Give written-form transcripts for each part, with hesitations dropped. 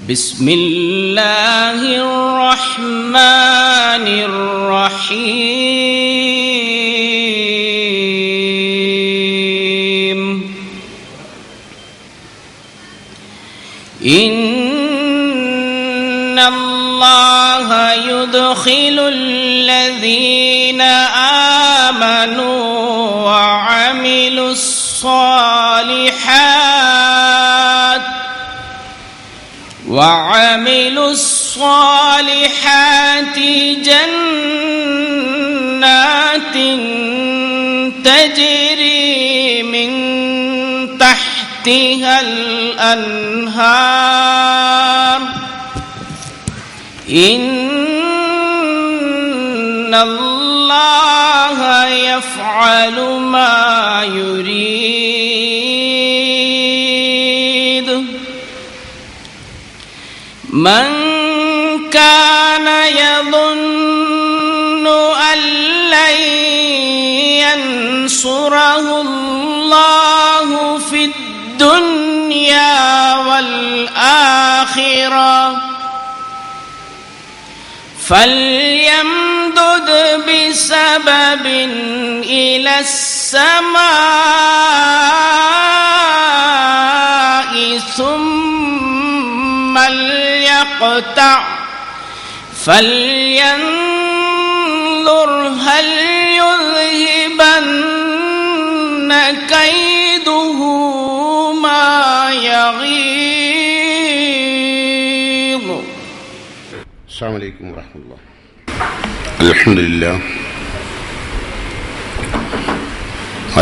بسم الله الرحمن الرحيم إن الله يدخل الذين آمنوا وعملوا الصالحات جنات تجري من تحتها الأنهار إن الله يفعل ما يريد من كان يظن أن لن ينصره الله في الدنيا والآخرة فليمدد بسبب إلى السماء ثم ليقطع فلينظر هل يذهبن كيده ما يغيظ. السلام عليكم ورحمة الله. الحمد لله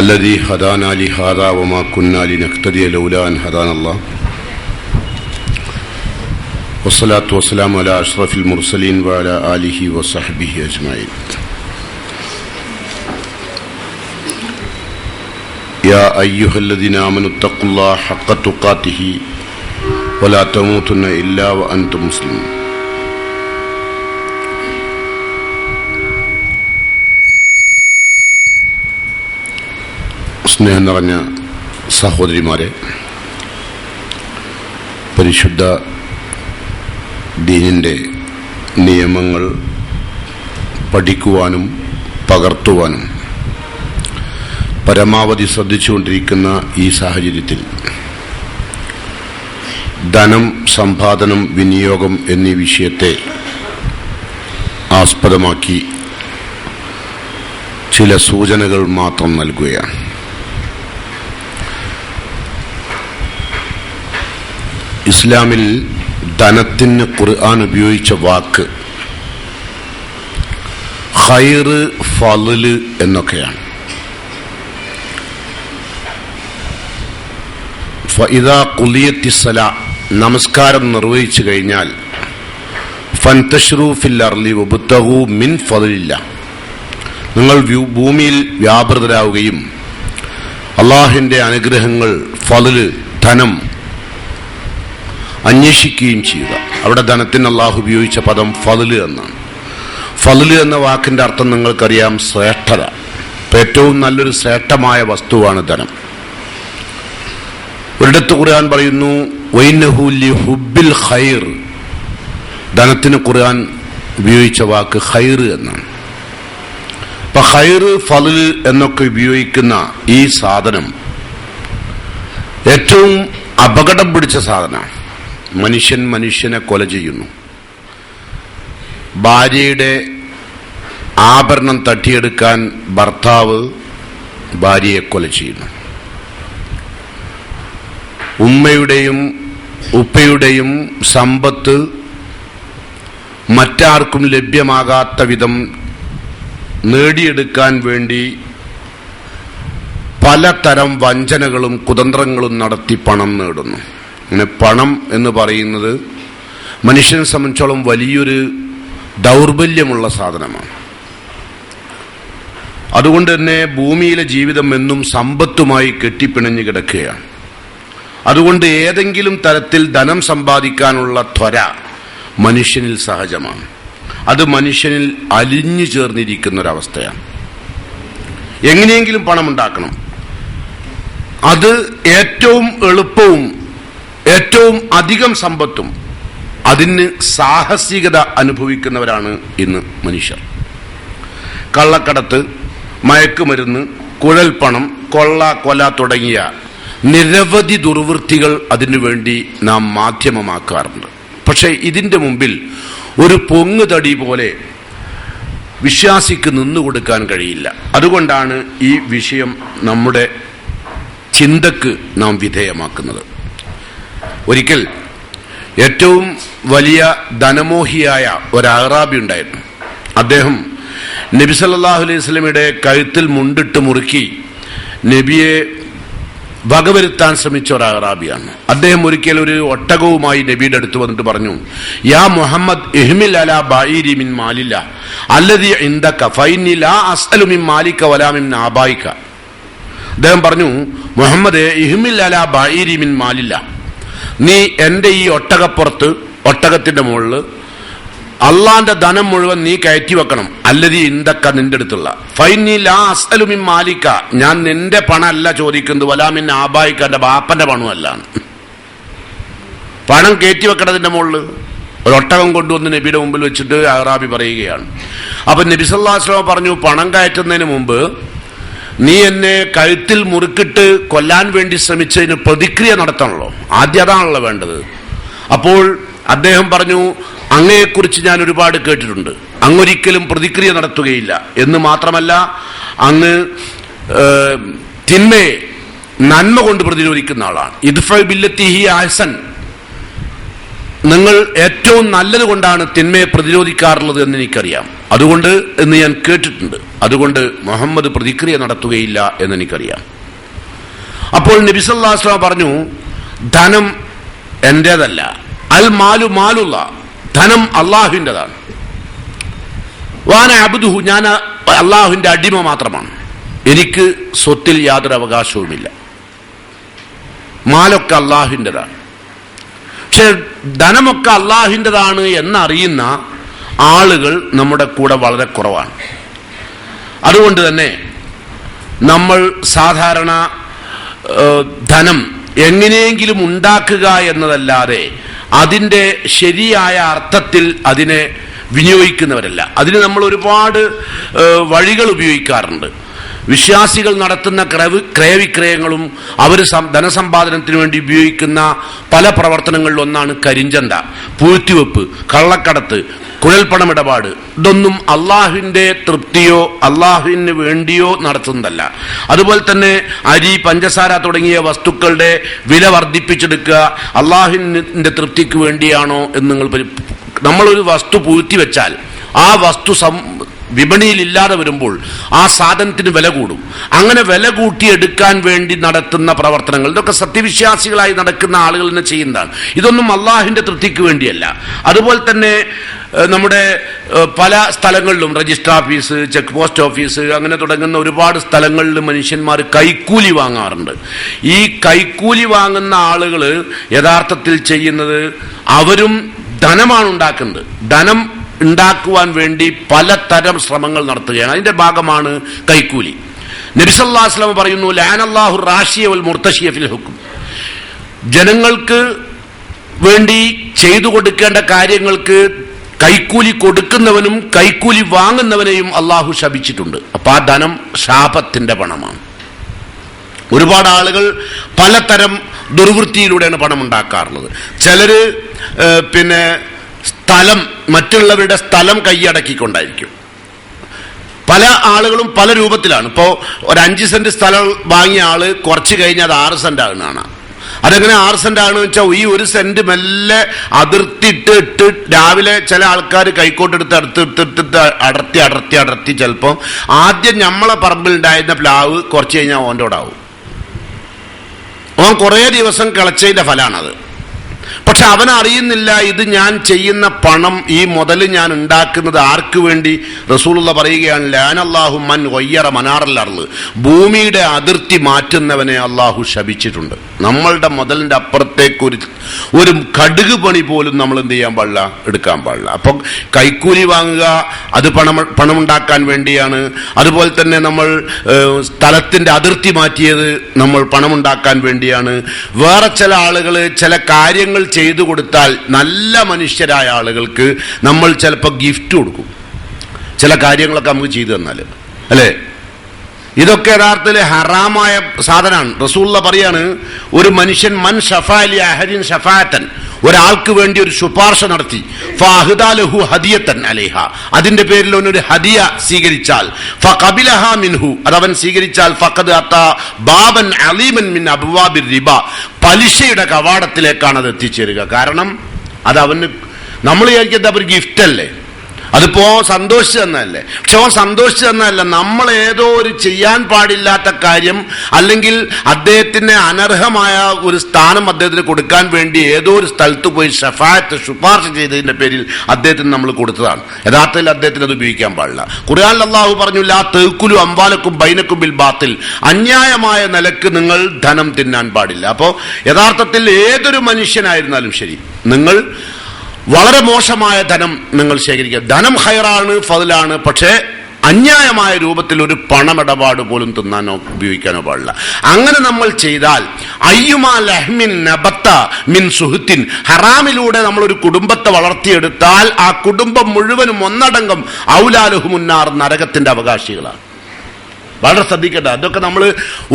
الذي هدانا لهذا وما كنا لنهتدي لولا أن هدانا الله والصلاة والسلام على أشرف المرسلين وعلى آله وصحبه أجمعين. يا أيها الذين آمنوا اتقوا الله حق تقاته ولا تموتن إلا وأنتم مسلمون. സ്നേഹം നിറഞ്ഞ സഹോദരിമാരെ, പരിശുദ്ധ ദീനിൻ്റെ നിയമങ്ങൾ പഠിക്കുവാനും പകർത്തുവാനും പരമാവധി ശ്രദ്ധിച്ചുകൊണ്ടിരിക്കുന്ന ഈ സാഹചര്യത്തിൽ ധനം, സമ്പാദനം, വിനിയോഗം എന്നീ വിഷയത്തെ ആസ്പദമാക്കി ചില സൂചനകൾ മാത്രം നൽകുകയാണ്. ഇസ്ലാമിൽ ധനത്തിന് ഖുർആൻ ഉപയോഗിച്ച വാക്ക് ഖൈർ, ഫള് എന്നൊക്കെയാണ്. ഫഇദാ ഖുലിയത്തിസ്സലാ, നമസ്കാരം നിർവഹിച്ചു കഴിഞ്ഞാൽ ഫന്തശ്റൂ ഫിൽ അർളി വബ്തഗൂ മിൻ ഫളില്ലാ, നിങ്ങൾ ഭൂമിയിൽ വ്യാപൃതരാവുകയും അള്ളാഹുവിൻ്റെ അനുഗ്രഹങ്ങൾ, ഫള്, ധനം അന്വേഷിക്കുകയും ചെയ്യുക. അവിടെ ധനത്തിന് അള്ളാഹു ഉപയോഗിച്ച പദം ഫള് എന്നാണ്. ഫള് എന്ന വാക്കിൻ്റെ അർത്ഥം നിങ്ങൾക്കറിയാം, ശ്രേഷ്ഠത. ഏറ്റവും നല്ലൊരു ശ്രേഷ്ഠമായ വസ്തുവാണ് ധനം. ഒരിടത്ത് ഖുർആൻ പറയുന്നു വൈനഹു ലിഹുബ്ബിൽ ഖൈർ, ധനത്തിന് ഖുർആൻ ഉപയോഗിച്ച വാക്ക് ഖൈർ എന്നാണ്. അപ്പൊ ഖൈർ, ഫള് എന്നൊക്കെ ഉപയോഗിക്കുന്ന ഈ സാധനം ഏറ്റവും അപകടം പിടിച്ച സാധനമാണ്. മനുഷ്യനെ കൊല ചെയ്യുന്നു. ഭാര്യയുടെ ആഭരണം തട്ടിയെടുക്കാൻ ഭർത്താവ് ഭാര്യയെ കൊല ചെയ്യുന്നു. ഉമ്മയുടെയും ഉപ്പയുടെയും സമ്പത്ത് മറ്റാർക്കും ലഭ്യമാകാത്ത വിധം നേടിയെടുക്കാൻ വേണ്ടി പലതരം വഞ്ചനകളും കുതന്ത്രങ്ങളും നടത്തി പണം നേടുന്നു. അങ്ങനെ പണം എന്ന് പറയുന്നത് മനുഷ്യനെ സംബന്ധിച്ചോളം വലിയൊരു ദൗർബല്യമുള്ള സാധനമാണ്. അതുകൊണ്ട് തന്നെ ഭൂമിയിലെ ജീവിതം എന്നും സമ്പത്തുമായി കെട്ടിപ്പിണഞ്ഞു കിടക്കുകയാണ്. അതുകൊണ്ട് ഏതെങ്കിലും തരത്തിൽ ധനം സമ്പാദിക്കാനുള്ള ത്വര മനുഷ്യനിൽ സഹജമാണ്. അത് മനുഷ്യനിൽ അലിഞ്ഞു ചേർന്നിരിക്കുന്നൊരവസ്ഥയാണ്. എങ്ങനെയെങ്കിലും പണം ഉണ്ടാക്കണം. അത് ഏറ്റവും എളുപ്പവും ഏറ്റവും അധികം സമ്പത്തും അതിന് സാഹസികത അനുഭവിക്കുന്നവരാണ് ഇന്ന് മനുഷ്യർ. കള്ളക്കടത്ത്, മയക്കുമരുന്ന്, കുഴൽപ്പണം, കൊല തുടങ്ങിയ നിരവധി ദുർവൃത്തികൾ അതിനുവേണ്ടി നാം മാധ്യമമാക്കാറുണ്ട്. പക്ഷെ ഇതിൻ്റെ മുമ്പിൽ ഒരു പൊങ്ങുതടി പോലെ വിശ്വാസിക്ക് നിന്നുകൊടുക്കാൻ കഴിയില്ല. അതുകൊണ്ടാണ് ഈ വിഷയം നമ്മുടെ ചിന്തക്ക് നാം വിധേയമാക്കുന്നത്. ഒരിക്കൽ ഏറ്റവും വലിയ ധനമോഹിയായ ഒരു അഅറാബി ഉണ്ടായിരുന്നു. അദ്ദേഹം നബി സല്ലല്ലാഹു അലൈഹി വസല്ലമയുടെ കഴുത്തിൽ മുണ്ടിട്ട് മുറുക്കി നബിയെ വകവരുത്താൻ ശ്രമിച്ച ഒരു അഅറാബിയാണ്. അദ്ദേഹം ഒരിക്കൽ ഒരു ഒട്ടകവുമായി നബിയുടെ അടുത്ത് വന്നിട്ട് പറഞ്ഞു, യാ മുഹമ്മദ് ഇഹ്മിൽ അലാ ബഈരി മിൻ മാലില്ല അല്ലദീ ഇൻദക ഫഇന്നി ലാ അസ്അലു മിൻ മാലിക വലാ മിൻ ആബായിക. അദ്ദേഹം പറഞ്ഞു, മുഹമ്മദ് ഇഹ്മിൽ അലാ ബഈരി മിൻ മാലില്ല, നീ എൻ്റെ ഈ ഒട്ടകത്തിന്റെ മുകളിൽ അള്ളാന്റെ ധനം മുഴുവൻ നീ കയറ്റി വെക്കണം. അല്ലതി ഇന്ദക്ക, നിന്റെ അടുത്തുള്ള. ഫൈനി ലാ അസ്അലു മിൻ മാലിക, ഞാൻ നിന്റെ പണമല്ല ചോദിക്കുന്നത്, വലാ മിൻ ആബായിക, എന്റെ ബാപ്പന്റെ പണമല്ല. പണം കയറ്റി വെക്കണതിന്റെ മുകളിൽ ഒരു ഒട്ടകം കൊണ്ടുവന്ന് നബിയുടെ മുമ്പിൽ വെച്ചിട്ട് അഅറാബി പറയുകയാണ്. അപ്പൊ നബി സല്ലല്ലാഹു അലൈഹി വസല്ലം പറഞ്ഞു, പണം കയറ്റുന്നതിന് മുമ്പ് നീ എന്നെ കഴുത്തിൽ മുറുക്കിട്ട് കൊല്ലാൻ വേണ്ടി ശ്രമിച്ചതിന് പ്രതിക്രിയ നടത്തണല്ലോ, ആദ്യം അതാണല്ലോ വേണ്ടത്. അപ്പോൾ അദ്ദേഹം പറഞ്ഞു, അങ്ങയെക്കുറിച്ച് ഞാൻ ഒരുപാട് കേട്ടിട്ടുണ്ട്, അങ്ങൊരിക്കലും പ്രതിക്രിയ നടത്തുകയില്ല എന്ന് മാത്രമല്ല, അങ്ങ് തിന്മയെ നന്മ കൊണ്ട് പ്രതിരോധിക്കുന്ന ആളാണ്. ഇദ്ഫഅ ബില്ലത്തി ഹിയ അഹ്സൻ, നിങ്ങൾ ഏറ്റവും നല്ലത് കൊണ്ടാണ് തിന്മയെ പ്രതിരോധിക്കാറുള്ളത് എന്ന് എനിക്കറിയാം, അതുകൊണ്ട് എന്ന് ഞാൻ കേട്ടിട്ടുണ്ട്, അതുകൊണ്ട് മുഹമ്മദ് പ്രതിക്രിയ നടത്തുകയില്ല എന്ന് എനിക്കറിയാം. അപ്പോൾ നബി സല്ലല്ലാഹു അലൈഹി വസല്ലം പറഞ്ഞു, ധനം എന്റേതല്ല, അൽ മാലു മാലുള്ള, ധനം അള്ളാഹുവിൻ്റെതാണ്. വാന അബ്ദുഹു, ഞാൻ അള്ളാഹുവിന്റെ അടിമ മാത്രമാണ്, എനിക്ക് സ്വത്തിൽ യാതൊരു അവകാശവുമില്ല, മാലൊക്കെ അള്ളാഹുവിൻ്റെതാണ്. പക്ഷെ ധനമൊക്കെ അള്ളാഹുവിൻ്റെതാണ് എന്നറിയുന്ന ആളുകൾ നമ്മുടെ കൂടെ വളരെ കുറവാണ്. അതുകൊണ്ട് തന്നെ നമ്മൾ സാധാരണ ധനം എങ്ങനെയെങ്കിലും ഉണ്ടാക്കുക എന്നതല്ലാതെ അതിൻ്റെ ശരിയായ അർത്ഥത്തിൽ അതിനെ വിനിയോഗിക്കുന്നവരല്ല. അതിന് നമ്മൾ ഒരുപാട് വഴികൾ ഉപയോഗിക്കാറുണ്ട്. വിശ്വാസികൾ നടത്തുന്ന ക്രയവിക്രയങ്ങളും അവർ ധനസമ്പാദനത്തിന് വേണ്ടി ഉപയോഗിക്കുന്ന പല പ്രവർത്തനങ്ങളിലൊന്നാണ് കരിഞ്ചന്ത, പൂഴ്ത്തിവെപ്പ്, കള്ളക്കടത്ത്, കുഴൽപ്പണമിടപാട്. ഇതൊന്നും അള്ളാഹുവിൻ്റെ തൃപ്തിയോ അള്ളാഹുവിന് വേണ്ടിയോ നടത്തുന്നതല്ല. അതുപോലെ തന്നെ അരി, പഞ്ചസാര തുടങ്ങിയ വസ്തുക്കളുടെ വില വർദ്ധിപ്പിച്ചെടുക്കുക അള്ളാഹുവിൻ്റെ തൃപ്തിക്ക് വേണ്ടിയാണോ എന്ന് നമ്മളൊരു വസ്തു പൂഴ്ത്തി വെച്ചാൽ ആ വസ്തു വിപണിയിൽ ഇല്ലാതെ വരുമ്പോൾ ആ സാധനത്തിന് വില കൂടും. അങ്ങനെ വില കൂട്ടിയെടുക്കാൻ വേണ്ടി നടത്തുന്ന പ്രവർത്തനങ്ങൾ, ഇതൊക്കെ സത്യവിശ്വാസികളായി നടക്കുന്ന ആളുകൾ തന്നെ ചെയ്യുന്നതാണ്. ഇതൊന്നും അള്ളാഹുവിൻ്റെ തൃപ്തിക്ക് വേണ്ടിയല്ല. അതുപോലെ തന്നെ നമ്മുടെ പല സ്ഥലങ്ങളിലും register office, check post office, അങ്ങനെ തുടങ്ങുന്ന ഒരുപാട് സ്ഥലങ്ങളിൽ മനുഷ്യന്മാർ കൈക്കൂലി വാങ്ങാറുണ്ട്. ഈ കൈക്കൂലി വാങ്ങുന്ന ആളുകൾ യഥാർത്ഥത്തിൽ ചെയ്യുന്നത് അവരും ധനമാണ് ഉണ്ടാക്കുന്നത്. ധനം ഉണ്ടാക്കുവാൻ വേണ്ടി പലതരം ശ്രമങ്ങൾ നടത്തുകയാണ്. അതിന്റെ ഭാഗമാണ് കൈക്കൂലി. നബി സല്ലല്ലാഹു അലൈഹി വസല്ലം പറയുന്നു, ലഅനല്ലാഹു റാശിയ വൽ മുർതശിയ ഫിൽ ഹുക്ം, ജനങ്ങൾക്ക് വേണ്ടി ചെയ്തു കൊടുക്കേണ്ട കാര്യങ്ങൾക്ക് കൈക്കൂലി കൊടുക്കുന്നവനും കൈക്കൂലി വാങ്ങുന്നവനെയും അള്ളാഹു ശപിച്ചിട്ടുണ്ട്. അപ്പൊ ആ ധനം ശാപത്തിന്റെ പണമാണ്. ഒരുപാട് ആളുകൾ പലതരം ദുർവൃത്തിയിലൂടെയാണ് പണം ഉണ്ടാക്കാറുള്ളത്. ചിലര് സ്ഥലം, മറ്റുള്ളവരുടെ സ്ഥലം കൈയടക്കിക്കൊണ്ടായിരിക്കും. പല ആളുകളും പല രൂപത്തിലാണ്. ഇപ്പോൾ ഒരു 5 സെന്റ് സ്ഥലം വാങ്ങിയ ആള് കുറച്ച് കഴിഞ്ഞാൽ അത് 6 സെന്റ് ആകുന്നതാണ്. അതെങ്ങനെ 6 സെന്റ് ആണെന്ന് വെച്ചാൽ ഈ 1 സെന്റ് മെല്ലെ അതിർത്തി ഇട്ട് രാവിലെ ചില ആൾക്കാർ കൈക്കോട്ടെടുത്ത് അടർത്തി ചിലപ്പോൾ ആദ്യം നമ്മളെ പറമ്പിൽ ഉണ്ടായിരുന്ന പ്ലാവ് കുറച്ച് കഴിഞ്ഞാൽ ഓൻ്റോടാവും. അവൻ കുറേ ദിവസം കിളച്ചതിന്റെ ഫലമാണത്. പക്ഷെ അവൻ അറിയുന്നില്ല, ഇത് ഞാൻ ചെയ്യുന്ന പണം, ഈ മുതൽ ഞാൻ ഉണ്ടാക്കുന്നത് ആർക്ക് വേണ്ടി? റസൂലുള്ള പറയുകയാണ്, ലഅനല്ലാഹു മൻ ഗയ്യറ മനാറൽ അർള്, ഭൂമിയുടെ അതിർത്തി മാറ്റുന്നവനെ അള്ളാഹു ശപിച്ചിട്ടുണ്ട്. നമ്മളുടെ മുതലിന്റെ അപ്പുറത്തേക്ക് ഒരു കടുക് പണി പോലും നമ്മൾ എന്ത് ചെയ്യാൻ പാടില്ല, എടുക്കാൻ പാടില്ല. അപ്പം കൈക്കൂലി വാങ്ങുക അത് പണമുണ്ടാക്കാൻ വേണ്ടിയാണ്. അതുപോലെ തന്നെ നമ്മൾ സ്ഥലത്തിന്റെ അതിർത്തി മാറ്റിയത് നമ്മൾ പണമുണ്ടാക്കാൻ വേണ്ടിയാണ്. വേറെ ചില ആളുകൾ ചില കാര്യങ്ങൾ ചെയ്തു കൊടുത്താൽ, നല്ല മനുഷ്യരായ ആളുകൾക്ക് നമ്മൾ ചിലപ്പോൾ ഗിഫ്റ്റ് കൊടുക്കും, ചില കാര്യങ്ങളൊക്കെ നമുക്ക് ചെയ്തു തന്നാൽ, അല്ലേ? ഇതൊക്കെ യഥാർത്ഥത്തിൽ ഹറാമായ സാധനമാണ്. റസൂലുള്ള പറയാണ്, ഒരു മനുഷ്യൻ മൻ ഷഫാലി അഹദിൻ ഷഫാഅത്തൻ, ഒരാൾക്ക് വേണ്ടി ഒരു ശുപാർശ നടത്തി, ഫഅഹ്ദാലഹു ഹദിയത്തൻ അലൈഹ, അതിന്റെ പേരിൽ ഒരു ഹദിയ സ്വീകരിച്ചാൽ, ഫഖബിലഹ മിൻഹു, അതവൻ സ്വീകരിച്ചാൽ, ഫഖദ് അതാ ബാബൻ അലീമൻ മിൻ അബ്വാബിർ റിബ, പലിശയുടെ കവാടത്തിലേക്കാണ് അത് എത്തിച്ചേരുക. കാരണം അത് അവന്, നമ്മൾ വിചാരിക്കുന്നത് ഒരു ഗിഫ്റ്റ് അല്ലേ, അതിപ്പോ സന്തോഷിച്ചു തന്നല്ലേ. പക്ഷെ അവൻ സന്തോഷിച്ചു തന്നല്ല, നമ്മൾ ഏതോ ഒരു ചെയ്യാൻ പാടില്ലാത്ത കാര്യം, അല്ലെങ്കിൽ അദ്ദേഹത്തിന് അനർഹമായ ഒരു സ്ഥാനം അദ്ദേഹത്തിന് കൊടുക്കാൻ വേണ്ടി ഏതോ ഒരു സ്ഥലത്ത് പോയി ഷഫാഅത്ത് ശുപാർശ ചെയ്തതിന്റെ പേരിൽ അദ്ദേഹത്തിന് നമ്മൾ കൊടുത്തതാണ്. യഥാർത്ഥത്തിൽ അദ്ദേഹത്തിന് അത് ഉപയോഗിക്കാൻ പാടില്ല. ഖുർആനിൽ അല്ലാഹു പറഞ്ഞു, ലാ തഅ്കുലു അംവാലക്കും ബൈനക്കും ബിൽ ബാത്തിൽ, അന്യായമായ നിലക്ക് നിങ്ങൾ ധനം തിന്നാൻ പാടില്ല. അപ്പോൾ യഥാർത്ഥത്തിൽ ഏതൊരു മനുഷ്യനായിരുന്നാലും ശരി, നിങ്ങൾ വളരെ മോശമായ ധനം നിങ്ങൾ ശേഖരിക്കുക. ധനം ഖൈറാണ്, ഫദ്ലാണ്, പക്ഷേ അന്യായമായ രൂപത്തിൽ ഒരു പണമിടപാട് പോലും തിന്നാനോ ഉപയോഗിക്കാനോ പാടില്ല. അങ്ങനെ നമ്മൾ ചെയ്താൽ അയ്യുമാ ലഹ്മിൻ നബത്ത മിൻ സുഹുത്തിൻ, ഹറാമിലൂടെ നമ്മൾ ഒരു കുടുംബത്തെ വളർത്തിയെടുത്താൽ ആ കുടുംബം മുഴുവനും ഒന്നടങ്കം ഔലാലുഹുമുന്നാർ, നരകത്തിന്റെ അവകാശികളാണ്. വളരെ ശ്രദ്ധിക്കട്ടെ. അതൊക്കെ നമ്മൾ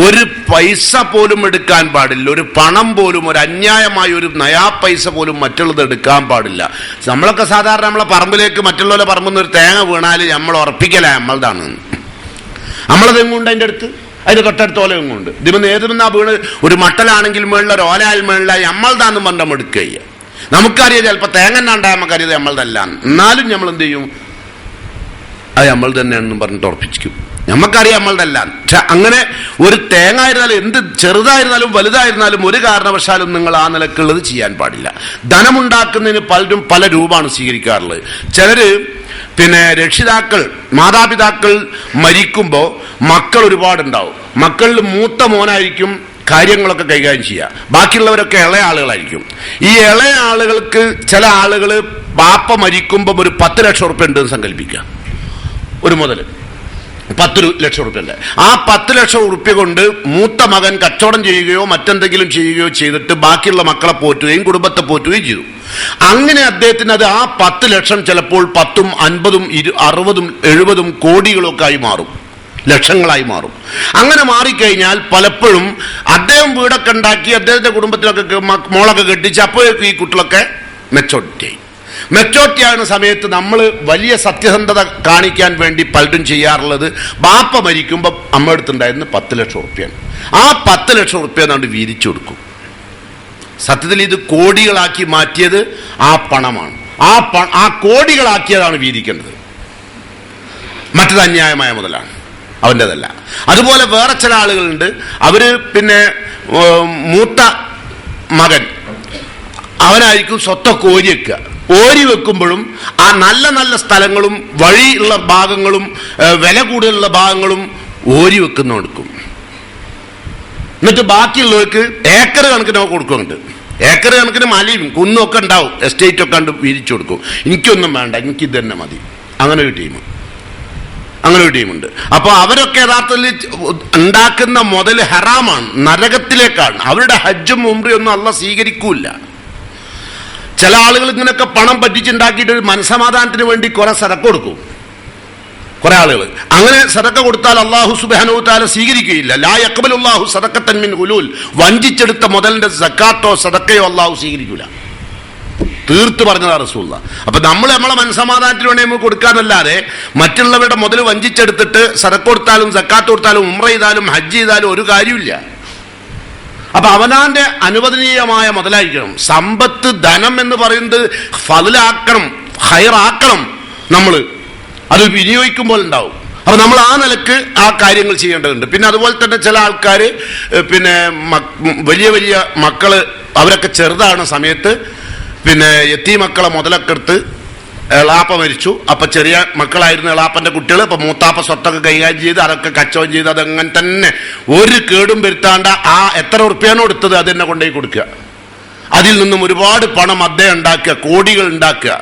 ഒരു പൈസ പോലും എടുക്കാൻ പാടില്ല, ഒരു പണം പോലും, ഒരു അന്യായമായ ഒരു നയാ പൈസ പോലും മറ്റുള്ളത് എടുക്കാൻ പാടില്ല. നമ്മളൊക്കെ സാധാരണ നമ്മളെ പറമ്പിലേക്ക്, മറ്റുള്ളവരെ പറമ്പെന്ന് ഒരു തേങ്ങ വീണാൽ നമ്മൾ ഉറപ്പിക്കല നമ്മളതാണ്. നമ്മളതെങ്ങുണ്ട്, അതിൻ്റെ അടുത്ത്, അതിന്റെ തൊട്ടടുത്ത് ഓല എങ്ങുണ്ട്, ഇതിമെന്ന് ഏതുമെന്നാ വീണ്, ഒരു മട്ടലാണെങ്കിൽ മേളിൽ, ഒരു ഓലയാൽ മേളിലായി നമ്മളതാന്നും പറഞ്ഞ് നമ്മൾ എടുക്കുക. നമുക്കറിയാം ചിലപ്പോൾ തേങ്ങ ഉണ്ടായാൽ നമുക്കറിയാം നമ്മളതല്ല, എന്നാലും നമ്മൾ എന്ത് ചെയ്യും, അത് നമ്മൾ തന്നെയാണെന്നും പറഞ്ഞിട്ട് ഉറപ്പിച്ചിരിക്കും. നമുക്കറിയാം നമ്മളുടെല്ല. പക്ഷെ അങ്ങനെ ഒരു തേങ്ങ ആയിരുന്നാലും, എന്ത് ചെറുതായിരുന്നാലും വലുതായിരുന്നാലും, ഒരു കാരണവശാലും നിങ്ങൾ ആ നിലക്കുള്ളത് ചെയ്യാൻ പാടില്ല. ധനമുണ്ടാക്കുന്നതിന് പലരും പല രൂപമാണ് സ്വീകരിക്കാറുള്ളത്. ചിലര് രക്ഷിതാക്കൾ, മാതാപിതാക്കൾ മരിക്കുമ്പോൾ മക്കൾ ഒരുപാടുണ്ടാവും. മക്കളിൽ മൂത്ത മോനായിരിക്കും കാര്യങ്ങളൊക്കെ കൈകാര്യം ചെയ്യുക, ബാക്കിയുള്ളവരൊക്കെ ഇളയ ആളുകളായിരിക്കും. ഈ ഇളയ ആളുകൾക്ക് ചില ആളുകൾ ബാപ്പ മരിക്കുമ്പം ഒരു 10 ലക്ഷം റുപ്യ ഉണ്ടെന്ന് സങ്കല്പിക്കുക, ഒരു മുതൽ 10 ലക്ഷം റുപ്യല്ലേ. ആ 10 ലക്ഷം റുപ്യ കൊണ്ട് മൂത്ത മകൻ കച്ചവടം ചെയ്യുകയോ മറ്റെന്തെങ്കിലും ചെയ്യുകയോ ചെയ്തിട്ട് ബാക്കിയുള്ള മക്കളെ പോറ്റുകയും കുടുംബത്തെ പോറ്റുകയും ചെയ്തു. അങ്ങനെ അദ്ദേഹത്തിന് അത് ആ 10 ലക്ഷം ചിലപ്പോൾ 10ഉം 50ഉം 60ഉം 70ഉം കോടികളും ഒക്കെ ആയി മാറും, ലക്ഷങ്ങളായി മാറും. അങ്ങനെ മാറിക്കഴിഞ്ഞാൽ പലപ്പോഴും അദ്ദേഹം വീടൊക്കെ ഉണ്ടാക്കി, അദ്ദേഹത്തിന്റെ കുടുംബത്തിലൊക്കെ മോളൊക്കെ കെട്ടിച്ച്, അപ്പോഴേക്കും ഈ കുട്ടികളൊക്കെ മെച്ചോറിറ്റി ആകുന്ന സമയത്ത് നമ്മൾ വലിയ സത്യസന്ധത കാണിക്കാൻ വേണ്ടി പലരും ചെയ്യാറുള്ളത്, ബാപ്പ മരിക്കുമ്പോൾ അമ്മ അടുത്തുണ്ടായിരുന്ന 10 ലക്ഷം റുപ്യാണ്. ആ 10 ലക്ഷം റുപ്യ എന്നാണ്ട് വീതിച്ചു കൊടുക്കും. സത്യത്തിൽ ഇത് കോടികളാക്കി മാറ്റിയത് ആ പണമാണ്. ആ കോടികളാക്കിയതാണ് വീതിക്കേണ്ടത്. മറ്റത് അന്യായമായ മുതലാണ്, അവൻ്റെതല്ല. അതുപോലെ വേറെ ചില ആളുകളുണ്ട്, അവര് മൂത്ത മകൻ അവനായിരിക്കും സ്വത്തൊക്കെ ഓരി വെക്കുക. ഓരി വെക്കുമ്പോഴും ആ നല്ല നല്ല സ്ഥലങ്ങളും വഴിയുള്ള ഭാഗങ്ങളും വില കൂടുതലുള്ള ഭാഗങ്ങളും ഓരി വെക്കുന്ന കൊടുക്കും. എന്നിട്ട് ബാക്കിയുള്ളവർക്ക് ഏക്കർ കണക്കിന് കൊടുക്കുന്നുണ്ട്. ഏക്കർ കണക്കിന് മലയും കുന്നും ഒക്കെ ഉണ്ടാവും, എസ്റ്റേറ്റ് ഒക്കെ കണ്ട് വീതിച്ചു കൊടുക്കും. എനിക്കൊന്നും വേണ്ട, എനിക്കിത് തന്നെ മതി. അങ്ങനെ ഒരു ടീമുണ്ട്. അപ്പൊ അവരൊക്കെ യഥാർത്ഥത്തിൽ ഉണ്ടാക്കുന്ന മുതൽ ഹറാമാണ്, നരകത്തിലേക്കാണ്. അവരുടെ ഹജ്ജും ഉംറയൊന്നും അള്ളാഹ് സ്വീകരിക്കൂല. ചില ആളുകൾ ഇങ്ങനെയൊക്കെ പണം പറ്റിച്ചുണ്ടാക്കിയിട്ട് ഒരു മനസമാധാനത്തിന് വേണ്ടി കുറെ സദക്ക കൊടുക്കും. കുറെ ആളുകൾ അങ്ങനെ സദക്ക കൊടുത്താൽ അല്ലാഹു സുബ്ഹാനഹു തആല സ്വീകരിക്കുകയില്ല. ലാ യഖ്ബലുല്ലാഹു സദഖത്തൻ മിൻ ഹുലൂൽ, വഞ്ചിച്ചെടുത്ത മുതലിന്റെ സക്കാത്തോ സദക്കയോ അല്ലാഹു സ്വീകരിക്കൂല. തീർത്ത് പറഞ്ഞതാ റസൂലുള്ളാഹ്. അപ്പൊ നമ്മൾ നമ്മളെ മനസമാധാനത്തിന് വേണ്ടി നമുക്ക് കൊടുക്കാനല്ലാതെ മറ്റുള്ളവരുടെ മുതൽ വഞ്ചിച്ചെടുത്തിട്ട് സദക്ക കൊടുത്താലും സക്കാത്ത് കൊടുത്താലും ഉംറ ചെയ്താലും ഹജ്ജ് ചെയ്താലും ഒരു കാര്യമില്ല. അപ്പൊ അവനാന്റെ അനുവദനീയമായ മുതലായിരിക്കണം. സമ്പത്ത്, ധനം എന്ന് പറയുന്നത് ഫളാക്കണം, ഹൈറാക്കണം. നമ്മൾ അത് വിനിയോഗിക്കുമ്പോൾ ഉണ്ടാവും. അപ്പൊ നമ്മൾ ആ നിലക്ക് ആ കാര്യങ്ങൾ ചെയ്യേണ്ടതുണ്ട്. പിന്നെ അതുപോലെ തന്നെ ചില ആൾക്കാർ വലിയ വലിയ മക്കള്, അവരൊക്കെ ചെറുതാണ് സമയത്ത് യത്തീം മക്കളെ മുതലൊക്കെ എടുത്ത്, എളാപ്പ മരിച്ചു, അപ്പൊ ചെറിയ മക്കളായിരുന്നു എളാപ്പന്റെ കുട്ടികൾ, അപ്പൊ മൂത്താപ്പ സ്വത്തൊക്കെ കൈകാര്യം ചെയ്ത് അതൊക്കെ കച്ചവടം ചെയ്ത് അതങ്ങനെ തന്നെ ഒരു കേടും വരുത്താണ്ട ആ എത്ര ഉറുപ്പ്യാണോ എടുത്തത് അത് തന്നെ കൊണ്ടുപോയി കൊടുക്കുക. അതിൽ നിന്നും ഒരുപാട് പണം അദ്ദേഹം ഉണ്ടാക്കുക, കോടികൾ ഉണ്ടാക്കുക.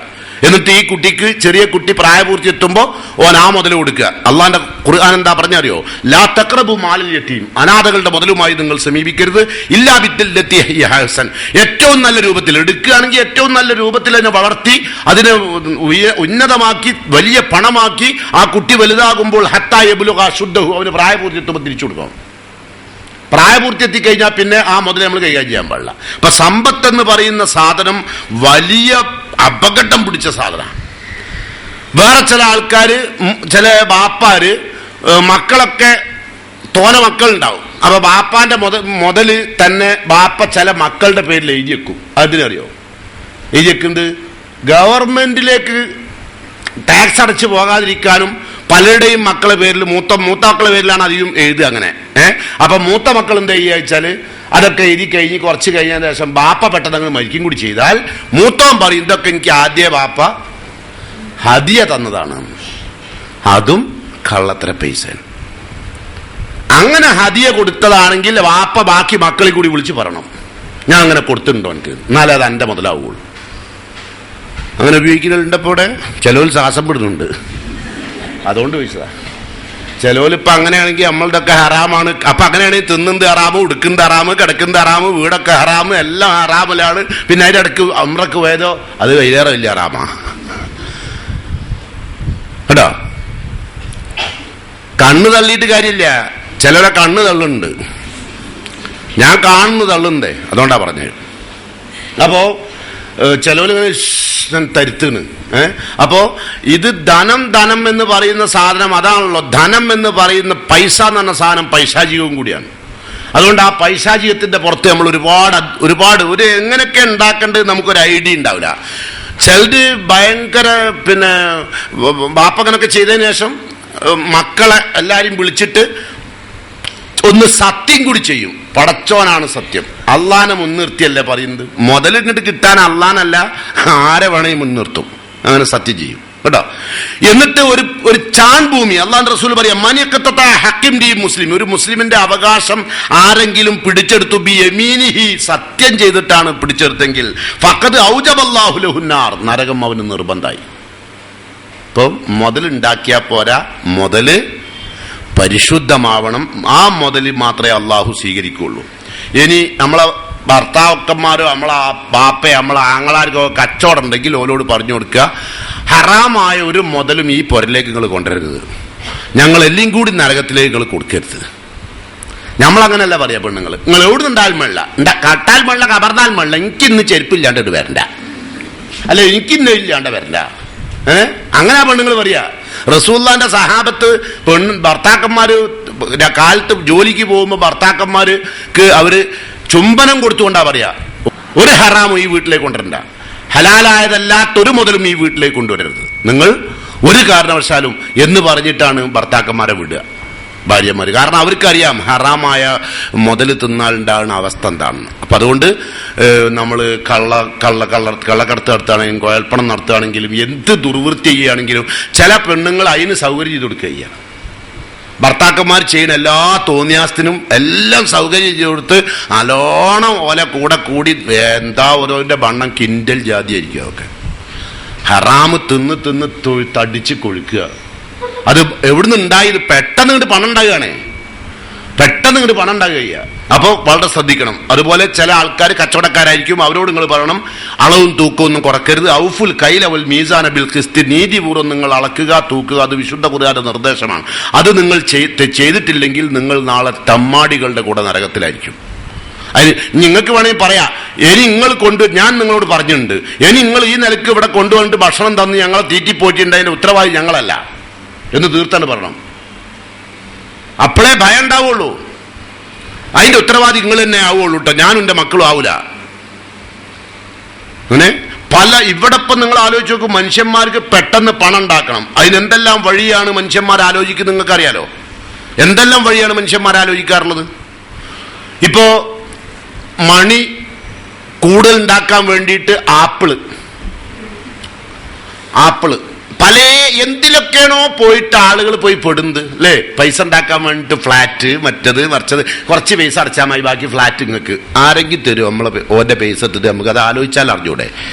എന്നിട്ട് ഈ കുട്ടിക്ക്, ചെറിയ കുട്ടി പ്രായപൂർത്തി എത്തുമ്പോൾ ഓൻ ആ മുതൽ കൊടുക്കുക. അള്ളാന്റെ ഖുർആൻ എന്താ പറഞ്ഞറിയോ? ലാ തഖ്റബു മാലൽ യതീം, അനാഥകളുടെ മുതലുമായി നിങ്ങൾ സമീപിക്കരുത്. ഇല്ലാ ബില്ലത്തി ഹിയ ഹസൻ, ഏറ്റവും നല്ല രൂപത്തിൽ എടുക്കുകയാണെങ്കിൽ ഏറ്റവും നല്ല രൂപത്തിൽ അതിനെ വളർത്തി അതിനെ ഉന്നതമാക്കി വലിയ പണമാക്കി ആ കുട്ടി വലുതാകുമ്പോൾ ഹത്താ യബ്ലുഗ അശുദ്ധഹു, അവന് പ്രായപൂർത്തി എത്തുമ്പോൾ തിരിച്ചു കൊടുക്കണം. പ്രായപൂർത്തി എത്തിക്കഴിഞ്ഞാൽ പിന്നെ ആ മുതൽ നമ്മൾ കൈകാര്യം ചെയ്യാൻ പാടില്ല. അപ്പൊ സമ്പത്ത് എന്ന് പറയുന്ന സാധനം വലിയ അപകടം പിടിച്ച സാധനമാണ്. വേറെ ചില ആൾക്കാര്, ചില ബാപ്പാര് മക്കളൊക്കെ തോന മക്കളുണ്ടാവും. അപ്പൊ ബാപ്പാന്റെ മുതല് തന്നെ ബാപ്പ ചില മക്കളുടെ പേരിൽ എഴുതി വെക്കും. അതിനറിയോ എഴുതി വെക്കുന്നത്? ഗവൺമെന്റിലേക്ക് ടാക്സ് അടച്ചു പോകാതിരിക്കാനും പലരുടെയും മക്കളെ പേരിൽ, മൂത്ത മക്കളുടെ പേരിലാണ് അധികം എഴുതുക. അങ്ങനെ അപ്പൊ മൂത്ത മക്കൾ എന്താ ചെയ്യുക വെച്ചാല് അതൊക്കെ എഴുതി കഴിഞ്ഞ് കുറച്ച് കഴിഞ്ഞതിന് ശേഷം ബാപ്പ പെട്ടെന്ന് അങ്ങ് മരിക്കും കൂടി ചെയ്താൽ മൂത്തവൻ പറയും ഇതൊക്കെ എനിക്ക് ആദ്യ ബാപ്പ ഹദിയ തന്നതാണ്. അതും കള്ളത്തര പൈസ. അങ്ങനെ ഹദിയ കൊടുത്തതാണെങ്കിൽ വാപ്പ ബാക്കി മക്കളെ കൂടി വിളിച്ച് പറയണം, ഞാൻ അങ്ങനെ കൊടുത്തിട്ടുണ്ടോ എനിക്ക്, എന്നാലേ അത് എൻ്റെ മുതലാവുള്ളൂ. അങ്ങനെ ഉപയോഗിക്കുന്നുണ്ട്. ഇപ്പോൾ ഇവിടെ ചിലവിൽ ശ്വാസം വിടുന്നുണ്ട്, അതുകൊണ്ട് ചോദിച്ചതാ. ചിലവിലിപ്പോൾ അങ്ങനെയാണെങ്കിൽ നമ്മളുടെ ഒക്കെ ഹറാമാണ്. അപ്പം അങ്ങനെയാണെങ്കിൽ തിന്നുന്നത് ഹറാമ്, ഉടുക്കുന്നത് ഹറാമ്, കിടക്കുന്നത് ഹറാമ്, വീടൊക്കെ ഹറാമ്, എല്ലാം ഹറാമിലാണ്. പിന്നെ അതിൻ്റെ ഇടയ്ക്ക് അമ്രക്ക് പോയതോ അത് വൈകുന്നേരം വലിയ ഹറാമാ കേട്ടോ. കണ്ണ് തള്ളിയിട്ട് കാര്യമില്ല, ചിലരെ കണ്ണ് തള്ളുന്നുണ്ട്. ഞാൻ കാണുന്നു തള്ളുന്നതേ, അതുകൊണ്ടാ പറഞ്ഞത്. അപ്പോ ചിലവരിങ്ങനെ തരുത്തുന്നു. അപ്പോ ഇത് ധനം എന്ന് പറയുന്ന സാധനം അതാണല്ലോ. ധനം എന്ന് പറയുന്ന പൈസ എന്ന് പറഞ്ഞ സാധനം പൈശാചികവും കൂടിയാണ്. അതുകൊണ്ട് ആ പൈശാചികത്തിന്റെ പുറത്ത് നമ്മൾ ഒരുപാട് ഒരു എങ്ങനെയൊക്കെ ഉണ്ടാക്കേണ്ടത് നമുക്കൊരു ഐഡിയ ഉണ്ടാവില്ല. ചിലത് ഭയങ്കര പിന്നെ ബാപ്പകനൊക്കെ ചെയ്തതിന് ശേഷം മക്കളെ എല്ലാരും വിളിച്ചിട്ട് ഒന്ന് സത്യം കൂടി ചെയ്യും. പടച്ചോനാണ് സത്യം, അള്ളാനെ മുൻനിർത്തിയല്ലേ പറയുന്നത്. മുതൽ ഇങ്ങോട്ട് കിട്ടാൻ അള്ളാനല്ല ആരെ വേണമെങ്കിൽ മുൻനിർത്തും. അങ്ങനെ സത്യം ചെയ്യും കേട്ടോ. എന്നിട്ട് ഒരു ചാൺഭൂമി അള്ളാഹുവിന്റെ റസൂൽ പറയാം, മനിയക്കത്ത ഹക്കിം ദി മുസ്ലിം, ഒരു മുസ്ലിമിന്റെ അവകാശം ആരെങ്കിലും പിടിച്ചെടുത്തു ബി യമീനിഹി, സത്യം ചെയ്തിട്ടാണ് പിടിച്ചെടുത്തെങ്കിൽ ഫഖദ് ഔജബല്ലാഹു ലഹുന്നാർ, നരകം അവന് നിർബന്ധമായി. ഇപ്പം മുതലുണ്ടാക്കിയാൽ പോരാ, മുതല് പരിശുദ്ധമാവണം. ആ മുതൽ മാത്രമേ അള്ളാഹു സ്വീകരിക്കുള്ളൂ. ഇനി നമ്മളെ ഭർത്താക്കന്മാരോ നമ്മളെ ബാപ്പയോ നമ്മളെ ആങ്ങളാർക്കോ കച്ചവടം ഉണ്ടെങ്കിൽ ഓരോട് പറഞ്ഞു കൊടുക്കുക, ഹറാമായ ഒരു മുതലും ഈ പൊരലേക്ക് നിങ്ങൾ കൊണ്ടുവരരുത്, ഞങ്ങൾ എല്ലാം കൂടി നരകത്തിലേക്ക് നിങ്ങൾ കൊടുക്കരുത്. നമ്മളങ്ങനെയല്ല പറയാ പെണ്ണുങ്ങൾ, നിങ്ങൾ എവിടെ ഉണ്ടാലും വെള്ള കട്ടാൽ വെള്ള കബർന്നാൽ വെള്ള, എനിക്കിന്ന് ചെരുപ്പില്ലാണ്ട് വരണ്ട, അല്ല എനിക്കിന്ന് ഇല്ലാണ്ട് വരണ്ട. അങ്ങനെ പെണ്ണുങ്ങൾ പറയാ. റസൂലുള്ളാഹിന്റെ സഹാബത്ത് ഭർത്താക്കന്മാര് കാലത്ത് ജോലിക്ക് പോകുമ്പോൾ ഭർത്താക്കന്മാർക്ക് അവര് ചുംബനം കൊടുത്തുകൊണ്ടാ പറയാ, ഒരു ഹറാമും ഈ വീട്ടിലേക്ക് കൊണ്ടുവരണ്ട, ഹലാലായതല്ലാത്തൊരു മുതലും ഈ വീട്ടിലേക്ക് കൊണ്ടുവരരുത് നിങ്ങൾ ഒരു കാരണവശാലും എന്ന് പറഞ്ഞിട്ടാണ് ഭർത്താക്കന്മാരെ വിടുക ഭാര്യമാര്. കാരണം അവർക്കറിയാം ഹറാമായ മുതൽ തിന്നാലുണ്ടാകുന്ന അവസ്ഥ എന്താണെന്ന്. അപ്പൊ അതുകൊണ്ട് നമ്മൾ കള്ളക്കടത്ത് നടത്തുകയാണെങ്കിലും കോയൽപ്പണം നടത്തുകയാണെങ്കിലും എന്ത് ദുർവൃത്തി ചെയ്യുകയാണെങ്കിലും ചില പെണ്ണുങ്ങൾ അതിന് സൗകര്യം ചെയ്ത് കൊടുക്കുക ചെയ്യുക. ഭർത്താക്കന്മാർ ചെയ്യുന്ന എല്ലാ തോന്നിയാസത്തിനും എല്ലാം സൗകര്യം ചെയ്ത് കൊടുത്ത് നല്ലോണം ഓല കൂടെ കൂടി എന്താ ഓരോന്റെ ബണ്ണം കിൻഡൽ ജാതിയായിരിക്കും. അതൊക്കെ ഹറാമ് തിന്ന് തടിച്ച് കൊഴുക്കുക. അത് എവിടുന്ന് ഉണ്ടായത്? പെട്ടെന്ന് ഇങ്ങോട്ട് പണം ഉണ്ടാകുകയാണേ, പെട്ടെന്ന് ഇങ്ങോട്ട് പണം ഉണ്ടാകുക. അപ്പോൾ വളരെ ശ്രദ്ധിക്കണം. അതുപോലെ ചില ആൾക്കാർ കച്ചവടക്കാരായിരിക്കും, അവരോട് നിങ്ങൾ പറയണം അളവും തൂക്കവും ഒന്നും കുറക്കരുത്. ഔഫുൽ കൈലവൽ മീസാന ബിൽ ഖിസ്തി, നീതിപൂർവ്വം നിങ്ങൾ അളക്കുക തൂക്കുക. അത് വിശുദ്ധ ഖുർആന്റെ നിർദ്ദേശമാണ്. അത് നിങ്ങൾ ചെയ്തിട്ടില്ലെങ്കിൽ നിങ്ങൾ നാളെ തമ്മാടികളുടെ കൂടെ നരകത്തിലായിരിക്കും. അതിന് നിങ്ങൾക്ക് വേണമെങ്കിൽ പറയാം, ഇനി നിങ്ങൾ ഞാൻ നിങ്ങളോട് പറഞ്ഞിട്ടുണ്ട്, ഇനി നിങ്ങൾ ഈ നിലക്ക് ഇവിടെ കൊണ്ടുവന്നിട്ട് ഭക്ഷണം തന്ന് ഞങ്ങളെ തീറ്റിപ്പോയിട്ടുണ്ട്, അതിന്റെ ഉത്തരവാദി ഞങ്ങളല്ല എന്ന് തീർത്താണ് പറയണം. അപ്പോഴേ ഭയം ഉണ്ടാവുള്ളൂ. അതിന്റെ ഉത്തരവാദി നിങ്ങൾ തന്നെ ആവുള്ളൂ കേട്ടോ, ഞാനും എൻ്റെ മക്കളും ആവൂല. അങ്ങനെ ഇവിടെ ഇപ്പം നിങ്ങൾ ആലോചിച്ച് നോക്കും, മനുഷ്യന്മാർക്ക് പെട്ടെന്ന് പണം ഉണ്ടാക്കണം. അതിനെന്തെല്ലാം വഴിയാണ് മനുഷ്യന്മാർ ആലോചിക്കുന്നത് നിങ്ങൾക്കറിയാലോ. എന്തെല്ലാം വഴിയാണ് മനുഷ്യന്മാർ ആലോചിക്കാറുള്ളത്. ഇപ്പോ മണി കൂടുതൽ ഉണ്ടാക്കാൻ വേണ്ടിയിട്ട് ആപ്പിള് പല എന്തിലൊക്കെയാണോ പോയിട്ട് ആളുകൾ പോയി പെടുന്നത് അല്ലേ? പൈസ ഉണ്ടാക്കാൻ വേണ്ടിട്ട് ഫ്ലാറ്റ്, മറ്റത് മറിച്ചത്, കുറച്ച് പൈസ അടച്ചാൽ മതി, ബാക്കി ഫ്ലാറ്റ് നിങ്ങൾക്ക് ആരെങ്കിലും തരും. നമ്മളെ ഓന്റെ പൈസ ഇട്ടിട്ട് നമുക്ക് അത് ആലോചിച്ചാൽ അറിഞ്ഞൂടെ?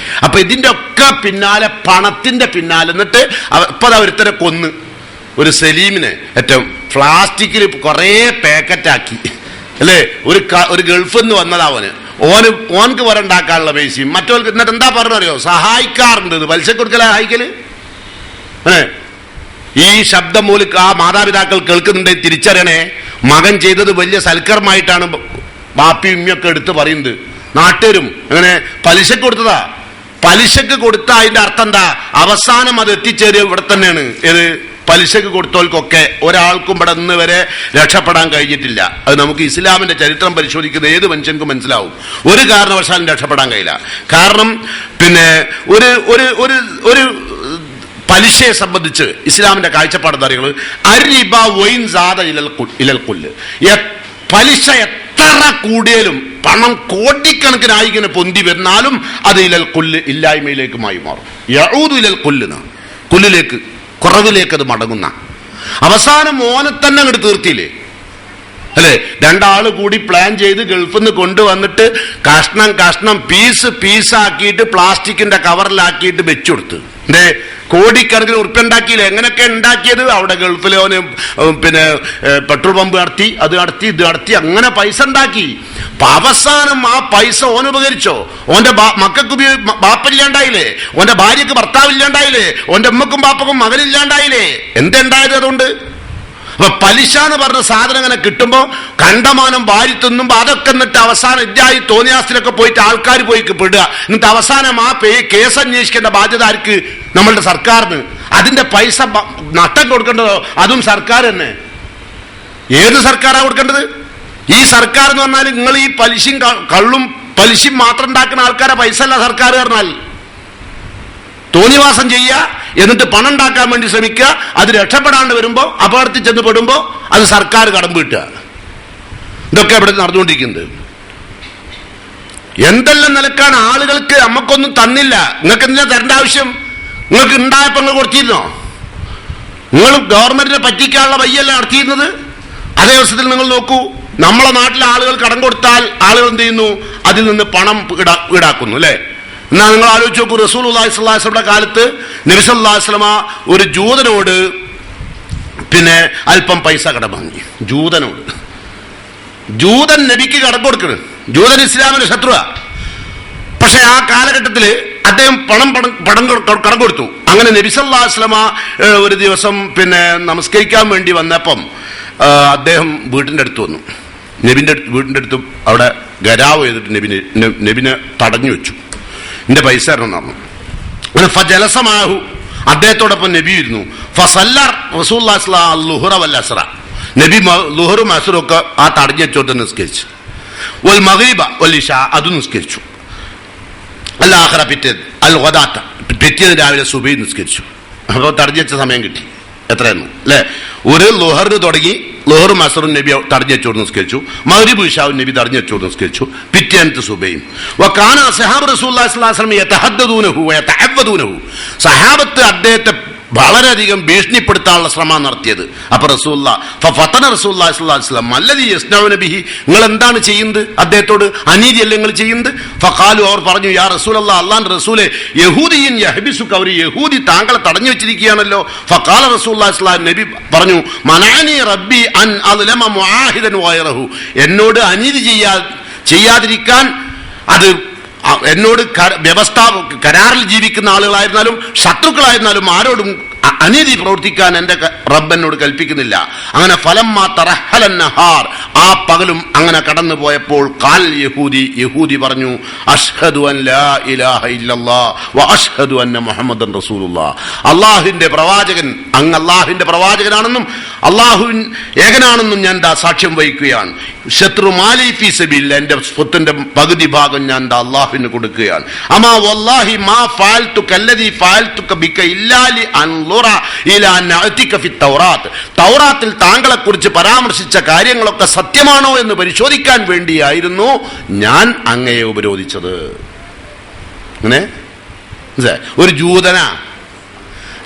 അപ്പൊ ഇതിന്റെ ഒക്കെ പിന്നാലെ, പണത്തിന്റെ പിന്നാലെ. എന്നിട്ട് ഇപ്പൊ ഒരുത്തരെ കൊന്ന്, ഒരു സലീമിനെ ഏറ്റവും പ്ലാസ്റ്റിക്കിൽ കുറെ പാക്കറ്റാക്കി അല്ലേ? ഒരു ഗൾഫിൽ നിന്ന് വന്നതാവന്, ഓനക്ക് വരെ ഉണ്ടാക്കാനുള്ള പൈസയും മറ്റവർക്ക്. എന്നിട്ട് എന്താ പറഞ്ഞറിയോ? സഹായിക്കാറുണ്ട്. പലിശ കൊടുക്കല സഹായിക്കല്. ഈ ശബ്ദം മൂലം ആ മാതാപിതാക്കൾ കേൾക്കുന്നുണ്ടെങ്കിൽ തിരിച്ചറിയണേ, മകൻ ചെയ്തത് വലിയ സൽക്കർമായിട്ടാണ് ബാപ്പിയും ഉമ്മയൊക്കെ എടുത്ത് പറയുന്നത്. നാട്ടുകാരും അങ്ങനെ പലിശക്ക് കൊടുത്തതാ. പലിശക്ക് കൊടുത്ത അതിന്റെ അർത്ഥം എന്താ? അവസാനം അത് എത്തിച്ചേരുക ഇവിടെ തന്നെയാണ്. ഏത്? പലിശക്ക് കൊടുത്തവർക്കൊക്കെ ഒരാൾക്കും ഇവിടെ ഇന്ന് വരെ രക്ഷപ്പെടാൻ കഴിഞ്ഞിട്ടില്ല. അത് നമുക്ക് ഇസ്ലാമിന്റെ ചരിത്രം പരിശോധിക്കുന്ന ഏത് മനുഷ്യൻക്കും മനസ്സിലാവും. ഒരു കാരണവശാലും രക്ഷപ്പെടാൻ കഴിയില്ല. കാരണം പിന്നെ ഒരു ഒരു ഒരു ഒരു പലിശയെ സംബന്ധിച്ച് ഇസ്ലാമിന്റെ കാഴ്ചപ്പാട് അറിയുന്നത് അരിബ വൈൻ സാദ ഇലൽ കുല്ല്. പലിശ എത്ര കൂടിയാലും, പണം കോടിക്കണക്കിനായി ഇങ്ങനെ പൊന്തി വരുന്നാലും അത് ഇലൽ കുല്ല്, ഇല്ലായ്മയിലേക്കുമായി മാറും. യഊദു ഇലൽ കുല്ല്, കുല്ലിലേക്ക്, കുറവിലേക്ക് അത് മടങ്ങുന്ന. അവസാനം മോനെ തന്നെ അങ്ങോട്ട് തീർത്തിയില്ലേ അല്ലെ? രണ്ടാള് കൂടി പ്ലാൻ ചെയ്ത് ഗൾഫിൽ നിന്ന് കൊണ്ടുവന്നിട്ട് കഷ്ണം പീസാക്കിയിട്ട് പ്ലാസ്റ്റിക്കിന്റെ കവറിലാക്കിയിട്ട് വെച്ചുകൊടുത്ത്. കോടിക്കണക്കിന് ഉറുപ്പ്യ ഉണ്ടാക്കിയില്ലേ? എങ്ങനെയൊക്കെ ഉണ്ടാക്കിയത്? അവിടെ ഗൾഫിലെ ഓന് പിന്നെ പെട്രോൾ പമ്പ് നടത്തി, അത് നടത്തി, ഇത് നടത്തി, അങ്ങനെ പൈസ ഉണ്ടാക്കി. അവസാനം ആ പൈസ ഓന് ഉപകരിച്ചോ? ഓന്റെ മക്കൾക്ക് ബാപ്പില്ലാണ്ടായില്ലേ? ഓന്റെ ഭാര്യക്ക് ഭർത്താവില്ലാണ്ടായില്ലേ? ഓന്റെ അമ്മക്കും ബാപ്പക്കും മകനില്ലാണ്ടായില്ലേ? എന്തുണ്ടായത് അതുകൊണ്ട്? അപ്പൊ പലിശ എന്ന് പറഞ്ഞ സാധനം ഇങ്ങനെ കിട്ടുമ്പോ കണ്ടമാനം വാരി തിന്നുമ്പോ അതൊക്കെ എന്നിട്ട് അവസാനം ഇതായി തോന്നിയാസത്തിലൊക്കെ പോയിട്ട് ആൾക്കാർ പോയി പെടുക. എന്നിട്ട് അവസാനം ആ കേസ് അന്വേഷിക്കേണ്ട ബാധ്യത ആർക്ക്? നമ്മളുടെ സർക്കാരിന്. അതിന്റെ പൈസ നഷ്ടം കൊടുക്കേണ്ടതോ അതും സർക്കാർ തന്നെ. ഏത് സർക്കാരാണ് കൊടുക്കേണ്ടത്? ഈ സർക്കാർ എന്ന് പറഞ്ഞാൽ നിങ്ങൾ ഈ പലിശയും കള്ളും പലിശയും മാത്രം ഉണ്ടാക്കുന്ന ആൾക്കാരെ പൈസ അല്ല സർക്കാർ പറഞ്ഞാൽ. തോന്നിവാസം ചെയ്യുക, എന്നിട്ട് പണം ഉണ്ടാക്കാൻ വേണ്ടി ശ്രമിക്കുക, അത് രക്ഷപ്പെടാണ്ട് വരുമ്പോൾ, അപകടത്തിൽ ചെന്ന് പെടുമ്പോൾ അത് സർക്കാർ കടം വീട്ടുക. ഇതൊക്കെ ഇവിടെ നടന്നുകൊണ്ടിരിക്കുന്നത്. എന്തെല്ലാം നിലക്കാണ് ആളുകൾക്ക് നമ്മക്കൊന്നും തന്നില്ല. നിങ്ങൾക്ക് എന്തിനാ തരേണ്ട ആവശ്യം? നിങ്ങൾക്ക് ഉണ്ടായപ്പോൾ നിങ്ങൾ കൊടുത്തിരുന്നോ? നിങ്ങൾ ഗവൺമെന്റിനെ പറ്റിക്കാനുള്ള വയ്യല്ല നടത്തിയിരുന്നത്. അതേ ദിവസത്തിൽ നിങ്ങൾ നോക്കൂ, നമ്മളെ നാട്ടിലെ ആളുകൾ കടം കൊടുത്താൽ ആളുകൾ എന്ത് ചെയ്യുന്നു? അതിൽ നിന്ന് പണം ഈടാക്കുന്നു അല്ലെ? എന്നാൽ നിങ്ങൾ ആലോചിച്ച് നോക്കൂ, റസൂലുള്ളാഹി സ്വല്ലല്ലാഹു അലൈഹി വസല്ലമയുടെ കാലത്ത് നബി സല്ലല്ലാഹു അലൈഹി വസല്ലമ ഒരു ജൂതനോട് പിന്നെ അല്പം പൈസ കടം വാങ്ങി. ജൂതൻ നബിക്ക് കടം കൊടുക്കണം. ജൂതൻ ഇസ്ലാമിന്റെ ശത്രുവാ. പക്ഷെ ആ കാലഘട്ടത്തിൽ അദ്ദേഹം കടം കൊടുത്തു. അങ്ങനെ നബി സല്ലല്ലാഹു അലൈഹി വസല്ലമ ഒരു ദിവസം പിന്നെ നമസ്കരിക്കാൻ വേണ്ടി വന്നപ്പം അദ്ദേഹം വീട്ടിന്റെ അടുത്ത് വന്നു. നബിന്റെ വീടിന്റെ അടുത്തും അവിടെ ഗരാവ് ചെയ്തിട്ട് നബിനെ തടഞ്ഞു വെച്ചു. എന്റെ പൈസ തരണം പറഞ്ഞു. അങ്ങനെ ഫജലസമാഹു, അദ്ദേഹത്തോടൊപ്പം നബി ഇരുന്നു. ഫസല്ല റസൂലുള്ളാഹി സ്വല്ലല്ലാഹു അലൈഹി വസല്ലം ളുഹറ വൽ അസ്റ, നബി ളുഹറും അസ്റും ഒക്കെ ആ തടഞ്ഞു വെച്ചോട്ട് നിസ്കരിച്ചു. വൽ മഗ്രിബ വൽ ഇശാ, അതും നിസ്കരിച്ചു. അൽ ആഖിറ, അൽ ഗദാത്ത, പിറ്റേന്ന് രാവിലെ സുബഹി നിസ്കരിച്ചു. അപ്പോൾ തടഞ്ഞു വെച്ച സമയം കിട്ടി. എത്രയെന്നു അല്ലെ? ഒരു ളുഹറിന് തുടങ്ങി, ളുഹറും അസ്റും നബി തടഞ്ഞു വെച്ചോട് നിസ്കരിച്ചു. മഗ്രിബ് ഇശാവും നബി തടഞ്ഞു വെച്ചോട് നിസ്കരിച്ചു. പിറ്റേന്നത്തെ സുബഹിയും. വകാന സഹാബ റസൂലുള്ളാഹി സ്വല്ലല്ലാഹു അലൈഹി വസല്ലം യതഹദ്ദദൂനഹു വയതഅവ്വദൂനഹു, സഹാബത്ത് അദ്ദേഹത്തെ വളരെയധികം ഭീഷണിപ്പെടുത്താനുള്ള ശ്രമം നടത്തിയത്. അപ്പൊ റസൂലുള്ളാഹി സ്വല്ലല്ലാഹു അലൈഹി വസല്ലം മല്ലദി യസ്നഉന ബിഹി, നിങ്ങൾ എന്താണ് ചെയ്യുന്നത്? അദ്ദേഹത്തോട് അനീതിയല്ലേ നിങ്ങൾ ചെയ്യുന്നത്? ഫഖാലു, അവർ പറഞ്ഞു, യാ റസൂലല്ലാഹ്, അല്ലാഹുവിന്റെ റസൂലേ, യഹൂദിയൻ യഹ്ബിസുക, ഒരു യഹൂദി താങ്കളെ തടഞ്ഞു വെച്ചിരിക്കുകയാണല്ലോ. ഫഖാല റസൂലുള്ളാഹി സ്വല്ലല്ലാഹു അലൈഹി വസല്ലം, നബി പറഞ്ഞു, മനാനി റബ്ബി അൻ അദ്ലമ മുആഹിദൻ വഗൈറഹു, എന്നോട് അനീതി ചെയ്യാതിരിക്കാൻ, അത് എന്നോട് കരാറിൽ ജീവിക്കുന്ന ആളുകളായിരുന്നാലും ശത്രുക്കളായിരുന്നാലും ആരോടും അനീതി പ്രവർത്തിക്കാൻ എന്റെ റബ്ബ് എന്നോട് കൽപ്പിക്കുന്നില്ല. അങ്ങനെ ഫലമ്മ തറഹലൻ നഹാർ, ആ പകലും അങ്ങനെ കടന്നു പോയപ്പോൾ ഖാൽ യഹൂദി പറഞ്ഞു, അഷ്ഹദു അൻ ലാ ഇലാഹ ഇല്ലല്ലാഹ് വ അഷ്ഹദു അന്ന മുഹമ്മദൻ റസൂലുള്ളാഹ്, അല്ലാഹുവിന്റെ പ്രവാചകൻ, അങ്ങ് അല്ലാഹുവിന്റെ പ്രവാചകനാണെന്നും അല്ലാഹുവിൻ ഏകനാണെന്നും ഞാൻ സാക്ഷ്യം വഹിക്കുകയാണ്. ശത്രു മാലി ഫീ സബീൽ, എന്റെ സ്വത്തിന്റെ പകുതി ഭാഗം ഞാൻ അല്ലാഹുവിന് കൊടുക്കുകയാണ്. അമാ വല്ലാഹി മാ ഫഅൽതു കല്ലദി ഫഅൽതുക ബിക ഇല്ലാ ലി അൻളുറ ഇലാ നഅതിക ഫി തൗറാത്ത്, തൗറാത്തിൽ താങ്കളെ കുറിച്ച് പരാമർശിച്ച കാര്യങ്ങളൊക്കെ സത്യമാണോ എന്ന് പരിശോധിക്കാൻ വേണ്ടിയായിരുന്നു ഞാൻ അങ്ങയെ ഉപരോധിച്ചത്. അങ്ങനെ ഒരു ജൂതനാ,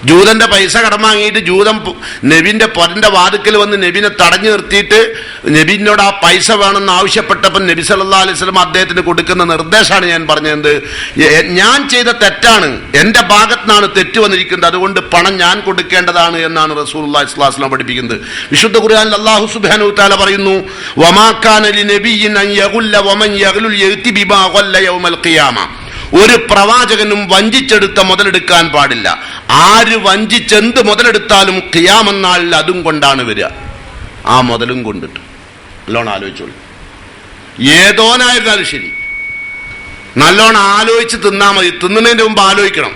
ജൂതന്റെ പൈസ കടം വാങ്ങിയിട്ട് ജൂതൻ നബിന്റെ പൊരന്റെ വാതിക്കൽ വന്ന് നബിനെ തടഞ്ഞു നിർത്തിയിട്ട് നബിനോട് ആ പൈസ വേണമെന്ന് ആവശ്യപ്പെട്ടപ്പോൾ നബി സല്ലല്ലാഹു അലൈഹി വസല്ലം അദ്ദേഹത്തിന് കൊടുക്കുന്ന നിർദ്ദേശമാണ് ഞാൻ പറഞ്ഞത്. ഞാൻ ചെയ്ത തെറ്റാണ്, എന്റെ ഭാഗത്തുനിന്നാണ് തെറ്റ് വന്നിരിക്കുന്നത്, അതുകൊണ്ട് പണം ഞാൻ കൊടുക്കേണ്ടതാണ് എന്നാണ് റസൂലുള്ളാഹി സ്വല്ലല്ലാഹു അലൈഹി വസല്ലം പഠിപ്പിക്കുന്നത്. വിശുദ്ധ ഖുർആനിൽ അല്ലാഹു സുബ്ഹാനഹു വ തആല പറയുന്നു, വമാ കാന ലിനബിയ്യിൻ അൻ യഗുല്ല വമൻ യഗ്ലുൽ യഅതി ബിമാ ഗല്ല യൗമൽ ഖിയാമ. ഒരു പ്രവാചകനും വഞ്ചിച്ചെടുത്ത മുതലെടുക്കാൻ പാടില്ല. ആര് വഞ്ചിച്ചെന്ത് മുതലെടുത്താലും ഖിയാമത്ത് നാളിൽ അതും കൊണ്ടാണ് വരിക, ആ മുതലും കൊണ്ടിട്ട്. നല്ലോണം ആലോചിച്ചോളൂ. ഏതോനായിരുന്നാലും ശരി, നല്ലോണം ആലോചിച്ച് തിന്നാ മതി. തിന്നുന്നതിന്റെ മുമ്പ് ആലോചിക്കണം,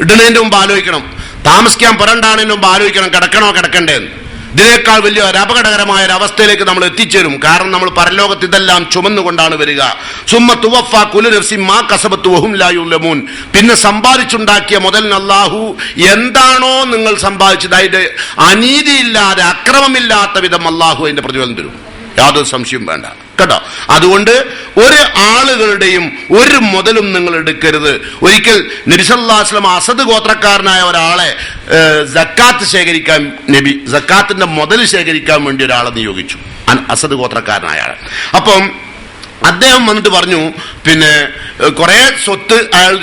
ഇടുന്നതിന്റെ മുമ്പ് ആലോചിക്കണം, താമസിക്കാൻ പുരണ്ടാണതിന് മുമ്പ് ആലോചിക്കണം കിടക്കണോ കിടക്കണ്ടേന്ന്. ഇതിനേക്കാൾ വലിയ ഒരു അപകടകരമായ ഒരു അവസ്ഥയിലേക്ക് നമ്മൾ എത്തിച്ചേരും. കാരണം നമ്മൾ പരലോകത്ത് ഇതെല്ലാം ചുമന്നുകൊണ്ടാണ് വരിക. സുമ്മ തുവഫ കുല്ലു നഫ്സിൻ മാ കസബത്ത് വഹും ലാ യുലമൂൻ. പിന്നെ സമ്പാദിച്ചുണ്ടാക്കിയ മുതലിന് അല്ലാഹു എന്താണോ നിങ്ങൾ സമ്പാദിച്ചത് അതിന്റെ അനീതിയില്ലാതെ അക്രമമില്ലാത്ത വിധം അല്ലാഹു അതിന്റെ പ്രതിഫലം തരും, യാതൊരു സംശയവും വേണ്ട കേട്ടോ. അതുകൊണ്ട് ഒരു ആളുകളുടെയും ഒരു മുതലും നിങ്ങൾ എടുക്കരുത്. ഒരിക്കൽ നബി സല്ലല്ലാഹു അലൈഹി വസല്ലം അസദ് ഗോത്രക്കാരനായ ഒരാളെ സക്കാത്ത് ശേഖരിക്കാൻ, നബി സക്കാത്തിന്റെ മുതൽ ശേഖരിക്കാൻ വേണ്ടി ഒരാളെ നിയോഗിച്ചു, അസദ് ഗോത്രക്കാരനായ ആളെ. അപ്പം അദ്ദേഹം വന്നിട്ട് പറഞ്ഞു, പിന്നെ കുറെ സ്വത്ത് അയാൾ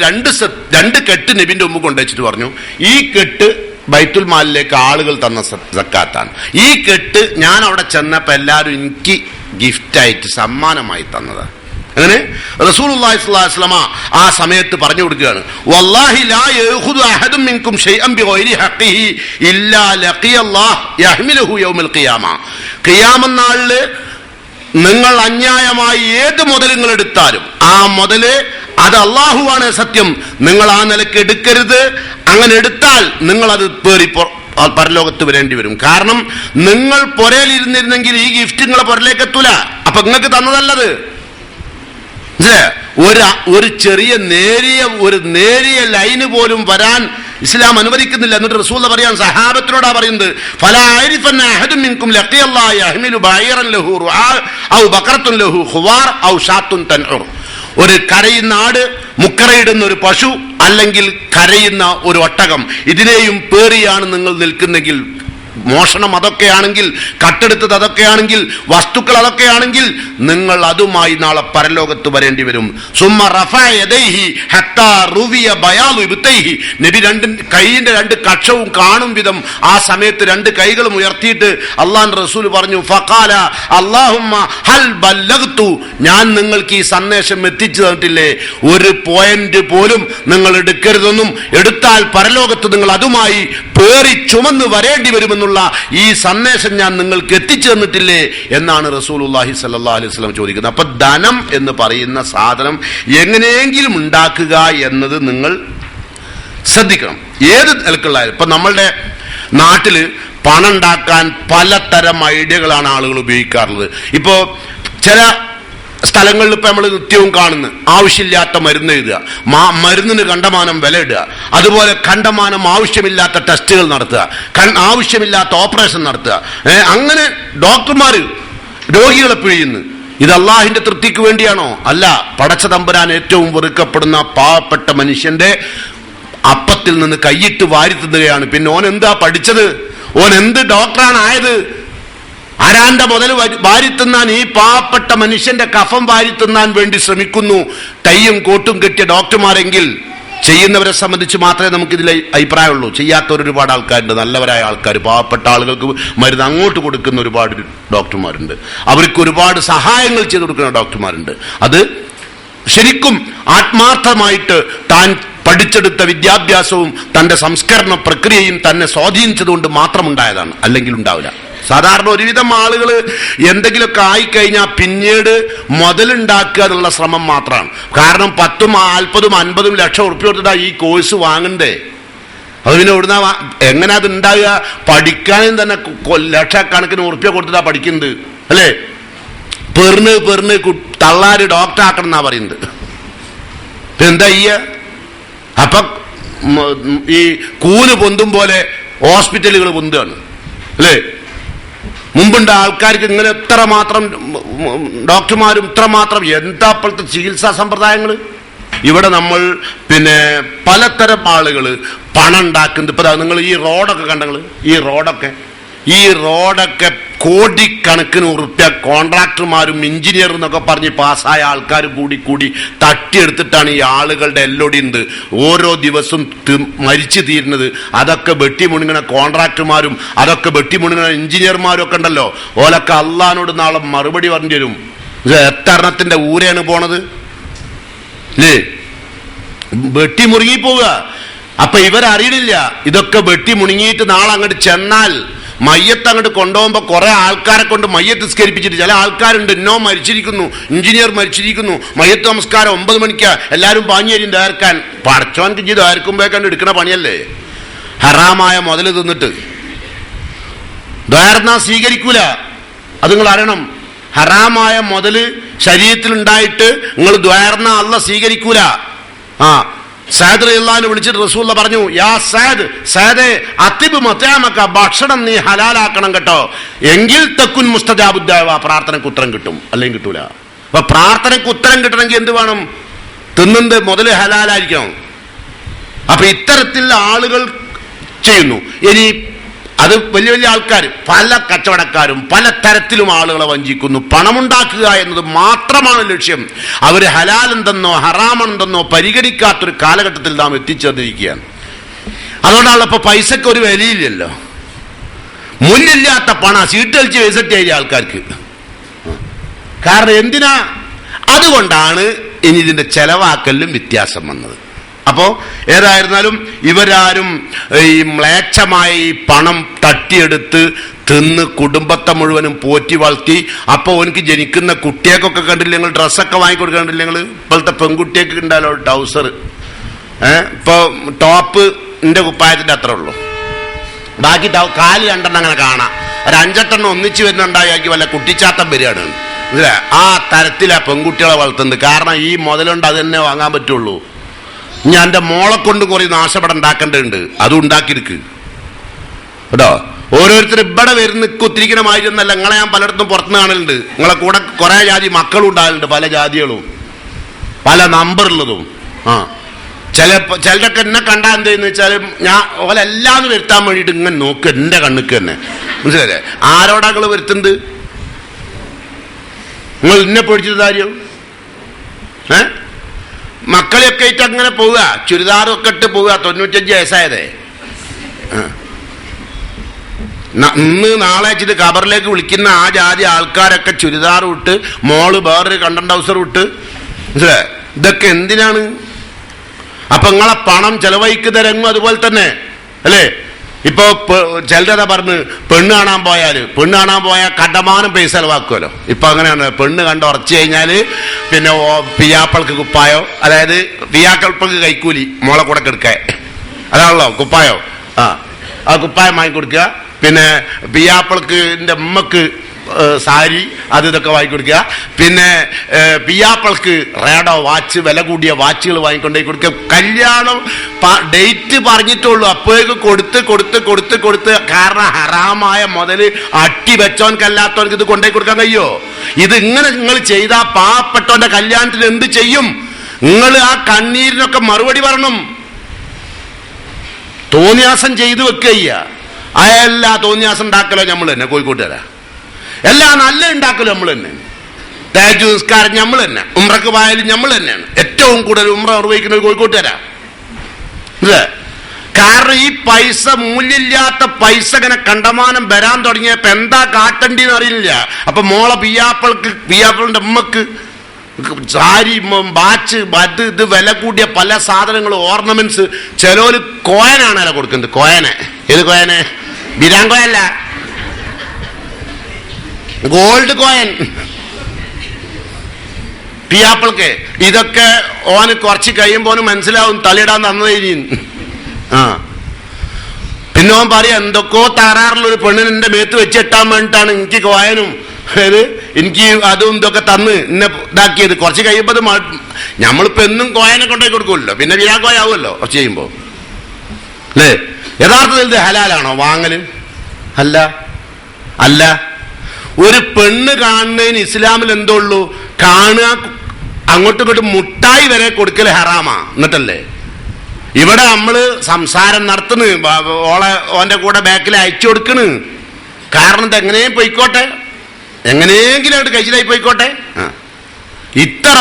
രണ്ട് കെട്ട് നബിന്റെ മുമ്പ് കൊണ്ടുവച്ചിട്ട് പറഞ്ഞു, ഈ കെട്ട് ബൈത്തുൽ മാലിലേക്ക് ആളുകൾ തന്ന സക്കാത്താണ്, ഈ കെട്ട് ഞാൻ അവിടെ ചെന്നപ്പോ എല്ലാവരും എനിക്ക് ഗിഫ്റ്റായിട്ട് സമ്മാനമായി തന്നതാണ്. അങ്ങനെ റസൂലുള്ളാഹി സ്വല്ലല്ലാഹു അലൈഹി വസല്ലം ആ സമയത്ത് പറഞ്ഞു കൊടുക്കുകയാണ്, വല്ലാഹി ലാ യഖുദു അഹദും മിൻകും ഷൈഅൻ ബിഗൈരി ഹഖിഹി ഇല്ലാ ലഖിയല്ലാഹ് യഹ്മിലുഹു യൗമൽ ഖിയാമ. ഖിയാമത്ത് നാളിൽ നിങ്ങൾ അന്യായമായി ഏത് മുതൽ നിങ്ങൾ എടുത്താലും ആ മുതല് അത് അള്ളാഹുവാണ് സത്യം, നിങ്ങൾ ആ നിലക്ക് എടുക്കരുത്. അങ്ങനെ എടുത്താൽ നിങ്ങൾ അത് പേറി പരലോകത്ത് വരേണ്ടി വരും. കാരണം നിങ്ങൾ പുരയിലിരുന്നിരുന്നെങ്കിൽ ഈ ഗിഫ്റ്റ് നിങ്ങളെ പുരയിലേക്ക് എത്തൂല, അപ്പൊ നിങ്ങൾക്ക് തന്നതല്ലത്. ഒരു ചെറിയ നേരിയ ലൈന് പോലും വരാൻ ഇസ്ലാം അനുവദിക്കുന്നില്ല. എന്നിട്ട് റസൂൽ പറയാൻ സഹാബത്തിനോടാ പറയുന്നത്, ഫലാ അരിഫന്ന അഹദും മിൻകും ലഖിയല്ലാഹ യഹ്മിലു ബൈറൻ ലഹു റുആ ഔ ബഖറത്തുൻ ലഹു ഖുവാർ ഔ ഷാത്തുൻ തൻഉർ. ഒരു കരയുന്ന ആട്, മുക്കറയിടുന്ന ഒരു പശു, അല്ലെങ്കിൽ കരയുന്ന ഒരു ഒട്ടകം, ഇതിനെയും പേറിയാണ് നിങ്ങൾ നിൽക്കുന്നെങ്കിൽ, മോഷണം അതൊക്കെയാണെങ്കിൽ, കട്ടെടുത്തത് അതൊക്കെയാണെങ്കിൽ, വസ്തുക്കൾ അതൊക്കെയാണെങ്കിൽ നിങ്ങൾ അതുമായി നാളെ പരലോകത്ത് വരേണ്ടി വരും. സുമ്മ റഫഅ യദൈഹി ഹത്താ റുവിയ ബയാദു ഇബ്തൈഹി. നബി കൈയിന്റെ രണ്ട് കക്ഷവും കാണും വിധം ആ സമയത്ത് രണ്ട് കൈകളും ഉയർത്തിയിട്ട് അല്ലാഹുവിന്റെ റസൂൽ പറഞ്ഞു, ഫഖാല അല്ലാഹുമ്മ ഹൽ ബല്ലഗ്തു. ഞാൻ നിങ്ങൾക്ക് ഈ സന്ദേശം എത്തിച്ചു തന്നിട്ടില്ലേ? ഒരു പോയിന്റ് പോലും നിങ്ങൾ എടുക്കരുതെന്നും എടുത്താൽ പരലോകത്ത് നിങ്ങൾ അതുമായി പേറി ചുമന്ന് വരേണ്ടി വരുമെന്നുള്ള ഈ സന്ദേശം ഞാൻ നിങ്ങൾക്ക് എത്തിച്ചു തന്നിട്ടില്ലേ എന്നാണ് റസൂലുള്ളാഹി സ്വല്ലല്ലാഹു അലൈഹി വസല്ലം ചോദിക്കുന്നത്. അപ്പൊ ധനം എന്ന് പറയുന്ന സാധനം എങ്ങനെയെങ്കിലും ഉണ്ടാക്കുക എന്നത് നിങ്ങൾ ശ്രദ്ധിക്കണം, ഏത് നിലക്കുള്ളായാലും. ഇപ്പൊ നമ്മളുടെ നാട്ടില് പണം ഉണ്ടാക്കാൻ പലതരം ഐഡിയകളാണ് ആളുകൾ ഉപയോഗിക്കാറുള്ളത്. ഇപ്പോ ചില സ്ഥലങ്ങളിൽ ഇപ്പൊ നമ്മൾ നിത്യവും കാണുന്നു, ആവശ്യമില്ലാത്ത മരുന്ന് എഴുതുക, മരുന്നിന് കണ്ടമാനം വില ഇടുക, അതുപോലെ കണ്ടമാനം ആവശ്യമില്ലാത്ത ടെസ്റ്റുകൾ നടത്തുക, ആവശ്യമില്ലാത്ത ഓപ്പറേഷൻ നടത്തുക. അങ്ങനെ ഡോക്ടർമാർ രോഗികളെ പിഴിയുന്നു. ഇത് അള്ളാഹിന്റെ തൃപ്തിക്ക് വേണ്ടിയാണോ? അല്ല. പടച്ച തമ്പുരാൻ ഏറ്റവും വെറുക്കപ്പെടുന്ന പാവപ്പെട്ട മനുഷ്യന്റെ അപ്പത്തിൽ നിന്ന് കൈയിട്ട് വാരി തിന്നുകയാണ്. പിന്നെ ഓൻ എന്താ പഠിച്ചത്? ഓൻ എന്ത് ഡോക്ടറാണ് ആയത്? ആരാന്റെ മുതൽ വാരിത്തിന്നാൻ, ഈ പാവപ്പെട്ട മനുഷ്യന്റെ കഫം വാരിത്തിന്നാൻ വേണ്ടി ശ്രമിക്കുന്നു തയ്യും കോട്ടും കെട്ടിയ ഡോക്ടർമാരെങ്കിൽ ചെയ്യുന്നവരെ സംബന്ധിച്ച് മാത്രമേ നമുക്കിതിൽ അഭിപ്രായമുള്ളൂ. ചെയ്യാത്ത ഒരുപാട് ആൾക്കാരുണ്ട്, നല്ലവരായ ആൾക്കാർ, പാവപ്പെട്ട ആളുകൾക്ക് മരുന്ന് അങ്ങോട്ട് കൊടുക്കുന്ന ഒരുപാട് ഡോക്ടർമാരുണ്ട്, അവർക്ക് ഒരുപാട് സഹായങ്ങൾ ചെയ്തു കൊടുക്കുന്ന ഡോക്ടർമാരുണ്ട്. അത് ശരിക്കും ആത്മാർത്ഥമായിട്ട് താൻ പഠിച്ചെടുത്ത വിദ്യാഭ്യാസവും തന്റെ സംസ്കരണ പ്രക്രിയയും തന്നെ സ്വാധീനിച്ചതുകൊണ്ട് മാത്രം ഉണ്ടായതാണ്, അല്ലെങ്കിൽ ഉണ്ടാവില്ല. സാധാരണ ഒരുവിധം ആളുകൾ എന്തെങ്കിലുമൊക്കെ ആയിക്കഴിഞ്ഞാൽ പിന്നീട് മുതലുണ്ടാക്കുക എന്നുള്ള ശ്രമം മാത്രമാണ്. കാരണം 10, 40, 50 ലക്ഷം ഉറുപ്പിക കൊടുത്തിട്ടാ ഈ കോഴ്സ് വാങ്ങണ്ടേ. അത് പിന്നെ ഇവിടുന്ന് എങ്ങനെ അത് ഉണ്ടാകുക? പഠിക്കാനും തന്നെ ലക്ഷക്കണക്കിന് ഉറുപ്പിക കൊടുത്തിട്ടാ പഠിക്കുന്നത്, അല്ലേ? പെറിന് തള്ളാര് ഡോക്ടർ ആക്കണം എന്നാ പറയുന്നത്. എന്താ ചെയ്യുക? അപ്പൊ ഈ കൂന് പൊന്തും പോലെ ഹോസ്പിറ്റലുകൾ പൊന്തുകയാണ്, അല്ലേ? മുമ്പുണ്ട് ആൾക്കാർക്ക് ഇങ്ങനെ ഇത്രമാത്രം ഡോക്ടർമാരും ഇത്രമാത്രം എന്താ ഇപ്പോഴത്തെ ചികിത്സാ സമ്പ്രദായങ്ങൾ. ഇവിടെ നമ്മൾ പലതരം ആളുകൾ പണം ഉണ്ടാക്കുന്നത്. ഇപ്പൊ നിങ്ങൾ ഈ റോഡൊക്കെ കണ്ടെങ്കിൽ ഈ റോഡൊക്കെ കോടിക്കണക്കിന് ഉറുപ്പ്യ കോൺട്രാക്ടർമാരും എഞ്ചിനീയറും എന്നൊക്കെ പറഞ്ഞ് പാസ്സായ ആൾക്കാർ കൂടി തട്ടിയെടുത്തിട്ടാണ് ഈ ആളുകളുടെ എല്ലൊടിയുന്നത് ഓരോ ദിവസം മരിച്ചു തീരുന്നത്. അതൊക്കെ വെട്ടിമുണുങ്ങുന്ന കോൺട്രാക്ടർമാരും അതൊക്കെ വെട്ടിമുണുങ്ങുന്ന എഞ്ചിനീയർമാരും ഒക്കെ ഉണ്ടല്ലോ. ഓലൊക്കെ അള്ളാനോട് നാളെ മറുപടി പറഞ്ഞു തരും. എത്രണത്തിന്റെ ഊരെയാണ് പോണത് അല്ലേ? വെട്ടി മുറുങ്ങി പോവുക. അപ്പൊ ഇവരറിയണില്ല ഇതൊക്കെ വെട്ടി മുണുങ്ങിയിട്ട് നാളെ അങ്ങോട്ട് ചെന്നാൽ മയ്യത്ത് അങ്ങോട്ട് കൊണ്ടുപോകുമ്പോ കുറെ ആൾക്കാരെ കൊണ്ട് മയ്യത്ത് നിസ്കരിപ്പിച്ചിട്ട് ചില ആൾക്കാരുണ്ട് ഇന്നോ മരിച്ചിരിക്കുന്നു, എഞ്ചിനീയർ മരിച്ചിരിക്കുന്നു, മയ്യത്ത് നമസ്കാരം 9 മണിക്കാ, എല്ലാവരും പാഞ്ഞേരും തയ്യാർക്കാൻ. പടച്ചോൻക്ക് ചെയ്ത് തയ്യാർക്കുമ്പോഴേക്കാണ്ട് എടുക്കണ പണിയല്ലേ? ഹറാമായ മുതൽ തിന്നിട്ട് ദ്വാരന്നാ സ്വീകരിക്കൂല. അത് നിങ്ങൾ അറിയണം. ഹറാമായ മുതല് ശരീരത്തിൽ ഉണ്ടായിട്ട് നിങ്ങൾ ദ്വാരന്ന അല്ല സ്വീകരിക്കൂല. സഅദ് റളിയല്ലാഹു വിളിച്ചിട്ട് റസൂലുള്ള പറഞ്ഞു, യാ സഅദേ അതിബ് മതഅമക, ഭക്ഷണം നീ ഹലാലാക്കണം കേട്ടോ, എങ്കിൽ തക്കുൻ മുസ്തജാബുദ്ദഅവ, പ്രാർത്ഥനയ്ക്ക് ഉത്തരം കിട്ടും, അല്ലെങ്കിൽ കിട്ടൂല. അപ്പൊ പ്രാർത്ഥനയ്ക്ക് ഉത്തരം കിട്ടണമെങ്കിൽ എന്ത് വേണം? തിന്നുന്നത് മുതല് ഹലാലായിരിക്കണം. അപ്പൊ ഇത്തരത്തിൽ ആളുകൾ ചെയ്യുന്നു. ഇനി അത് വലിയ വലിയ ആൾക്കാർ, പല കച്ചവടക്കാരും പല തരത്തിലും ആളുകളെ വഞ്ചിക്കുന്നു. പണമുണ്ടാക്കുക എന്നത് മാത്രമാണ് ലക്ഷ്യം. അവർ ഹലാൽ എന്തെന്നോ ഹറാമെന്തെന്നോ പരിഗണിക്കാത്തൊരു കാലഘട്ടത്തിൽ നാം എത്തിച്ചേർന്നിരിക്കുകയാണ്. അതുകൊണ്ടാണ് ഇപ്പൊ പൈസക്ക് ഒരു വിലയില്ലല്ലോ. മുന്നില്ലാത്ത പണം സീറ്റ് കളിച്ച് വിസിറ്റ് ചെയ്ത ആൾക്കാർക്ക്. കാരണം എന്തിനാ? അതുകൊണ്ടാണ് ഇനി ഇതിന്റെ ചെലവാക്കലിലും വ്യത്യാസം വന്നത്. അപ്പോ ഏതായിരുന്നാലും ഇവരാരും ഈ മ്ലേച്ഛമായ ഈ പണം തട്ടിയെടുത്ത് തിന്ന് കുടുംബത്തെ മുഴുവനും പോറ്റി വളർത്തി. അപ്പൊ എനിക്ക് ജനിക്കുന്ന കുട്ടിയൊക്കെ കണ്ടില്ല നിങ്ങൾ? ഡ്രസ്സൊക്കെ വാങ്ങിക്കൊടുക്കണ്ടില്ല നിങ്ങൾ? ഇപ്പോഴത്തെ പെൺകുട്ടിയൊക്കെ ഉണ്ടല്ലോ ട്രൗസർ, ഇപ്പൊ ടോപ്പ് എന്റെ കുപ്പായത്തിന്റെ അത്ര ഉള്ളൂ, ബാക്കി കാല് 2 അങ്ങനെ കാണാം. ഒരു 5-8 ഒന്നിച്ച് വരുന്നുണ്ടാക്കി വല്ല കുട്ടിച്ചാത്തം വരികയാണ്. ആ തരത്തിലാ പെൺകുട്ടികളെ വളർത്തുന്നത്. കാരണം ഈ മുതലുണ്ട് അത് തന്നെ വാങ്ങാൻ പറ്റുള്ളൂ. ഞാൻ എൻ്റെ മോളെ കൊണ്ട് കുറെ നാശപ്പെടം ഉണ്ടാക്കേണ്ടതുണ്ട്, അതും ഉണ്ടാക്കിയെടുക്ക് കേട്ടോ. ഓരോരുത്തരും ഇവിടെ വരുന്ന കുത്തിരിക്കുന്ന മാതിരി ഒന്നല്ല. നിങ്ങളെ ഞാൻ പലയിടത്തും പുറത്തുനിന്ന് കാണലുണ്ട്. നിങ്ങളെ കൂടെ കുറെ ജാതി മക്കളും ഉണ്ടാകലുണ്ട്, പല ജാതികളും പല നമ്പറുള്ളതും. ചിലരൊക്കെ എന്നെ കണ്ടാൽ എന്തെന്ന് വെച്ചാൽ ഞാൻ ഓലെല്ലാന്ന് വരുത്താൻ വേണ്ടിയിട്ട് ഇങ്ങനെ നോക്കുക, എന്റെ കണ്ണുക്ക് തന്നെ. മനസ്സിലല്ലേ? ആരോടാ നിങ്ങൾ വരുത്തുന്നത്? നിങ്ങൾ ഇന്നെ പേടിച്ചത് കാര്യം? മക്കളെയൊക്കെ ആയിട്ട് അങ്ങനെ പോവുക, ചുരിദാറൊക്കെ ഇട്ട് പോവുക. 95 വയസ്സായതേ. ഇന്ന് നാളെ വെച്ചിട്ട് ഖബറിലേക്ക് വിളിക്കുന്ന ആ ജാതി ആൾക്കാരൊക്കെ ചുരിദാർ വിട്ട്, മോള് വേറൊരു കണ്ടന്റ് ഹൗസർ വിട്ട്. ഇതൊക്കെ എന്തിനാണ്? അപ്പൊ നിങ്ങളെ പണം ചെലവഴിക്കുന്ന രംഗം അതുപോലെ തന്നെ അല്ലേ? ഇപ്പൊ ചിലരതാ പറഞ്ഞ് പെണ്ണ് കാണാൻ പോയാൽ കണ്ടമാനം പൈസ ചെലവാക്കുമല്ലോ. ഇപ്പൊ അങ്ങനെയാണ്. പെണ്ണ് കണ്ട് ഉറച്ചു കഴിഞ്ഞാല് പിന്നെ പിയാപ്പൾക്ക് കുപ്പായോ, അതായത് പിയാക്കൾക്ക് കൈക്കൂലി മോളെ കൂടെ കെടുക്കാൻ, അതാണല്ലോ കുപ്പായോ. ആ കുപ്പായം വാങ്ങിക്കൊടുക്കുക. പിന്നെ പിയാപ്പൾക്ക് ഉമ്മക്ക് സാരി അത് ഇതൊക്കെ വാങ്ങിക്കൊടുക്കുക. പിന്നെ പിയാപ്പൾക്ക് റേഡോ വാച്ച്, വില കൂടിയ വാച്ചുകൾ വാങ്ങിക്കൊണ്ടേ കൊടുക്കുക. കല്യാണം ഡേറ്റ് പറഞ്ഞിട്ടുള്ളൂ, അപ്പോഴേക്ക് കൊടുത്ത്. കാരണം ഹറാമായ മുതല് അട്ടി വെച്ചോൻക്കല്ലാത്തവർക്ക് ഇത് കൊണ്ടേ കൊടുക്കാൻ കഴിയോ? ഇത് ഇങ്ങനെ നിങ്ങൾ ചെയ്താൽ പാവപ്പെട്ടവന്റെ കല്യാണത്തിന് എന്ത് ചെയ്യും? നിങ്ങൾ ആ കണ്ണീരിനൊക്കെ മറുപടി പറയണം. തോന്നിയാസം ചെയ്തു വെക്കുക. എല്ലാ തോന്നിയാസം ഉണ്ടാക്കലോ നമ്മൾ തന്നെ കോഴിക്കോട്ടുകാരാ. എല്ലാം നല്ല ഉണ്ടാക്കലും നമ്മൾ തന്നെ. തഹജ്ജുദ് നിസ്കാരം നമ്മൾ തന്നെ, ഉംറക്ക് പോയാലും നമ്മൾ തന്നെയാണ്. ഏറ്റവും കൂടുതൽ ഉംറ നിർവഹിക്കുന്നത് കോഴിക്കോട്ടുകാരാ. കാരണം ഈ പൈസ, മൂല്യമില്ലാത്ത പൈസ ഇങ്ങനെ കണ്ടമാനം വരാൻ തുടങ്ങിയപ്പോ എന്താ കാട്ടണ്ടിന്ന് അറിയില്ല. അപ്പൊ മോളെ പിയാപ്പിളിന്റെ ഉമ്മക്ക് സാരി, വാച്ച്, അത് ഇത് വില കൂടിയ പല സാധനങ്ങളും, ഓർണമെന്റ്സ്. ചിലവര് കോയനാണല്ലോ കൊടുക്കുന്നത്. കോയനെ ഏത് കോയനെ? ബിരാങ്കോയല്ല, ഗോൾഡ് കോയൻ. പിയാപ്പിൾക്ക് ഇതൊക്കെ ഓന് കുറച്ച് കഴിയുമ്പോൾ മനസ്സിലാവും തലയിടാൻ തന്നതേനി. പിന്നെ ഓൻ പറയാം എന്തൊക്കെയോ തകരാറുള്ളൊരു പെണ്ണിന് എന്റെ മേത്ത് വെച്ചിട്ടാൻ വേണ്ടിയിട്ടാണ് എനിക്ക് കോയനും എനിക്ക് അതും ഇതൊക്കെ തന്ന് എന്നെ ഇതാക്കിയത്. കുറച്ച് കഴിയുമ്പോൾ നമ്മളിപ്പോ എന്നും കോയനെ കൊണ്ടേ കൊടുക്കുമല്ലോ, പിന്നെ വിരാക്കോയ ആവുമല്ലോ കുറച്ച് കഴിയുമ്പോ അല്ലേ? യഥാർത്ഥത്തിൽ ഇത് ഹലാലാണോ വാങ്ങല്? അല്ല. ഒരു പെണ്ണ് കാണുന്നതിന് ഇസ്ലാമിൽ എന്തോ ഉള്ളൂ? കാണുക, അങ്ങോട്ടും ഇങ്ങോട്ടും മുട്ടായി വരെ കൊടുക്കൽ ഹറാമാ. എന്നിട്ടല്ലേ ഇവിടെ നമ്മള് സംസാരം നടത്തുന്നു, ഓന്റെ കൂടെ ബാക്കിൽ അയച്ചു കൊടുക്കണ്. കാരണം ഇത് എങ്ങനെയും പോയിക്കോട്ടെ, എങ്ങനെയെങ്കിലും അവിടെ കഴിച്ചിലായി പോയിക്കോട്ടെ. ഇത്ര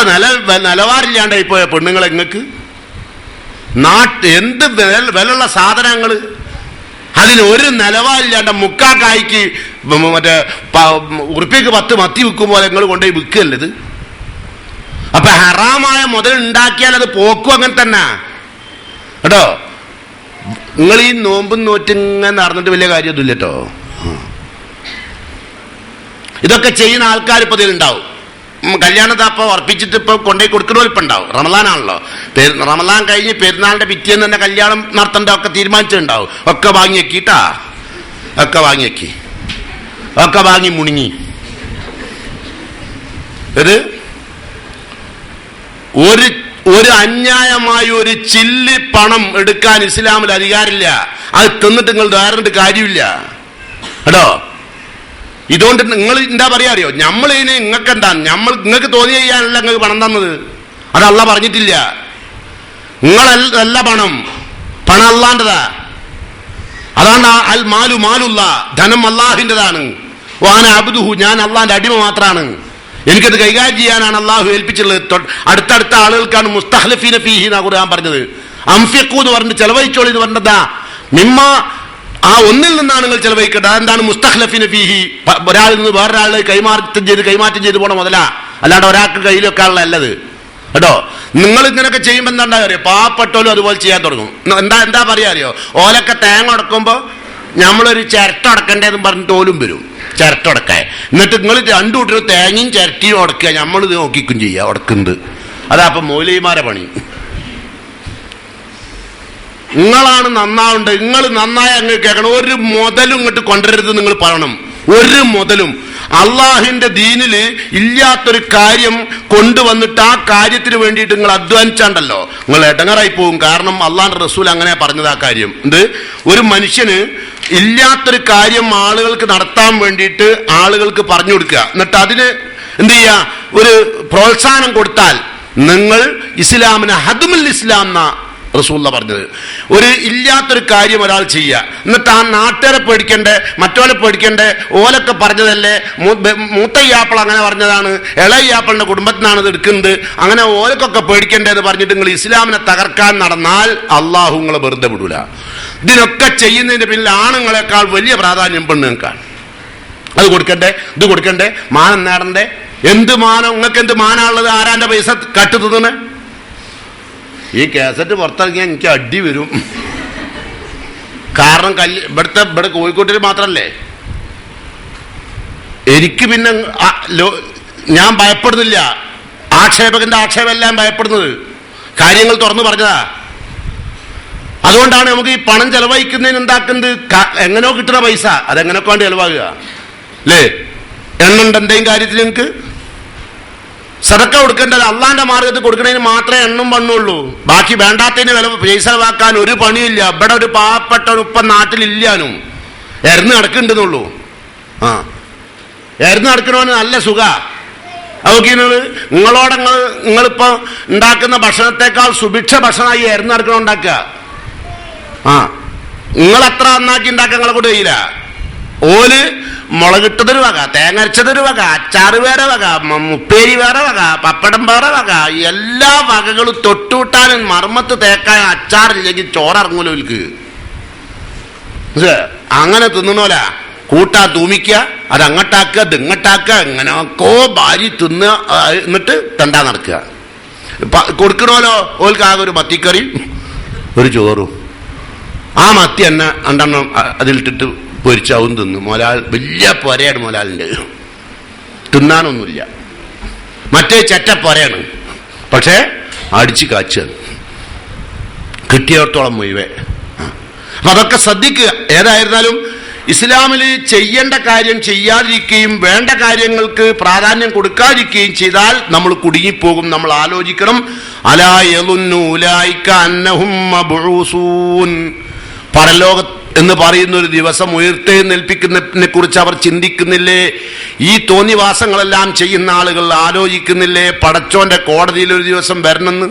നിലവാരില്ലാണ്ടായി പോയ പെണ്ണുങ്ങളെ നിങ്ങൾക്ക് എന്ത് വിലയുള്ള സാധനങ്ങൾ, അതിന് ഒരു നിലവാരില്ലാണ്ട് മുക്കാക്കായ്ക്ക് മറ്റേ ഉറുപ്പിക്ക് 10 മത്തി വിൽക്കുമ്പോൾ നിങ്ങൾ കൊണ്ടുപോയി വിൽക്കുകയല്ലത്. അപ്പൊ ഹറാമായ മുതൽ ഉണ്ടാക്കിയാൽ അത് പോക്കും അങ്ങനെ തന്നെ കേട്ടോ. നിങ്ങൾ ഈ നോമ്പും നോറ്റിങ്ങനെ നടന്നിട്ട് വലിയ കാര്യമൊന്നുമില്ല കേട്ടോ. ഇതൊക്കെ ചെയ്യുന്ന ആൾക്കാർ ഇപ്പൊ ഇതിലുണ്ടാവും. കല്യാണത്തപ്പ ഉറപ്പിച്ചിട്ട് ഇപ്പൊ കൊണ്ടുപോയി കൊടുക്കണവരിപ്പം ഉണ്ടാവും. റമദാനാണല്ലോ, റമദാൻ കഴിഞ്ഞ് പെരുന്നാളിന്റെ പിറ്റേന്ന് തന്നെ കല്യാണം നടത്തേണ്ട ഒക്കെ തീരുമാനിച്ചിട്ടുണ്ടാവും. ഒക്കെ വാങ്ങി വെക്കിട്ടാ, ഒക്കെ വാങ്ങി വെക്കി, ഒക്കെ വാങ്ങി മുണുങ്ങി. ഇത് ഒരു അന്യായമായ ഒരു ചില്ല് പണം എടുക്കാൻ ഇസ്ലാമിൽ അധികാരമില്ല. അത് തിന്നിട്ട് നിങ്ങൾ ധാരണ കാര്യമില്ല കേട്ടോ. ഇതുകൊണ്ട് നിങ്ങൾ എന്താ പറയാ അറിയോ, നമ്മളിതിന് നിങ്ങൾക്ക് എന്താ, നിങ്ങൾക്ക് തോന്നി ചെയ്യാനല്ല നിങ്ങൾക്ക് പണം തന്നത്. അത് അള്ളാഹ് പറഞ്ഞിട്ടില്ല. നിങ്ങളല്ല പണം അള്ളാന്റെതാ. അതാണ് അൽ മാലു മാലുള്ള, ധനം അള്ളാഹിൻ്റെതാണ്. വാന അബ്ദുഹു, ഞാൻ അള്ളാന്റെ അടിമ മാത്രമാണ്. എനിക്കത് കൈകാര്യം ചെയ്യാനാണ് അള്ളാഹു ഏൽപ്പിച്ചുള്ളത്. അടുത്തടുത്ത ആളുകൾക്കാണ് മുസ്തഖ്ലഫീന ഫീഹി എന്നാ ഖുർആൻ പറഞ്ഞത്. അംഫിഖു എന്ന് പറഞ്ഞിട്ട് ചെലവഴിച്ചോളി എന്ന് പറഞ്ഞതാ. മിമ്മ ആ ഒന്നിൽ നിന്നാണ് നിങ്ങൾ ചെലവഴിക്കേണ്ടത്. അതെന്താണ് മുസ്തഖ്ലഫീന ഫീഹി? ഒരാളിൽ നിന്ന് വേറൊരാളെ കൈമാറ്റം ചെയ്ത് പോണ മുതലാ, അല്ലാണ്ട് ഒരാൾക്ക് കയ്യിലൊക്കെ ആളല്ല അല്ലത് കേട്ടോ. നിങ്ങൾ ഇങ്ങനെയൊക്കെ ചെയ്യുമ്പോൾ എന്താ അറിയോ, പാവപ്പെട്ടോലും അതുപോലെ ചെയ്യാൻ തുടങ്ങും. എന്താ പറയാ അറിയോ, ഓലൊക്കെ തേങ്ങ ഉടക്കുമ്പോൾ നമ്മളൊരു ചിരട്ട ഉടക്കണ്ടേന്ന് പറഞ്ഞിട്ട് ഓലും വരും ചിരട്ട ഉടക്കാൻ. എന്നിട്ട് നിങ്ങൾ 2 കൂട്ടർ തേങ്ങയും ചിരട്ടിയും ഉടക്കുക, നമ്മളിത് നോക്കിക്കും ചെയ്യുക ഉടക്കുന്നത്. അതാ അപ്പൊ മൗലവിമാരെ പണി. നിങ്ങളാണ് നന്നാവുണ്ട്, നിങ്ങൾ നന്നായി അങ്ങ് കേൾക്കണം. ഒരു മുതലും ഇങ്ങോട്ട് കൊണ്ടുവരരുത് നിങ്ങൾ പറയണം. ഒരു മുതലും അള്ളാഹിന്റെ ദീനില് ഇല്ലാത്തൊരു കാര്യം കൊണ്ടുവന്നിട്ട് ആ കാര്യത്തിന് വേണ്ടിയിട്ട് നിങ്ങൾ അധ്വാനിച്ചാണ്ടല്ലോ നിങ്ങൾ ഇടങ്ങറായി പോകും. കാരണം അള്ളാഹിന്റെ റസൂൽ അങ്ങനെ പറഞ്ഞത് ആ കാര്യം. എന്ത്, ഒരു മനുഷ്യന് ഇല്ലാത്തൊരു കാര്യം ആളുകൾക്ക് നടത്താൻ വേണ്ടിയിട്ട് ആളുകൾക്ക് പറഞ്ഞു കൊടുക്കുക, എന്നിട്ട് അതിന് എന്ത് ചെയ്യുക, ഒരു പ്രോത്സാഹനം കൊടുത്താൽ നിങ്ങൾ ഇസ്ലാമിന് ഹദ്മുൽ ഇസ്ലാം എന്നാ റസൂലുള്ള പറഞ്ഞത്. ഒരു ഇല്ലാത്തൊരു കാര്യം ഒരാൾ ചെയ്യുക, എന്നിട്ട് ആ നാട്ടുകാരെ പേടിക്കണ്ടേ, മറ്റോലെ പേടിക്കണ്ടേ, ഓലൊക്കെ പറഞ്ഞതല്ലേ, മൂത്തയ്യാപ്പിൾ അങ്ങനെ പറഞ്ഞതാണ്, ഇളയ്യാപ്പിളിന്റെ കുടുംബത്തിനാണ് ഇത് എടുക്കുന്നത്, അങ്ങനെ ഓലക്കൊക്കെ പേടിക്കണ്ടേ എന്ന് പറഞ്ഞിട്ട് നിങ്ങൾ ഇസ്ലാമിനെ തകർക്കാൻ നടന്നാൽ അള്ളാഹു നിങ്ങളെ വെറുതെ വിടൂല. ഇതിനൊക്കെ ചെയ്യുന്നതിന്റെ പിന്നിൽ ആണുങ്ങളെക്കാൾ വലിയ പ്രാധാന്യം പെണ്ണുങ്ങൾക്കാണ്. അത് കൊടുക്കണ്ടേ, ഇത് കൊടുക്കണ്ടേ, മാനം നേടണ്ടേ. എന്ത് മാനം, നിങ്ങൾക്ക് എന്ത് മാനമുള്ളത്? ആരാന്റെ പൈസ കട്ട് തിന്നണേ? ഈ കാസറ്റ് പുറത്തിറങ്ങിയാൽ എനിക്ക് അടി വരും. കാരണം ഇവിടെ കോഴിക്കോട്ടിൽ മാത്രല്ലേ. എനിക്ക് പിന്നെ ഞാൻ ഭയപ്പെടുന്നില്ല. ആക്ഷേപകന്റെ ആക്ഷേപമെല്ലാം ഭയപ്പെടുന്നത് കാര്യങ്ങൾ തുറന്നു പറഞ്ഞതാ. അതുകൊണ്ടാണ് നമുക്ക് ഈ പണം ചെലവഴിക്കുന്നതിന് എന്താക്കുന്നത്, എങ്ങനെയോ കിട്ടുന്ന പൈസ അതെങ്ങനെയൊക്കെ വേണ്ടി ചെലവാകുക അല്ലേ. എണ്ണുണ്ട് എന്തെങ്കിലും കാര്യത്തിൽ നിങ്ങൾക്ക് സദക്ക കൊടുക്കേണ്ടത് അള്ളാന്റെ മാർഗത്തിൽ കൊടുക്കുന്നതിന് മാത്രമേ എണ്ണും പണ്ണുള്ളൂ. ബാക്കി വേണ്ടാത്തതിന് പൈസ ചെലവാക്കാൻ ഒരു പണിയില്ല. ഇവിടെ ഒരു പാവപ്പെട്ട ഇപ്പം നാട്ടിലില്ലാനും എരന്ന് നടക്കുന്നുണ്ടെന്നുള്ളൂ. എരന്ന് നടക്കണവന് നല്ല സുഖ. അതൊക്കെ നിങ്ങളിപ്പോ ഉണ്ടാക്കുന്ന ഭക്ഷണത്തെക്കാൾ സുഭിക്ഷ ഭക്ഷണമായി എരന്ന് നടക്കണ ഉണ്ടാക്കുക. നിങ്ങളെത്ര നന്നാക്കി ഉണ്ടാക്കാൻ നിങ്ങളെ കൊണ്ട് കഴിയില്ല. ഓല് മുളകിട്ടതൊരു വക, തേങ്ങ അരച്ചതൊരു വക, അച്ചാറ് വേറെ വക, മുപ്പേരി വേറെ വക, പപ്പടം വേറെ വക, എല്ലാ വകകളും തൊട്ടുകൂട്ടാനും മർമ്മത്ത് തേക്കാൻ അച്ചാറില്ലെങ്കിൽ ചോറിറങ്ങൂല ഓൽക്ക്. അങ്ങനെ തിന്നണോല കൂട്ടാ തൂമിക്കുക, അത് അങ്ങോട്ടാക്കുക, ഇത് ഇങ്ങോട്ടാക്കുക, എങ്ങനെയൊക്കെ ഭാര്യ തിന്ന് എന്നിട്ട് തണ്ടാ നടക്കുക. കൊടുക്കണോലോ ഓൽക്ക് ആകെ ഒരു മത്തിക്കറി ഒരു ചോറും. ആ മത്തി തന്നെ 2 അതിലിട്ടിട്ട് പൊരിച്ചാവും തിന്നു. മോലാൽ വലിയ പൊരയാണ് മോലാലിൻ്റെ, തിന്നാനൊന്നുമില്ല. മറ്റേ ചെറ്റ പൊരയാണ്, പക്ഷേ അടിച്ച് കാച്ചാണ് കിട്ടിയോടത്തോളം മുഴുവൻ. അപ്പൊ അതൊക്കെ ശ്രദ്ധിക്കുക. ഏതായിരുന്നാലും ഇസ്ലാമിൽ ചെയ്യേണ്ട കാര്യം ചെയ്യാതിരിക്കുകയും വേണ്ട കാര്യങ്ങൾക്ക് പ്രാധാന്യം കൊടുക്കാതിരിക്കുകയും ചെയ്താൽ നമ്മൾ കുടുങ്ങിപ്പോകും. നമ്മൾ ആലോചിക്കണം. അലാ യളുന്നു ഉലൈക അന്നഹും മബ്ഊസൂൻ. എന്ന് പറയുന്ന ഒരു ദിവസം ഉയർത്തെഴുന്നേൽപ്പിക്കുന്നതിനെ കുറിച്ച് അവർ ചിന്തിക്കുന്നില്ലേ? ഈ തോന്നിവാസങ്ങളെല്ലാം ചെയ്യുന്ന ആളുകൾ ആലോചിക്കുന്നില്ലേ പടച്ചോന്റെ കോടതിയിൽ ഒരു ദിവസം വരണമെന്ന്?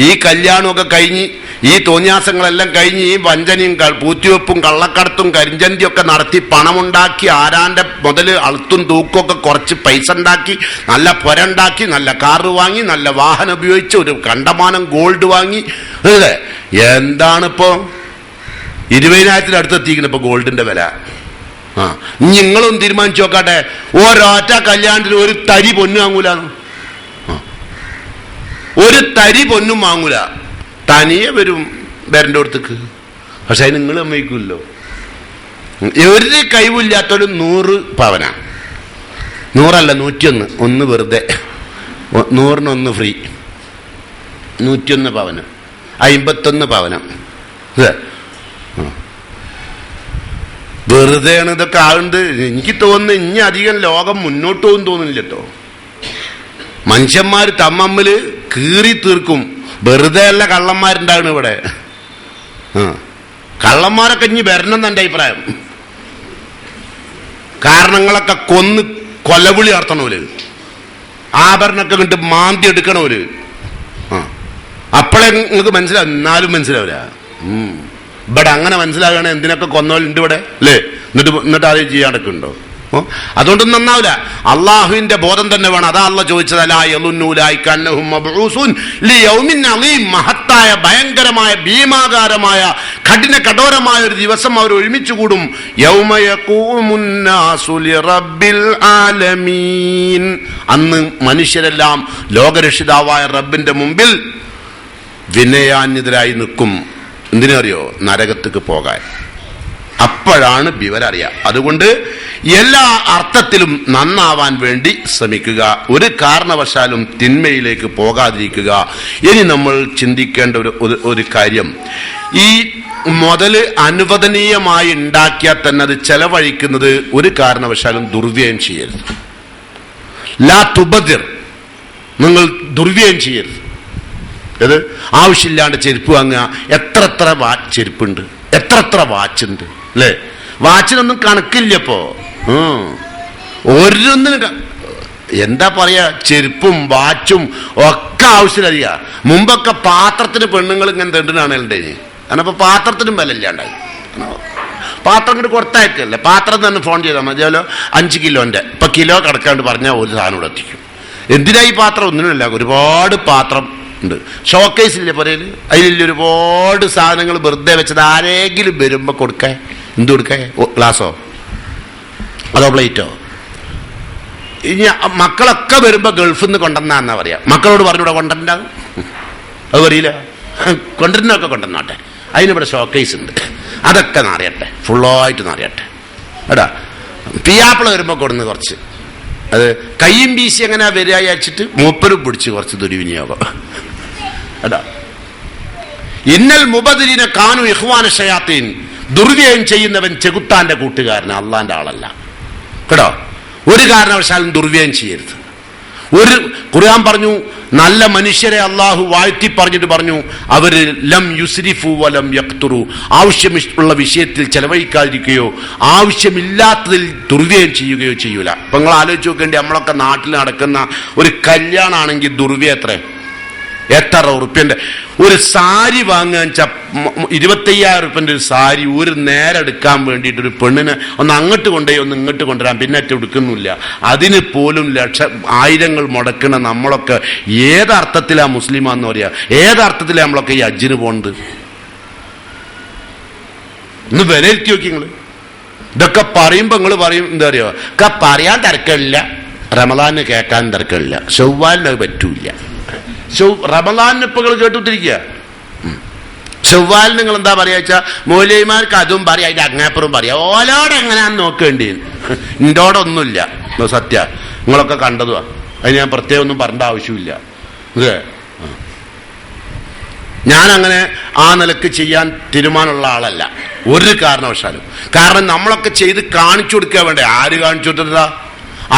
ഈ കല്യാണമൊക്കെ കഴിഞ്ഞ് ഈ തോന്നിയാസങ്ങളെല്ലാം കഴിഞ്ഞ് ഈ വഞ്ചനയും പൂത്തിവെപ്പും കള്ളക്കടത്തും കരിഞ്ചന്തിയും ഒക്കെ നടത്തി പണമുണ്ടാക്കി ആരാന്റെ മുതല് അളുത്തും തൂക്കൊക്കെ കുറച്ച് പൈസ ഉണ്ടാക്കി നല്ല പുരണ്ടാക്കി നല്ല കാറ് വാങ്ങി നല്ല വാഹനം ഉപയോഗിച്ച് ഒരു കണ്ടമാനം ഗോൾഡ് വാങ്ങി അല്ലേ? എന്താണിപ്പോ 20,000 അടുത്തെത്തിക്കണം ഇപ്പൊ ഗോൾഡിന്റെ വില. നിങ്ങളും തീരുമാനിച്ചു നോക്കാട്ടെ, ഒരൊറ്റ കല്യാണത്തിന് ഒരു തരി പൊന്നു വാങ്ങൂല, ഒരു തരി പൊന്നും വാങ്ങൂല. തനിയെ വരും വരൻ്റെ അടുത്തേക്ക്. പക്ഷെ അത് നിങ്ങൾ സമ്മതിക്കുമല്ലോ. ഒരു കഴിവില്ലാത്തൊരു 100 പവന, 100 101, ഒന്ന് വെറുതെ, 100-1 ഫ്രീ, 101 പവനം, 51 പവനം. വെറുതെയാണ് ഇതൊക്കെ ആളുണ്ട്. എനിക്ക് തോന്നുന്നു ഇനി അധികം ലോകം മുന്നോട്ട് പോകും തോന്നുന്നില്ല കേട്ടോ. മനുഷ്യന്മാർ തമ്മില് കീറി തീർക്കും. വെറുതെ അല്ല കള്ളന്മാരുണ്ടാകണം ഇവിടെ. കള്ളന്മാരൊക്കെ ഇനി വരണം എന്റെ അഭിപ്രായം. കാരണങ്ങളൊക്കെ കൊന്ന് കൊലവിളി നടത്തണവര്, ആഭരണമൊക്കെ കണ്ട് മാന്തി എടുക്കണവര്. അപ്പോഴേ നിങ്ങൾക്ക് മനസ്സിലാവും, എന്നാലും മനസ്സിലാവില്ല. ഇവിടെ അങ്ങനെ മനസ്സിലാകണേ എന്തിനൊക്കെ കൊന്നവരുണ്ട് ഇവിടെ അല്ലേ? എന്നിട്ട് ആരെയും ചെയ്യാണ്ടൊക്കെയുണ്ടോ? അതുകൊണ്ട് നന്നാവില്ല. അള്ളാഹുവിന്റെ ബോധം തന്നെ വേണം. അതാ അള്ളാഹ് ചോദിച്ചതല്ല, മഹത്തായ ഭയങ്കരമായ ഭീമാകാരമായ കഠോരമായ ഒരു ദിവസം അവർ ഒരുമിച്ച് കൂടും. അന്ന് മനുഷ്യരെല്ലാം ലോകരക്ഷിതാവായ റബ്ബിന്റെ മുമ്പിൽ വിനയാന്യതരായി നിൽക്കും. എന്തിനറിയോ? നരകത്തേക്ക് പോകാൻ. അപ്പോഴാണ് വിവരറിയാം. അതുകൊണ്ട് എല്ലാ അർത്ഥത്തിലും നന്നാവാൻ വേണ്ടി ശ്രമിക്കുക. ഒരു കാരണവശാലും തിന്മയിലേക്ക് പോകാതിരിക്കുക. ഇനി നമ്മൾ ചിന്തിക്കേണ്ട ഒരു കാര്യം, ഈ മുതല് അനുവദനീയമായി ഉണ്ടാക്കിയാൽ തന്നെ അത് ചെലവഴിക്കുന്നത് ഒരു കാരണവശാലും ദുർവ്യയം ചെയ്യരുത്. ലാ തുബദിർ, നിങ്ങൾ ദുർവ്യയം ചെയ്യരുത്. അത് ആവശ്യമില്ലാണ്ട് ചെരുപ്പ് വാങ്ങുക. എത്ര ചെരുപ്പുണ്ട്, എത്ര വാച്ചുണ്ട് അല്ലേ? വാച്ചിനൊന്നും കണക്കില്ലപ്പോ. ഓരോന്നിനും എന്താ പറയാ, ചെരുപ്പും വാച്ചും ഒക്കെ ആവശ്യമില്ല. മുമ്പൊക്കെ പാത്രത്തിന് പെണ്ണുങ്ങൾ ഇങ്ങനെ തെണ്ടിനാണല്ലേ, കാരണം ഇപ്പൊ പാത്രത്തിനും വില ഇല്ലാണ്ടായി. പാത്രം ഇങ്ങോട്ട് കൊടുത്തയക്കല്ലേ, പാത്രം തന്നെ ഫോൺ ചെയ്താൽ മതിയല്ലോ. 5 കിലോന്റെ ഇപ്പൊ കിലോ കിടക്കാണ്ട് പറഞ്ഞാൽ ഒരു സാധനം ഇവിടെ എത്തിക്കും. എന്തിനാ ഈ പാത്രം? ഒന്നിനുമില്ല, ഒരുപാട് പാത്രം ഉണ്ട്. ഷോക്കേസില്ലേ പുരയില്, അതിലില്ല ഒരുപാട് സാധനങ്ങൾ വെറുതെ വെച്ചത്. ആരെങ്കിലും വരുമ്പോ കൊടുക്കാൻ, എന്ത് കൊടുക്കാൻ? ഗ്ലാസോ അതോ പ്ലേറ്റോ? ഇനി മക്കളൊക്കെ വരുമ്പോ ഗൾഫിൽ നിന്ന് കൊണ്ടുവന്നാന്നാ പറയാ. മക്കളോട് പറഞ്ഞൂടെ കൊണ്ടുവരണ്ടാകും? അത് പറയില്ല. കൊണ്ടുവരുന്നൊക്കെ കൊണ്ടുവന്നോട്ടെ, അതിനിവിടെ ഷോക്കേസ് ഉണ്ട്, അതൊക്കെ നിറയട്ടെ, ഫുള്ളായിട്ട് നിറയട്ടെ. എടാ പിയാപ്പിള വരുമ്പോ കൊടുന്ന് കുറച്ച്, അത് കയ്യും വീശി എങ്ങനെ വരിക അയച്ചിട്ട് മൂപ്പരും പിടിച്ച് കുറച്ച് ദുർവിനിയോഗം. എടാ ഇന്നൽ മുബദിലിനെ കാനു ഇഖ്വാന ശയാത്തീൻ, ദുർവ്യയം ചെയ്യുന്നവൻ ചെകുത്താന്റെ കൂട്ടുകാരൻ, അള്ളാന്റെ ആളല്ല കേട്ടോ. ഒരു കാരണവശാലും ദുർവ്യയം ചെയ്യരുത്. ഒരു ഖുർആൻ പറഞ്ഞു, നല്ല മനുഷ്യരെ അള്ളാഹു വാഴ്ത്തി പറഞ്ഞിട്ട് പറഞ്ഞു, അവര് ലം യുസ്രിഫു വലം യഖ്തുറു, ആവശ്യമുള്ള വിഷയത്തിൽ ചെലവഴിക്കാതിരിക്കുകയോ ആവശ്യമില്ലാത്തതിൽ ദുർവ്യയം ചെയ്യുകയോ ചെയ്യൂല. അപ്പൊ നിങ്ങൾ ആലോചിച്ച് നോക്കേണ്ടി, നമ്മളൊക്കെ നാട്ടിൽ നടക്കുന്ന ഒരു കല്യാണമാണെങ്കിൽ ദുർവ്യയം എത്ര ഉറുപ്പ്യന്റെ ഒരു സാരി വാങ്ങാൻ 25,000 ഉറുപ്പ്യന്റെ ഒരു സാരി ഒരു നേരം എടുക്കാൻ വേണ്ടിയിട്ട് ഒരു പെണ്ണിന് ഒന്ന് അങ്ങോട്ട് കൊണ്ടുപോയി ഒന്ന് ഇങ്ങോട്ട് കൊണ്ടുവരാൻ പിന്നെ എടുക്കുന്നില്ല. അതിന് പോലും ആയിരങ്ങൾ മുടക്കണ നമ്മളൊക്കെ ഏതർത്ഥത്തിലാ മുസ്ലിമാന്ന് പറയാ? ഏതർത്ഥത്തിലാ നമ്മളൊക്കെ ഈ ഹജ്ജിന് പോകുന്നത്? ഒന്ന് വിലയിരുത്തി നോക്കി നിങ്ങൾ. ഇതൊക്കെ പറയുമ്പോ നിങ്ങൾ പറയും എന്താ അറിയോ, ഒക്കെ പറയാൻ തിരക്കില്ല, റമദാന് കേൾക്കാൻ തിരക്കില്ല, ചൊവ്വാലിന് അത് പറ്റൂല. റമദാനിന് ഇപ്പൊ നിങ്ങൾ കേട്ടുത്തിരിക്കുക. ചൊവ്വാലിന് നിങ്ങൾ എന്താ പറയാ? മൗലവിമാർക്ക് അതും പറയാം, അതിന്റെ അങ്ങേപ്പുറം പറയാം. ഓലോടെ എങ്ങനെയാന്ന് നോക്കേണ്ടി. ഇൻ്റോടൊന്നുമില്ല, സത്യ നിങ്ങളൊക്കെ കണ്ടതുവാ. അതിന് ഞാൻ പ്രത്യേകം ഒന്നും പറയേണ്ട ആവശ്യമില്ല. അതെ, ഞാനങ്ങനെ ആ നിലക്ക് ചെയ്യാൻ തീരുമാനമുള്ള ആളല്ല ഒരു കാരണവശാലും. കാരണം നമ്മളൊക്കെ ചെയ്ത് കാണിച്ചു കൊടുക്കുക വേണ്ടേ? ആര് കാണിച്ചു കൊടുത്താ?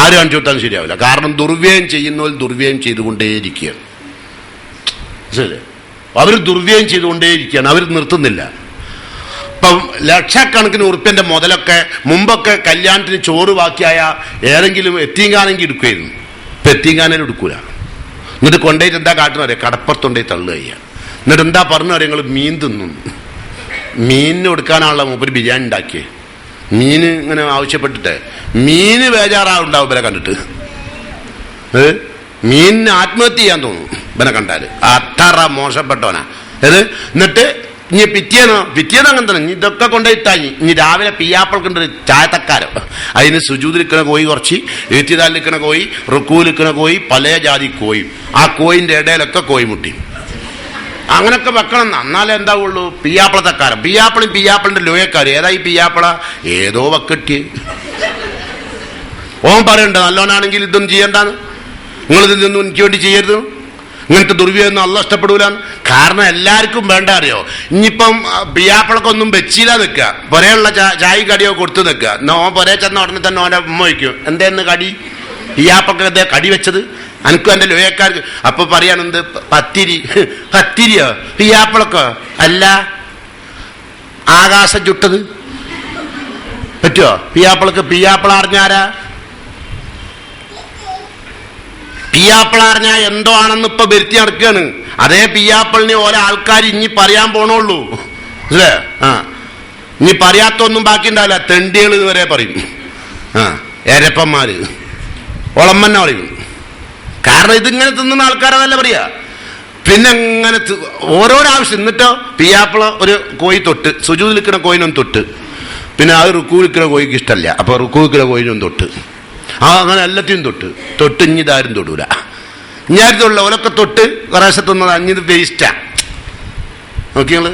ആര് കാണിച്ചു കൊടുത്താലും ശരിയാവില്ല. കാരണം ദുർവ്യയം ചെയ്യുന്നവർ ദുർവ്യയം ചെയ്തുകൊണ്ടേയിരിക്കുകയാണ്. ശരി, അവർ ദുർവ്യയം ചെയ്തുകൊണ്ടേയിരിക്കുകയാണ്, അവർ നിർത്തുന്നില്ല. ഇപ്പം ലക്ഷക്കണക്കിന് ഉറുപ്പ്യന്റെ മുതലൊക്കെ മുമ്പൊക്കെ കല്യാണത്തിന് ചോറ് ബാക്കിയായ ഏതെങ്കിലും എത്തിങ്കാനെങ്കിൽ എടുക്കുമായിരുന്നു. ഇപ്പൊ എത്തിങ്കാനും എടുക്കൂല. എന്നിട്ട് കൊണ്ടുപോയിട്ട് എന്താ കാട്ടുന്ന അറിയാം, കടപ്പുറത്തുകൊണ്ടുപോയി തള്ളുക ചെയ്യുക. എന്നിട്ട് എന്താ പറഞ്ഞു അറിയാം, നിങ്ങൾ മീൻ തിന്നുന്നു. മീനിന് കൊടുക്കാനാണല്ലോ മൂപ്പര് ബിരിയാണി ഉണ്ടാക്കിയത്. മീന് ഇങ്ങനെ ആവശ്യപ്പെട്ടിട്ട് മീന് ബേജാറാവുണ്ടാവും ഇവരെ കണ്ടിട്ട്. മീനിന് ആത്മഹത്യ ചെയ്യാൻ തോന്നും ഇവനെ കണ്ടാല്. അത്ര മോശപ്പെട്ടവനാ. എന്നിട്ട് ഇനി പിറ്റേന്ന് അങ്ങനെ തന്നെ ഇതൊക്കെ കൊണ്ടുപോയിട്ടായി. ഇനി രാവിലെ പിയാപ്പൾക്കുണ്ടൊരു ചായത്തക്കാരോ, അതിന് സുജൂദിലിക്കണ കോഴി കുറച്ച്, ഏത്തിദാലിലിക്കണ കോഴി, റുക്കൂലിക്കണ കോഴി, പല ജാതി കോഴി. ആ കോയിന്റെ ഇടയിലൊക്കെ കോഴിമുട്ടി. അങ്ങനൊക്കെ വെക്കണം. എന്നാലേ എന്താവുള്ളൂ പിയാപ്പിള തക്കാരം. പിയാപ്പിളിന്റെ ലോയക്കാര്. ഏതായി പിയാപ്പിള? ഏതോ വക്കട്ടി. ഓൻ പറയണ്ട നല്ലോനാണെങ്കിൽ ഇതൊന്നും ചെയ്യണ്ടാന്ന്, നിങ്ങളിതൊന്നും എനിക്ക് വേണ്ടി ചെയ്യരുത്, ഇങ്ങനത്തെ ദുർവ്യയൊന്നും അല്ല ഇഷ്ടപ്പെടൂല. കാരണം എല്ലാവർക്കും വേണ്ട അറിയോ. ഇനിയിപ്പം പിയാപ്പിളക്കൊന്നും വെച്ചില്ല നിൽക്കുക, പൊരയുള്ള ചായ കടിയോ കൊടുത്തു നിൽക്കുക. എന്നാ ഓൻ പൊരേ ചെന്ന ഉടനെ തന്നെ ഓൻ്റെ ഉമ്മ വയ്ക്കും, എന്തേന്ന് കടി? പിയാപ്പിളക്ക് കടി വെച്ചത് എനിക്കും എൻ്റെ ലോയക്കാർക്ക്. അപ്പൊ പറയാനെന്ത് പത്തിരിയോ പിയാപ്പിളക്കോ? അല്ല, ആകാശം ചുട്ടത് പറ്റുമോ? പിയാപ്പിള അറിഞ്ഞാരാ? പിയാപ്പിള അറിഞ്ഞാൽ എന്തോ ആണെന്ന് ഇപ്പൊ വരുത്തി നടക്കുകയാണ്. അതേ പിയാപ്പിളിന് ഓരോ ആൾക്കാർ ഇനി പറയാൻ പോണുള്ളൂ അല്ലേ? ഇനി പറയാത്തൊന്നും ബാക്കി ഉണ്ടാവില്ല. തെണ്ടികൾ വരെ പറയും. എരപ്പന്മാര് ഒളമ്മന്നെ പറയും. കാരണം ഇതിങ്ങനെ തിന്നുന്ന ആൾക്കാരതല്ല പറയാ. പിന്നെ ഇങ്ങനെ ഓരോരോ ആവശ്യം. എന്നിട്ടോ പിയാപ്പിള ഒരു കോഴി തൊട്ട്, സുജൂദിൽ നിൽക്കുന്ന കോയിനൊന്നും തൊട്ട്, പിന്നെ അത് റുക്കൂ നിൽക്കുന്ന കോഴിക്ക് ഇഷ്ടമല്ല, അപ്പൊ റുക്കൂ നിൽക്കുന്ന കോയിനും തൊട്ട്, അങ്ങനെ എല്ലാத்தைയും തൊട്ട് ഇഞ്ഞിതാരും തൊടൂല. ഇഞ്ഞാരും തൊടില്ല. ഓലൊക്കെ തൊട്ട് കുറേശ്ശെ തിന്നത് അഞ്ഞത് വേസ്റ്റാ. നോക്കിങ്ങള്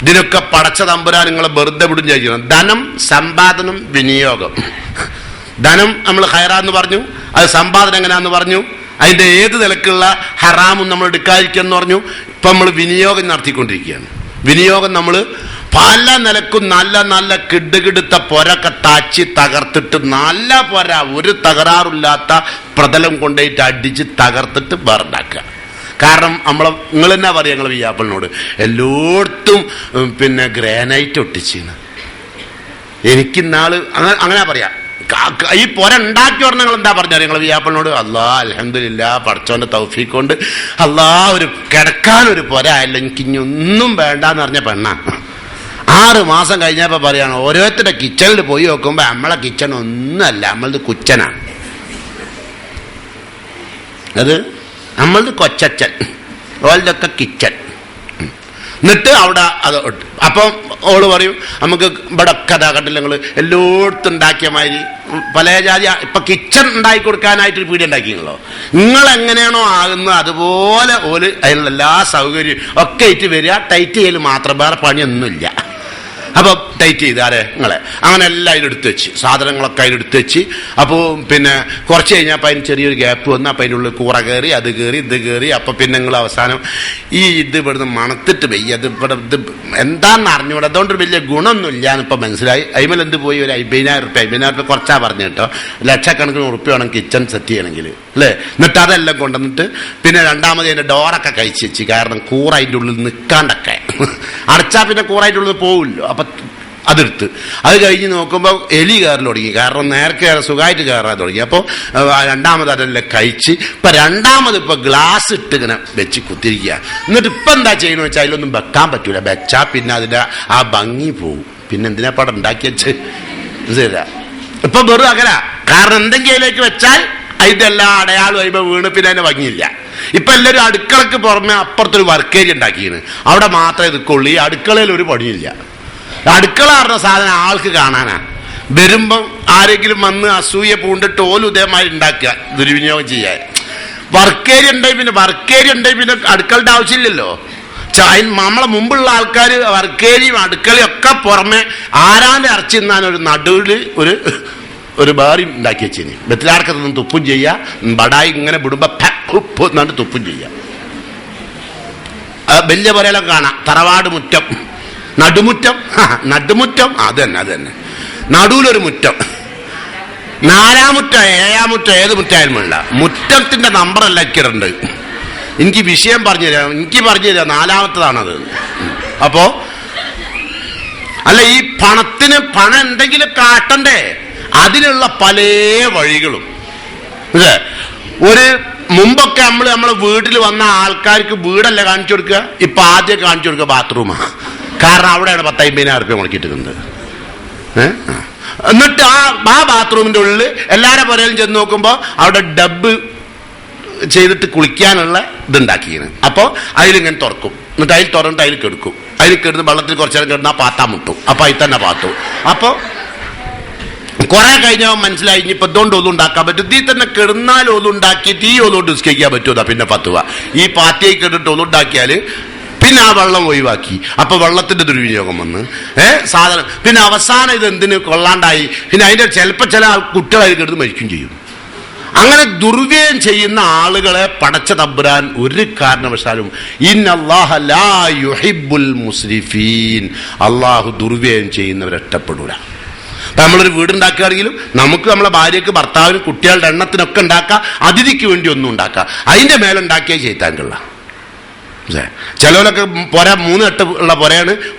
ഇതിനൊക്കെ പടച്ച തമ്പുരാൻ നിങ്ങളെ വെറുതെ വിടും ചെയ്യണം. ധനം, സമ്പാദനം, വിനിയോഗം. ധനം നമ്മൾ ഹൈറാന്ന് പറഞ്ഞു, അത് സമ്പാദനം എങ്ങനെയാന്ന് പറഞ്ഞു, അതിന്റെ ഏത് നിലക്കുള്ള ഹറാമും നമ്മൾ എടുക്കാതിരിക്കുമെന്ന് പറഞ്ഞു. ഇപ്പൊ നമ്മൾ വിനിയോഗം നടത്തിക്കൊണ്ടിരിക്കുകയാണ്. വിനിയോഗം നമ്മൾ പല നിലക്കും നല്ല നല്ല കിടുകിടുത്ത പൊരൊക്കെ താച്ചി തകർത്തിട്ട്, നല്ല പൊര ഒരു തകരാറില്ലാത്ത പ്രതലം കൊണ്ടുപോയിട്ട് അടിച്ച് തകർത്തിട്ട് വേറുണ്ടാക്കുക. കാരണം നിങ്ങൾ എന്നാ പറയാ, ഞങ്ങൾ വിയാപ്പിളിനോട് എല്ലായിടത്തും പിന്നെ ഗ്രാനൈറ്റ് ഒട്ടിച്ചിന്ന്. എനിക്കിന്നാള് അങ്ങനെ പറയാ. ഈ പൊര ഉണ്ടാക്കി പറഞ്ഞ നിങ്ങൾ എന്താ പറഞ്ഞാൽ ഞങ്ങൾ വിയാപ്പിളിനോട്? അല്ലാ അൽഹംദുലില്ലാ, പടച്ചോന്റെ തൗഫീഖ് കൊണ്ട് അല്ലാ ഒരു കിടക്കാനൊരു പൊര ആയല്ലോ, എനിക്ക് ഇനി ഒന്നും വേണ്ടാന്ന് പറഞ്ഞ പെണ്ണാ. 6 മാസം കഴിഞ്ഞപ്പോ പറയാണ്, ഓരോരുത്തരുടെ കിച്ചണിൽ പോയി നോക്കുമ്പോ നമ്മളെ കിച്ചൺ ഒന്നുമല്ല, നമ്മളത് കുച്ചനാണ്. അത് നമ്മളത് കൊച്ചച്ചൻ, ഓളുടെ കിച്ചൺ. എന്നിട്ട് അവിടെ അത് അപ്പം ഓള് പറയും, നമുക്ക് ഇവിടെ ഒക്കെ അതാകട്ടില്ല, നിങ്ങൾ എല്ലായിടത്തും ഉണ്ടാക്കിയ മാതിരി പല ജാതി ഇപ്പൊ കിച്ചൺ ഉണ്ടാക്കി കൊടുക്കാനായിട്ടൊരു പീടിക ഉണ്ടാക്കിയല്ലോ. നിങ്ങൾ എങ്ങനെയാണോ ആകുന്നത് അതുപോലെ ഓല് അതിനുള്ള എല്ലാ സൗകര്യവും ഒക്കെ ആയിട്ട് വരിക. ടൈറ്റ് ചെയ്യൽ മാത്രം, വേറെ പണിയൊന്നുമില്ല. അപ്പൊ ടൈറ്റ് ചെയ്താലേ നിങ്ങളെ അങ്ങനെ എല്ലാം അതിലെടുത്ത് വെച്ച്, സാധനങ്ങളൊക്കെ അതിലെടുത്ത് വെച്ച്. അപ്പോൾ പിന്നെ കുറച്ച് കഴിഞ്ഞപ്പോൾ അതിന് ചെറിയൊരു ഗ്യാപ്പ് വന്ന്, അപ്പം അതിനുള്ളിൽ കൂറ കയറി, അത് കയറി, ഇത് കയറി. അപ്പം പിന്നെ നിങ്ങൾ അവസാനം ഇത് ഇവിടുന്ന് മണത്തിട്ട് വയ്യ, അത് ഇവിടെ ഇത് എന്താണെന്ന് അറിഞ്ഞൂടെ, അതുകൊണ്ട് വലിയ ഗുണമൊന്നുമില്ല എന്നിപ്പോൾ മനസ്സിലായി. അതിമേൽ എന്ത് പോയി ഒരു 50,000 റുപ്യ കുറച്ചാ പറഞ്ഞു കേട്ടോ. ലക്ഷക്കണക്കിന് ഉറുപ്പ്യ വേണം കിച്ചൺ സെറ്റ് ചെയ്യണമെങ്കിൽ അല്ലേ. എന്നിട്ട് അതെല്ലാം കൊണ്ടുവന്നിട്ട് പിന്നെ രണ്ടാമത് അതിൻ്റെ ഡോറൊക്കെ കഴിച്ച് വെച്ച്. കാരണം കൂറ അതിൻ്റെ ഉള്ളിൽ നിൽക്കാണ്ടൊക്കെ അടച്ചാൽ പിന്നെ കൂറ അതിൻ്റെ ഉള്ളിൽ പോവില്ലോ. അപ്പം അതെടുത്ത് അത് കഴിഞ്ഞ് നോക്കുമ്പോൾ എലി കയറൽ തുടങ്ങി. കാരണം നേരത്തെ സുഖമായിട്ട് കയറാൻ തുടങ്ങി. അപ്പോൾ രണ്ടാമത് അതെല്ലാം കഴിച്ച് ഇപ്പം രണ്ടാമത് ഇപ്പം ഗ്ലാസ് ഇട്ട് ഇങ്ങനെ വെച്ച് കുത്തിരിക്കുക. എന്നിട്ട് ഇപ്പം എന്താ ചെയ്യണമെന്ന് വെച്ചാൽ അതിലൊന്നും വെക്കാൻ പറ്റൂല. വെച്ചാൽ പിന്നെ അതിൻ്റെ ആ ഭംഗി പോവും. പിന്നെ എന്തിനാ പടം ഉണ്ടാക്കി വെച്ച് ശരിയാ. ഇപ്പം വെറും അകല. കാരണം എന്തെങ്കിലും അതിലേക്ക് വെച്ചാൽ അതിൻ്റെ എല്ലാ അടയാളും കഴിയുമ്പോൾ വീണ് പിന്നെ അതിൻ്റെ ഭംഗിയില്ല. ഇപ്പം എല്ലാവരും അടുക്കളക്ക് പുറമെ അപ്പുറത്തൊരു വർക്കേരി ഉണ്ടാക്കിയാണ്, അവിടെ മാത്രമേ ഇതൊക്കെയുള്ളൂ. ഈ അടുക്കളയിൽ ഒരു പണിയില്ല. അടുക്കള പറഞ്ഞ സാധനം ആൾക്ക് കാണാനാ. വരുമ്പം ആരെങ്കിലും വന്ന് അസൂയ പൂണ്ടിട്ട് ഓലും ഇതേമാതിരി ഉണ്ടാക്കുക, ദുർവിനിയോഗം ചെയ്യാൻ. വർക്കേരി ഉണ്ടെങ്കിൽ പിന്നെ അടുക്കളുടെ ആവശ്യമില്ലല്ലോ. നമ്മളെ മുമ്പുള്ള ആൾക്കാർ വർക്കേരിയും അടുക്കളയും ഒക്കെ പുറമെ ആരാന്റെ ഇറച്ചി തിന്നാൻ ഒരു നടുവിൽ ഒരു ബാറി ഉണ്ടാക്കി വെച്ചിന്. ബത്തിലാർക്കത്തൊന്നും തുപ്പും ചെയ്യുക, ബടായി ഇങ്ങനെ വിടുമ്പോ ഉപ്പ് എന്നാണ്ട് തുപ്പും ചെയ്യുക. വലിയ പറയലൊക്കെ കാണാം. തറവാട് മുറ്റം, നടുമുറ്റം അത് തന്നെ. നടുവിലൊരു മുറ്റം, 4-ാം മുറ്റം 7-ാം മുറ്റം, ഏത് മുറ്റായാലും വേണ്ട. മുറ്റത്തിന്റെ നമ്പറല്ല എനിക്ക് വിഷയം പറഞ്ഞുതരാം. എനിക്ക് പറഞ്ഞുതരാം 4-ാമത്തതാണത്. അപ്പോ അല്ല, ഈ പണത്തിന് പണം എന്തെങ്കിലും കാട്ടണ്ടേ? അതിനുള്ള പല വഴികളും. ഒരു മുമ്പൊക്കെ നമ്മളെ വീട്ടിൽ വന്ന ആൾക്കാർക്ക് വീടല്ല കാണിച്ചു കൊടുക്കുക, ഇപ്പൊ ആദ്യം കാണിച്ചു കൊടുക്കുക ബാത്റൂമാണ്. കാരണം അവിടെയാണ് 10,000-50,000 രൂപ മുടക്കിയിട്ടുണ്ട്. എന്നിട്ട് ആ ബാത്റൂമിന്റെ ഉള്ളിൽ എല്ലാവരുടെ പുരയിലും ചെന്ന് നോക്കുമ്പോൾ അവിടെ ഡബ്ബ് ചെയ്തിട്ട് കുളിക്കാനുള്ള ഇതുണ്ടാക്കിയാണ്. അപ്പോൾ അതിലിങ്ങനെ തുറക്കും, എന്നിട്ട് അതിൽ തുറന്നിട്ട് അതിൽ കിടക്കും. അതിൽ കിടന്ന് വെള്ളത്തിൽ കുറച്ചു നേരം കിടന്നാൽ പാത്താൻ മുട്ടും. അപ്പൊ അതിൽ തന്നെ പാത്തു. അപ്പോൾ കുറെ കഴിഞ്ഞാൽ മനസ്സിലായി ഇനിയിപ്പോൾ ഇതുകൊണ്ട് ഒന്നും ഉണ്ടാക്കാൻ പറ്റും. ഇതിൽ തന്നെ കിടന്നാൽ ഒന്നുണ്ടാക്കിയിട്ട് ഈ ഒന്നുകൊണ്ട് നിസ്കരിക്കാൻ പറ്റുമോ? പിന്നെ 10 രൂപ ഈ പാത്തിയായി കിടന്നിട്ട് ഒന്നുണ്ടാക്കിയാൽ പിന്നെ ആ വെള്ളം ഒഴിവാക്കി. അപ്പൊ വെള്ളത്തിന്റെ ദുർവിനിയോഗം വന്ന് സാധനം പിന്നെ അവസാനം ഇത് എന്തിന് കൊള്ളാണ്ടായി. പിന്നെ അതിന്റെ ചിലപ്പോൾ ചില കുട്ടികളായി കിടന്ന് മരിക്കും ചെയ്യും. അങ്ങനെ ദുർവ്യയം ചെയ്യുന്ന ആളുകളെ പടച്ച തമ്പുരാൻ ഒരു കാരണവശാലും ഇന്നല്ലാഹ ലാ യുഹിബ്ബുൽ മുസ്രിഫീൻ, അള്ളാഹു ദുർവ്യയം ചെയ്യുന്നവരെ ഇഷ്ടപ്പെടൂല. അപ്പൊ നമ്മളൊരു വീടുണ്ടാക്കുകയാണെങ്കിലും നമുക്ക് നമ്മളെ ഭാര്യക്ക് ഭർത്താവിന് കുട്ടികളുടെ എണ്ണത്തിനൊക്കെ ഉണ്ടാക്കാം, അതിഥിക്ക് വേണ്ടി ഒന്നും ഉണ്ടാക്കാം. അതിന്റെ മേലുണ്ടാക്കിയ ചെയ്താങ്കള. ചിലവരൊക്കെ പുര 3 എട്ട് ഉള്ള പുരയാണ്,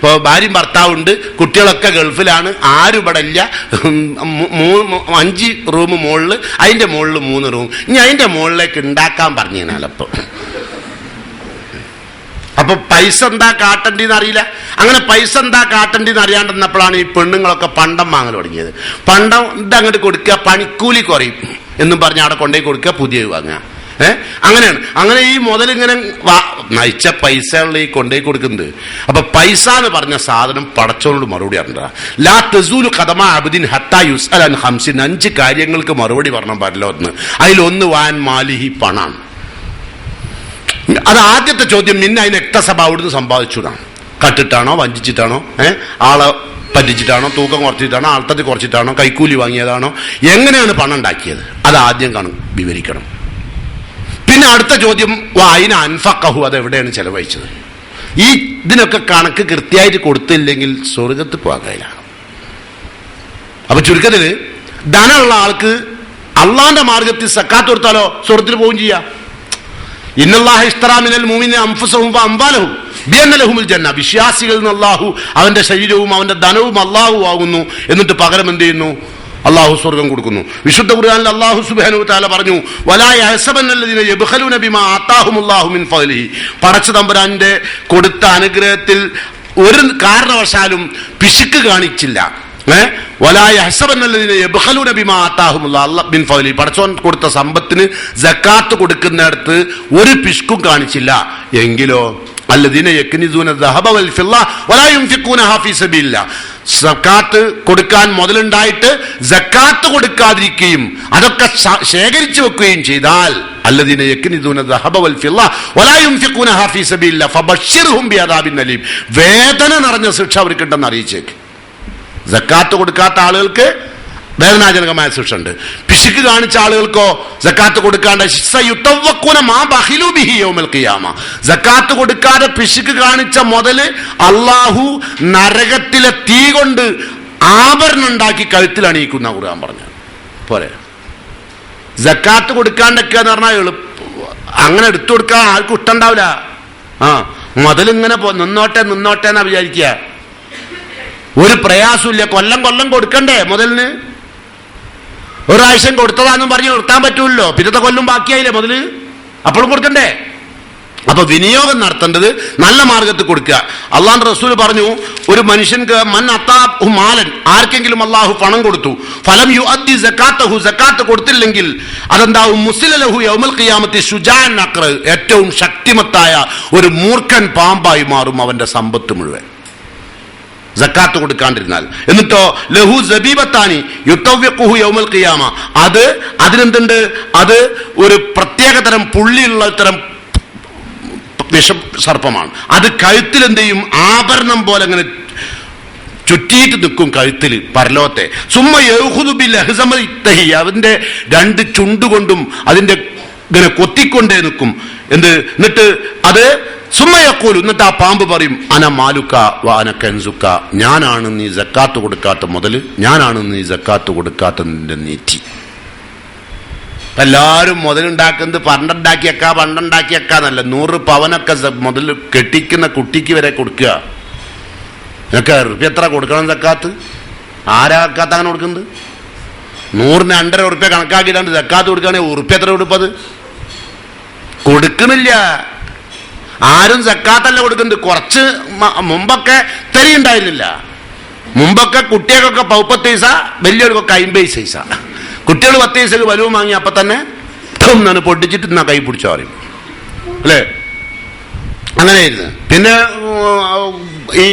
ഭാര്യയും ഭർത്താവുണ്ട്, കുട്ടികളൊക്കെ ഗൾഫിലാണ്, ആരും ഇവിടെ ഇല്ല. 5 റൂം മുകളിൽ, അതിന്റെ മുകളിൽ 3 റൂം. ഇനി അതിന്റെ മുകളിലേക്ക് ഉണ്ടാക്കാൻ പറഞ്ഞാലപ്പോ അപ്പൊ പൈസ എന്താ കാട്ടണ്ടെന്ന് അറിയില്ല. അങ്ങനെ പൈസ എന്താ കാട്ടണ്ടെന്ന് അറിയാണ്ടെന്നപ്പോഴാണ് ഈ പെണ്ണുങ്ങളൊക്കെ പണ്ടം വാങ്ങൽ തുടങ്ങിയത്. പണ്ടം ഇതങ്ങോട്ട് കൊടുക്കുക, പണിക്കൂലി കുറയും എന്നും പറഞ്ഞ് അവിടെ കൊണ്ടുപോയി കൊടുക്കുക, പുതിയത് വാങ്ങുക. അങ്ങനെയാണ്. അങ്ങനെ ഈ മുതലിങ്ങനെ നയിച്ച പൈസകളിൽ ഈ കൊണ്ടുപോയി കൊടുക്കുന്നത്. അപ്പൊ പൈസ എന്ന് പറഞ്ഞ സാധനം പടച്ചോനോട് മറുപടി അറിഞ്ഞ ലാ തസൂലു ഖദമ അബ്ദിൻ ഹത്താ യുസ്അൽ അൻ ഖംസിൻ, 5 കാര്യങ്ങൾക്ക് മറുപടി പറഞ്ഞാൽ പാടില്ല. അതിലൊന്ന് വാൻ മാലിഹി, പണാണ്. അത് ആദ്യത്തെ ചോദ്യം. പിന്നെ അതിന് എക്തസബ, അവിടുന്ന് സമ്പാദിച്ചതാണ്. കട്ടിട്ടാണോ, വഞ്ചിച്ചിട്ടാണോ, ആളെ പറ്റിച്ചിട്ടാണോ, തൂക്കം കുറച്ചിട്ടാണോ, ആൾത്തത്തി കുറച്ചിട്ടാണോ, കൈക്കൂലി വാങ്ങിയതാണോ, എങ്ങനെയാണ് പണം ഉണ്ടാക്കിയത്? അത് ആദ്യം വിവരിക്കണം. പിന്നെ അടുത്ത ചോദ്യം വായിന അൻഫഖഹു, അതെവിടെയാണ് ചെലവഴിച്ചത്? ഈ ഇതിനൊക്കെ കണക്ക് കൃത്യമായിട്ട് കൊടുത്തില്ലെങ്കിൽ സ്വർഗത്ത് പോകാൻ കഴിയില്ല. അപ്പൊ ചുരുക്കത്തിൽ ധനമുള്ള ആൾക്ക് അള്ളാന്റെ മാർഗത്തിൽ സക്കാത്ത് കൊടുത്താലോ സ്വർഗത്തിൽ പോവുകയും ചെയ്യാം. ഇന്നല്ലാഹ ഇഷ്തറാ മിനൽ മുഅ്മിനീന അൻഫുസഹും വഅംവാലഹും ബിഅന്ന ലഹുമുൽ ജന്ന, വിശ്വാസികളിൽ നിന്ന് അള്ളാഹു അവന്റെ ശരീരവും അവന്റെ ധനവും അള്ളാഹു ആകുന്നു. എന്നിട്ട് പകരം എന്ത് ചെയ്യുന്നു? അള്ളാഹു സ്വർഗം കൊടുക്കുന്നു. വിശുദ്ധ ഖുർആനിൽ അള്ളാഹു സുബ്ഹാനഹു വ തആല പറഞ്ഞു, വലാ യഹ്സബന്നല്ലദീന യബ്ഖലൂന ബിമാ ആതാഹുമുല്ലാഹു മിൻ ഫളിഹി, പടച്ച തമ്പുരാന്റെ കൊടുത്ത അനുഗ്രഹത്തിൽ ഒരു കാരണവശാലും പിശുക്ക് കാണിച്ചില്ല. വലാ യഹ്സബന്നല്ലദീന യബ്ഖലൂന ബിമാ ആതാഹുമുല്ലാഹു മിൻ ഫളിഹി, പടച്ചോൻ കൊടുത്ത സമ്പത്തിന് സക്കാത്ത് കൊടുക്കുന്നിടത്ത് ഒരു പിശുക്കും കാണിച്ചില്ല. എങ്കിലോ അല്ലദീന യക്നിസൂന ദഹബ വൽ ഫിദ്ദ വലാ യുൻഫിഖൂനഹാ ഫീ സബീലില്ലാഹ്, സക്കാത്ത് കൊടുക്കാൻ മുതലുണ്ടായിട്ട് സക്കാത്ത് കൊടുക്കാതിരിക്കുകയും അതൊക്കെ ശേഖരിച്ചു വെക്കുകയും ചെയ്താൽ അല്ലദീന യക്നിസൂന ദഹബ വൽ ഫിദ്ദ വലാ യുൻഫിഖൂനഹാ ഫീ സബീലില്ലാഹ് ഫബശ്ശിർഹും ബിഅദാബിൻ അലീം, വേദന നിറഞ്ഞ ശിക്ഷ അവർക്കുണ്ടെന്ന് അറിയിച്ചേക്ക്. സക്കാത്ത് കൊടുക്കാത്ത ആളുകൾക്ക് വേദനാജനകമായ ശിക്ഷ ഉണ്ട്. പിശുക്ക് കാണിച്ച ആളുകൾക്കോ സക്കാത്ത് കൊടുക്കാണ്ട് സക്കാത്ത് കൊടുക്കാതെ പിശുക്ക് കാണിച്ച മുതല് അള്ളാഹു നരകത്തിലെ തീ കൊണ്ട് ആഭരണം ഉണ്ടാക്കി കഴുത്തിൽ അണിയിക്കുന്ന ഖുർആൻ പറഞ്ഞു പോരെ. സക്കാത്ത് കൊടുക്കാണ്ടൊക്കെ എന്ന് പറഞ്ഞാൽ അങ്ങനെ എടുത്തു കൊടുക്കാൻ ആർക്കും ഇഷ്ടണ്ടാവില്ല. മുതലിങ്ങനെ നിന്നോട്ടെ എന്നാ വിചാരിക്കുക. ഒരു പ്രയാസമില്ല, കൊല്ലം കൊടുക്കണ്ടേ മുതലിന്? ഒരാഴ്ചം കൊടുത്തതാണെന്നും പറഞ്ഞ് നിർത്താൻ പറ്റൂല്ലോ. പിന്നത്തെ കൊല്ലം ബാക്കിയായില്ലേ മുതല്, അപ്പോഴും കൊടുക്കണ്ടേ? അപ്പൊ വിനിയോഗം നടത്തേണ്ടത് നല്ല മാർഗത്തിൽ കൊടുക്കുക. അള്ളാഹുവിന്റെ റസൂൽ പറഞ്ഞു, ഒരു മനുഷ്യൻക്ക് മൻ അത്താഹു മാലൻ, ആർക്കെങ്കിലും അള്ളാഹു പണം കൊടുത്തു, ഫലം യുഅദ്ദി സകാത്തഹു, സകാത്ത് കൊടുത്തില്ലെങ്കിൽ അതെന്താവും? മുസ്ലില ലഹു യൗമൽ ഖിയാമത്തി ശുജാഅൻ അഖ്റ, ഏറ്റവും ശക്തിമത്തായ ഒരു മൂർഖൻ പാമ്പായി മാറും അവന്റെ സമ്പത്ത് മുഴുവൻ സക്കാത്ത് കൊടുക്കാണ്ടിരുന്നാൽ. എന്നിട്ടോ ലഹു സബീബത്താനി യുതവ്വിഖുഹു യൗമൽ ഖിയാമ, അതിനെന്തുണ്ട്? അത് ഒരു പ്രത്യേകതരം പുള്ളിയുള്ള തരം വിഷം സർപ്പമാണ്. അത് കഴുത്തിൽ എന്ത് ചെയ്യും? ആഭരണം പോലെ അങ്ങനെ ചുറ്റിയിട്ട് നിൽക്കും കഴുത്തിൽ പരലോകത്തെ. സുമ്മ യഖുദു ബിൽഹസമതി, അതിന്റെ 2 ചുണ്ടുകൊണ്ടും അതിന്റെ ഇങ്ങനെ കൊത്തിക്കൊണ്ടേ നിൽക്കും. എന്നിട്ട് അത് സുമ്മയക്കൂലു, എന്നിട്ട് ആ പാമ്പ് പറയും, അന മാലുക്ക വാന കൻസുക്ക, ഞാനാണ് നീ സക്കാത്ത് കൊടുക്കാത്ത മുതല്, ഞാനാണ് നീ സക്കാത്ത് കൊടുക്കാത്ത നിന്റെ നീറ്റി. എല്ലാവരും മുതലുണ്ടാക്കുന്നത് പണ്ടുണ്ടാക്കിയേക്കാന്നല്ല, 100 പവനൊക്കെ മുതൽ കെട്ടിക്കുന്ന കുട്ടിക്ക് വരെ കൊടുക്കുക. നിനക്ക് റുപ്യ എത്ര കൊടുക്കണം സക്കാത്ത്? ആരാ സക്കാത്ത് അങ്ങനെ കൊടുക്കുന്നത്? 100-ന് 2.5 ഉറുപ്പ്യ കണക്കാക്കിയിട്ടാണ് സക്കാത്ത് കൊടുക്കുകയാണെങ്കിൽ ഉറുപ്പ്യ എത്ര കൊടുപ്പത്? കൊടുക്കണില്ല. ആരും സക്കാത്തല്ല കൊടുക്കുന്നത്. കുറച്ച് മുമ്പൊക്കെ തരിയുണ്ടായിരുന്നില്ല. മുമ്പൊക്കെ കുട്ടികൾക്കൊക്കെ 50 പൈസ, വലിയവർക്കൊക്കെ 50 പൈസ. കുട്ടികൾ 10 പൈസക്ക് വലുവും വാങ്ങി അപ്പൊ തന്നെ പൊട്ടിച്ചിട്ട് എന്നാ കൈ പിടിച്ചോ പറയും അല്ലേ? അങ്ങനെയായിരുന്നു. പിന്നെ ഈ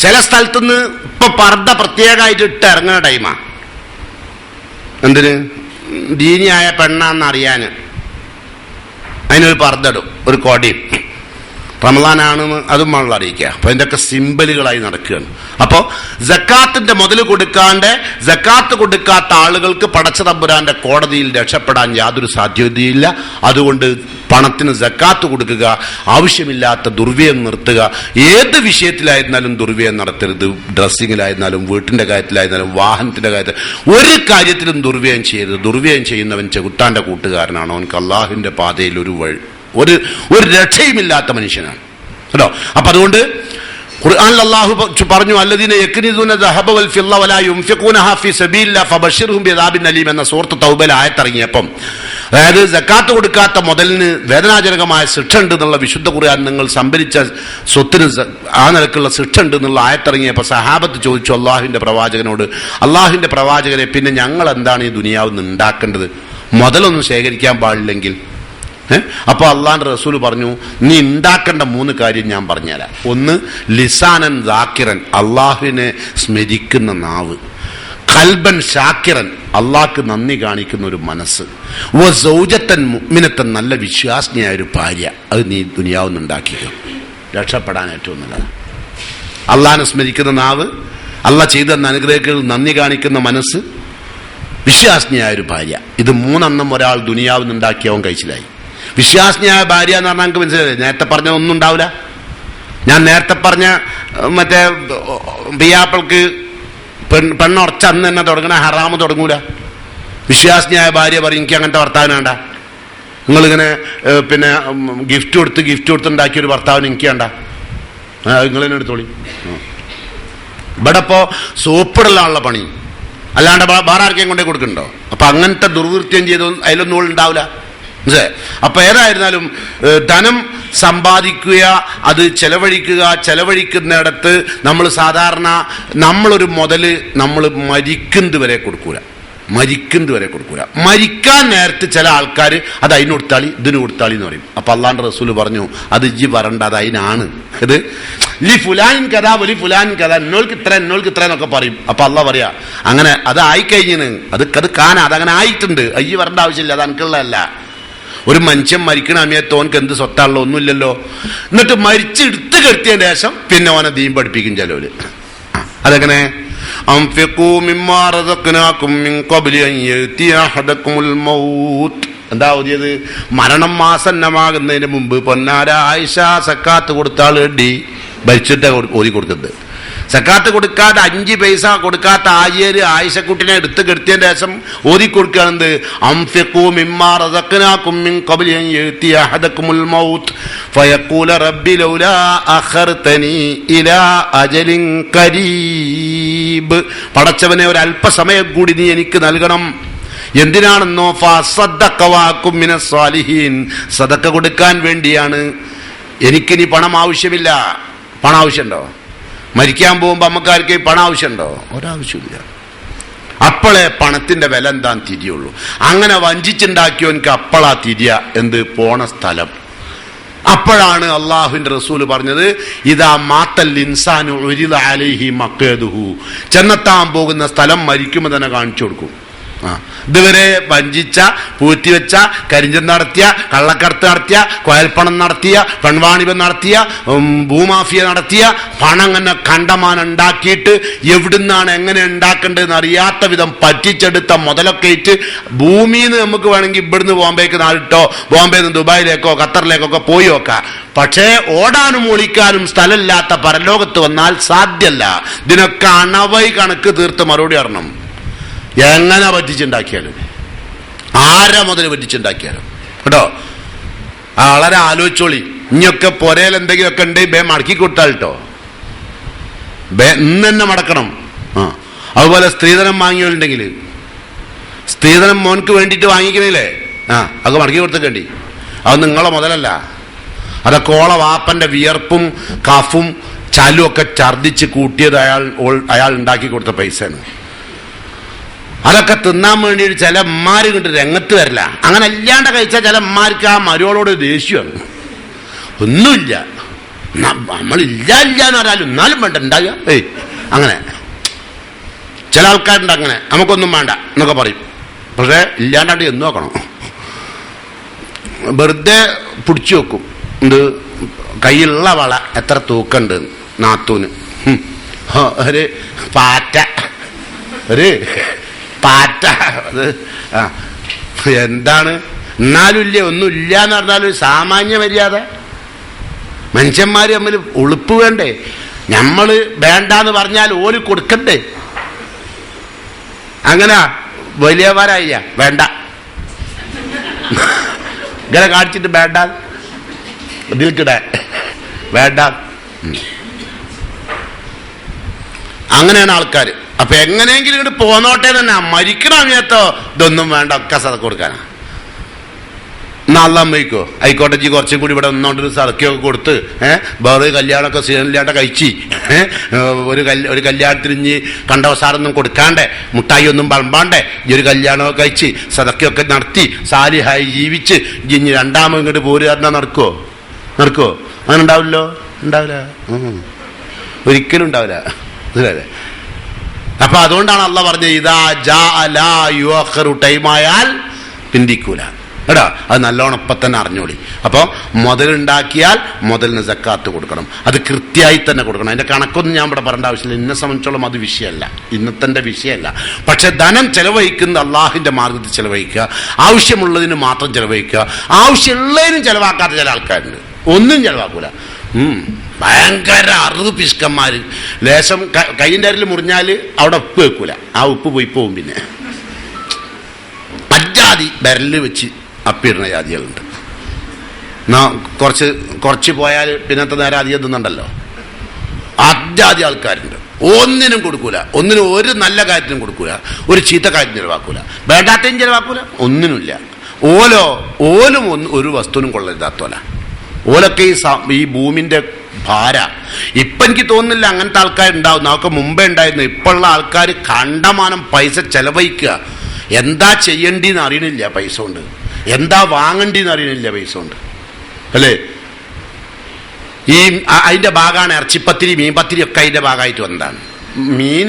ചില സ്ഥലത്തുനിന്ന് ഇപ്പൊ പർദ്ദ പ്രത്യേകമായിട്ട് ഇട്ട് ഇറങ്ങുന്ന ടൈമാ. എന്തിന്? ദീനിയായ പെണ്ണാന്നറിയാന് അതിനൊരു പർദ്ദ ഇടും, ഒരു കൊടിയും. റമളാനാണെന്ന് അതും നമ്മൾ അറിയിക്കുക. അപ്പൊ ഇതിൻ്റെയൊക്കെ സിമ്പലുകളായി നടക്കുകയാണ്. അപ്പോൾ സക്കാത്തിന്റെ മുതൽ കൊടുക്കാണ്ട് സക്കാത്ത് കൊടുക്കാത്ത ആളുകൾക്ക് പടച്ച തമ്പുരാന്റെ കോടതിയിൽ രക്ഷപ്പെടാൻ യാതൊരു സാധ്യതയില്ല. അതുകൊണ്ട് പണത്തിന് സക്കാത്ത് കൊടുക്കുക, ആവശ്യമില്ലാത്ത ദുർവ്യയം നിർത്തുക. ഏത് വിഷയത്തിലായിരുന്നാലും ദുർവ്യയം നടത്തരുത്. ഡ്രസ്സിങ്ങിലായിരുന്നാലും, വീട്ടിന്റെ കാര്യത്തിലായിരുന്നാലും, വാഹനത്തിന്റെ കാര്യത്തിൽ, ഒരു കാര്യത്തിലും ദുർവ്യയം ചെയ്യരുത്. ദുർവ്യയം ചെയ്യുന്നവൻ ചെകുത്താന്റെ കൂട്ടുകാരനാണ്. അവൻക്ക് അള്ളാഹുവിന്റെ പാതയിൽ ഒരു രക്ഷയുമില്ലാത്ത മനുഷ്യനാണ് കേട്ടോ. അപ്പൊ അതുകൊണ്ട് ഖുർആനിൽ അല്ലാഹു പറഞ്ഞു, അല്ലദീന യക്നിദൂന ദഹബ വൽ ഫിദ്ദ വലാ യുൻഫിഖൂനഹാ ഫീ സബീലില്ലാഹി ഫബശ്ശിർഹും ബിഅദാബിൻ അലീം എന്ന സൂറത്ത് തൗബയിൽ ആയത്തിറങ്ങിയപ്പം, അതായത് സക്കാത്ത് കൊടുക്കാത്ത മുതലിന് വേദനാജനകമായ ശിക്ഷ ഉണ്ട് എന്നുള്ള വിശുദ്ധ ഖുർആൻ, നിങ്ങൾ സംഭരിച്ച സ്വത്തിന് ആ നിലക്കുള്ള ശിക്ഷ ഉണ്ട് എന്നുള്ള ആയത്തിറങ്ങിയപ്പോൾ സഹാബത്ത് ചോദിച്ചു അള്ളാഹുവിന്റെ പ്രവാചകനോട്, അള്ളാഹുവിന്റെ പ്രവാചകനെ, പിന്നെ ഞങ്ങൾ എന്താണ് ഈ ദുനിയാവിൽ നിന്ന് ഉണ്ടാക്കേണ്ടത്? മുതലൊന്നും ശേഖരിക്കാൻ പാടില്ലെങ്കിൽ? അപ്പൊ അള്ളാന്റെ റസൂല് പറഞ്ഞു, നീ ഉണ്ടാക്കേണ്ട 3 കാര്യം ഞാൻ പറഞ്ഞുതരാം. ഒന്ന്, ലിസാനൻ ദാക്കിറൻ, അള്ളാഹുവിനെ സ്മരിക്കുന്ന നാവ്. ഖൽബൻ ഷാക്കിറൻ, അള്ളാഹ്ക്ക് നന്ദി കാണിക്കുന്ന ഒരു മനസ്സ്. സൗജത്തൻ മുഅ്മിനത്തൻ, നല്ല വിശ്വാസിനിയായ ഒരു ഭാര്യ. അത് നീ ദുനിയാവിൽ ഉണ്ടാക്കിക്കോ. രക്ഷപ്പെടാൻ ഏറ്റവും നല്ലതാണ്. അള്ളാഹിനെ സ്മരിക്കുന്ന നാവ്, അള്ളാഹ് ചെയ്തു തന്ന അനുഗ്രഹങ്ങൾ നന്ദി കാണിക്കുന്ന മനസ്സ്, വിശ്വാസിനിയായ ഒരു ഭാര്യ. ഇത് 3 ഒരാൾ ദുനിയാവിൽ നിന്നുണ്ടാക്കിയവൻ കഴിച്ചിലായി. വിശ്വാസിനിയായ ഭാര്യ എന്ന് പറഞ്ഞാൽ നമുക്ക് മനസ്സിലായി. നേരത്തെ പറഞ്ഞ ഒന്നും ഉണ്ടാവില്ല. ഞാൻ നേരത്തെ പറഞ്ഞ മറ്റേ പിയാപ്പിൾക്ക് പെണ്ണുറച്ച അന്ന് തന്നെ തുടങ്ങണ ഹറാമ് തുടങ്ങൂല. വിശ്വാസിനിയായ ഭാര്യ പറയും, എനിക്ക് അങ്ങനത്തെ ഭർത്താവിന് വേണ്ട. നിങ്ങളിങ്ങനെ പിന്നെ ഗിഫ്റ്റ് കൊടുത്ത് ഉണ്ടാക്കിയൊരു ഭർത്താവിന് എനിക്ക് വേണ്ട, നിങ്ങളെന്നെ എടുത്തോളി. ഇവിടെ ഇപ്പോ സോപ്പിടലാണുള്ള പണി, അല്ലാണ്ട് വേറെ ആർക്കെയും കൊണ്ടേ കൊടുക്കണ്ടോ? അപ്പൊ അങ്ങനത്തെ ദുർവൃത്യം ചെയ്ത് അതിലൊന്നും ഉണ്ടാവില്ല. അപ്പൊ ഏതായിരുന്നാലും ധനം സമ്പാദിക്കുക, അത് ചെലവഴിക്കുന്നിടത്ത് നമ്മൾ സാധാരണ നമ്മളൊരു മുതല് നമ്മൾ മരിക്കുന്നത് വരെ കൊടുക്കൂല. മരിക്കാൻ നേരത്ത് ചില ആൾക്കാർ അത് അതിന് കൊടുത്താളി ഇതിന് കൊടുത്താളി എന്ന് പറയും. അപ്പൊ അള്ളാന്റെ റസൂല് പറഞ്ഞു, അത് ഇജ്ജ് പറണ്ട, അത് അതിനാണ്. ഇത് ലി ഫുലാൻ കഥ വലി ഫുലാൻ കഥ, എന്നോൾക്ക് ഇത്ര എന്നൊക്കെ പറയും. അപ്പൊ അള്ളാഹ് പറയാ, അങ്ങനെ അത് ആയിക്കഴിഞ്ഞിന്, അത് അതങ്ങനെ ആയിട്ടുണ്ട്, അയ്യ് വരേണ്ട ആവശ്യമില്ല, അത് എനിക്കുള്ളതല്ല. ഒരു മനുഷ്യൻ മരിക്കണ സമയത്ത് ഓനക്ക് എന്ത് സ്വത്താണല്ലോ? ഒന്നുമില്ലല്ലോ. എന്നിട്ട് മരിച്ചെടുത്ത് കെടുത്തിയതിന് ശേഷം പിന്നെ ഓനെ ദീൻ പഠിപ്പിക്കും ചിലവര്. അതെങ്ങനെ? എന്താ ഓതിയത്? മരണം ആസന്നമാകുന്നതിന് മുമ്പ് പൊന്നാര ആയിഷ സക്കാത്ത് കൊടുത്താൾ എടി ഭരിച്ചിട്ട് ഓതി കൊടുക്കുന്നത്. സക്കാത്ത് കൊടുക്കാതെ 5 പൈസ കൊടുക്കാത്ത ആര്യ ആയിഷക്കുട്ടിനെ എടുത്ത് കെടുത്തിയതിന് ശേഷം ഓതി കൊടുക്കുകയാണെന്ത്? അംഫിഖൂ മിമ്മാ റസഖ്നാകും മിൻ ഖബ്ലി അൻ യഅതി അഹദകുമുൽ മൗത്ത് ഫയഖൂല റബ്ബി ലൗലാ അഖർതനി ഇലാ അജലിൻ ഖരീബ്. പടച്ചവനെ, ഒരു അല്പസമയം കൂടി നീ എനിക്ക് നൽകണം. എന്തിനാണെന്നോ? ഫസദ്ദഖ വഅകും മിനസ് സാലിഹീൻ, സദഖ കൊടുക്കാൻ വേണ്ടിയാണ്. എനിക്കിനി പണം ആവശ്യമില്ല. പണം ആവശ്യമുണ്ടോ? മരിക്കാൻ പോകുമ്പോൾ അമ്മക്കാർക്ക് പണം ആവശ്യമുണ്ടോ? ഒരാവശ്യമില്ല. അപ്പോളെ പണത്തിന്റെ വില എന്താന്ന് തിരിയുള്ളൂ. അങ്ങനെ വഞ്ചിച്ചുണ്ടാക്കിയവനക്ക് അപ്പോളാ തിരിയ എന്ത്? പോണ സ്ഥലം. അപ്പോഴാണ് അള്ളാഹുവിന്റെ റസൂല് പറഞ്ഞത്, ഇതാ മാത്തൽ ഇൻസാനു ഉരിദ അലൈഹി മഖ്അദുഹു, ചെന്നെത്താൻ പോകുന്ന സ്ഥലം മരിക്കുമ്പോൾ തന്നെ കാണിച്ചു കൊടുക്കും. ഇതുവരെ വഞ്ചിച്ച, പൂറ്റിവെച്ച, കരിഞ്ചൻ നടത്തിയ, കള്ളക്കടത്ത് നടത്തിയ, കോയൽപ്പണം നടത്തിയ, പെൺവാണിഭം നടത്തിയ, ഭൂമാഫിയ നടത്തിയ, പണം അങ്ങനെ കണ്ടമാനം ഉണ്ടാക്കിയിട്ട് എവിടുന്നാണ് എങ്ങനെ ഉണ്ടാക്കേണ്ടതെന്ന് അറിയാത്ത വിധം പറ്റിച്ചെടുത്ത മുതലൊക്കെ ഇട്ട് ഭൂമിന്ന് നമുക്ക് വേണമെങ്കിൽ ഇവിടുന്ന് ബോംബെക്ക് നാളിട്ടോ, ബോംബെന്ന് ദുബായിലേക്കോ ഖത്തറിലേക്കൊക്കെ പോയി നോക്കാം. പക്ഷേ ഓടാനും ഒളിക്കാനും സ്ഥലമില്ലാത്ത പരലോകത്ത് വന്നാൽ സാധ്യല്ല. ഇതിനൊക്കെ അണവൈ കണക്ക് തീർത്ത് മറുപടി അറിയണം. എങ്ങനെ പറ്റിച്ചുണ്ടാക്കിയാലും, ആരെ മുതൽ പറ്റിച്ചുണ്ടാക്കിയാലും കേട്ടോ. വളരെ ആലോചിച്ചോളി. ഇനിയൊക്കെ പൊരയിൽ എന്തെങ്കിലുമൊക്കെ ഉണ്ട്, മടക്കി കൊടുത്താൽ കേട്ടോ. ഇന്ന് തന്നെ മടക്കണം. അതുപോലെ സ്ത്രീധനം വാങ്ങിയവരുണ്ടെങ്കിൽ സ്ത്രീധനം മോൻക്ക് വേണ്ടിയിട്ട് വാങ്ങിക്കണില്ലേ, അത് മടക്കി കൊടുത്തേണ്ടി. അത് നിങ്ങളെ മുതലല്ല, അതൊക്കെ ഓളെ വാപ്പന്റെ വിയർപ്പും കഫും ചലും ഒക്കെ ഛർദിച്ച് കൂട്ടിയത് അയാൾ ഉണ്ടാക്കി കൊടുത്ത പൈസയാണ്. അതൊക്കെ തിന്നാൻ വേണ്ടി ചില അമ്മാര് കണ്ട് രംഗത്ത് വരില്ല. അങ്ങനെ അല്ലാണ്ട് കഴിച്ചാൽ ചില അമ്മാർക്ക് ആ മരുവളോട് ദേഷ്യമാണ്. ഒന്നുമില്ല, നമ്മളില്ല ഇല്ല എന്ന് പറഞ്ഞാലും എന്നാലും വേണ്ട ഉണ്ടാകുക. അങ്ങനെ ചില ആൾക്കാരുണ്ട്, അങ്ങനെ നമുക്കൊന്നും വേണ്ട എന്നൊക്കെ പറയും. പക്ഷേ ഇല്ലാണ്ടാണ്ട് എന്ന് നോക്കണം. വെറുതെ പിടിച്ചു വെക്കും. ഇത് കയ്യിലുള്ള വള എത്ര തൂക്കുണ്ട് നാത്തൂന്, ഒരു പാറ്റ അത് എന്താണ് എന്നാലും ഇല്ല, ഒന്നും ഇല്ല എന്ന് പറഞ്ഞാലും സാമാന്യ മര്യാദ. മനുഷ്യന്മാര് തമ്മിൽ ഉളുപ്പ് വേണ്ടേ? നമ്മള് വേണ്ടാന്ന് പറഞ്ഞാൽ ഓല് കൊടുക്കണ്ടേ? അങ്ങനെ വലിയവരായ വേണ്ട ഇങ്ങനെ കാണിച്ചിട്ട് വേണ്ട ഇതിൽക്കിടെ വേണ്ട, അങ്ങനെയാണ് ആൾക്കാർ. അപ്പൊ എങ്ങനെയെങ്കിലും ഇങ്ങോട്ട് പോന്നോട്ടെ തന്നെ, മരിക്കണ സമയത്തോ ഇതൊന്നും വേണ്ട, ഒക്കെ സദക്ക കൊടുക്കാനാ. എന്നാല്ലാം വയ്ക്കോ ആയിക്കോട്ടെ, ജി കുറച്ചും കൂടി ഇവിടെ ഒന്നോണ്ടൊരു സദക്കയൊക്കെ കൊടുത്ത് വേറെ കല്യാണമൊക്കെ സീനില്ലാണ്ട് കഴിച്ച് ഒരു കല്യാണത്തിന് ഇഞ്ഞ് കണ്ടവസാരൊന്നും കൊടുക്കാണ്ടേ, മുട്ടായി ഒന്നും വളമ്പാണ്ടേ, ഈ ഒരു കല്യാണമൊക്കെ കഴിച്ച് സദക്കയൊക്കെ നടത്തി സാലിഹായി ജീവിച്ച് ഇഞ്ഞ് രണ്ടാമത് ഇങ്ങോട്ട് പോരുകാരനാ നടക്കുവോ? അങ്ങനെ ഉണ്ടാവില്ലോ? ഉണ്ടാവില്ല, ഒരിക്കലും ഉണ്ടാവില്ല. അല്ലേ? അപ്പൊ അതുകൊണ്ടാണ് അള്ളാഹ് പറഞ്ഞത് ഇദാ ജാഅ ലാ യുഅഖിറു, ടൈമായാൽ പിന്തിക്കൂല. എടാ അത് നല്ലോണം ഇപ്പം തന്നെ അറിഞ്ഞോളി. അപ്പോൾ മുതലുണ്ടാക്കിയാൽ മുതലിന് സക്കാത്ത് കൊടുക്കണം, അത് കൃത്യമായി തന്നെ കൊടുക്കണം. അതിൻ്റെ കണക്കൊന്നും ഞാൻ ഇവിടെ പറയേണ്ട ആവശ്യമില്ല, എന്നെ സംബന്ധിച്ചോളം അത് വിഷയമല്ല, ഇന്നത്തെ വിഷയമല്ല. പക്ഷെ ധനം ചെലവഴിക്കുന്നത് അള്ളാഹിൻ്റെ മാർഗത്തിൽ ചെലവഴിക്കുക, ആവശ്യമുള്ളതിന് മാത്രം ചെലവഴിക്കുക. ആവശ്യമുള്ളതിനും ചെലവാക്കാത്ത ചില ആൾക്കാരുണ്ട്, ഒന്നും ചെലവാക്കൂല. ഭയങ്കര അറുത് പിശുക്കന്മാര്. ലേശം കൈയിൻ്റെ അരിൽ മുറിഞ്ഞാൽ അവിടെ ഉപ്പ് വെക്കൂല, ആ ഉപ്പ് പോയി പോവും. പിന്നെ അജാതി വിരല് വെച്ച് അപ്പിടുന്ന ജാതികളുണ്ട്. കുറച്ച് പോയാൽ പിന്നത്തെ നേരം അധികം തിന്നുണ്ടല്ലോ. അജാതി ആൾക്കാരുണ്ട്, ഒന്നിനും കൊടുക്കൂല, ഒന്നിനും ഒരു നല്ല കാര്യത്തിനും കൊടുക്കൂല, ഒരു ചീത്ത കാര്യത്തിന് ചെലവാക്കൂല, വേണ്ടാത്തതിനും ചെലവാക്കൂല, ഒന്നിനുമില്ല. ഓലും ഒരു വസ്തുവിനും കൊള്ളരുതാത്തോല. ഓലൊക്കെ ഈ ഭൂമിന്റെ ഭാര. ഇപ്പൊ എനിക്ക് തോന്നുന്നില്ല അങ്ങനത്തെ ആൾക്കാരുണ്ടാവും, നമുക്ക് മുമ്പേ ഉണ്ടായിരുന്നു. ഇപ്പോഴുള്ള ആൾക്കാർ കണ്ടമാനം പൈസ ചെലവഴിക്കുക. എന്താ ചെയ്യണ്ടെന്ന് അറിയണില്ല പൈസ കൊണ്ട്, എന്താ വാങ്ങണ്ടെന്ന് അറിയണില്ല പൈസ കൊണ്ട്, അല്ലേ? ഈ അതിന്റെ ഭാഗമാണ് ഇറച്ചിപ്പത്തിരി, മീൻപത്തിരി ഒക്കെ അതിന്റെ ഭാഗമായിട്ട് വന്നതാണ്. മീൻ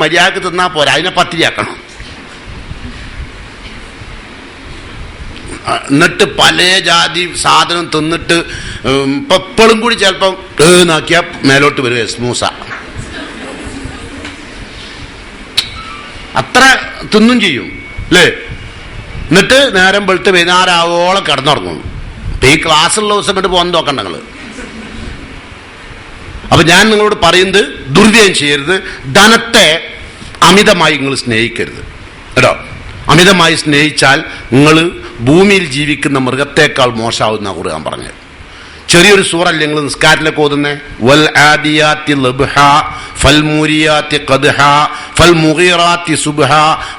മര്യാദക്ക് തിന്നാ പോരാ, അതിനെ പത്തിരി ആക്കണം. എന്നിട്ട് പല ജാതി സാധനം തിന്നിട്ട് ഇപ്പോഴും കൂടി ചിലപ്പം നാക്കിയാൽ മേലോട്ട് വരും എസ്മൂസ. അത്ര തിന്നും ചെയ്യും, അല്ലേ? എന്നിട്ട് നേരം വെളുത്ത് വൈകുന്നേരമാവോളം കിടന്നുറങ്ങും. ഇപ്പം ഈ ക്ലാസ്സുള്ള ദിവസം കണ്ട് പോകാൻ നോക്കണ്ട നിങ്ങൾ. അപ്പൊ ഞാൻ നിങ്ങളോട് പറയുന്നത് ദുർവ്യയം ചെയ്യരുത്, ധനത്തെ അമിതമായി നിങ്ങൾ സ്നേഹിക്കരുത് കേട്ടോ. അമിതമായി സ്നേഹിച്ചാൽ നിങ്ങൾ ഭൂമിയിൽ ജീവിക്കുന്ന മൃഗത്തേക്കാൾ മോശമാവുന്ന ഖുർആൻ പറഞ്ഞത്. ചെറിയൊരു സൂറല്ലേ നിങ്ങൾ നിസ്കാരത്തിലേക്ക് ഓതുന്നേ? വൽ ആദിയാത്തി ലബ്ഹ ഫൽമൂരിയാത്തി ഖദ്ഹ ഫൽമുഗീറാത്തി സുബ്ഹ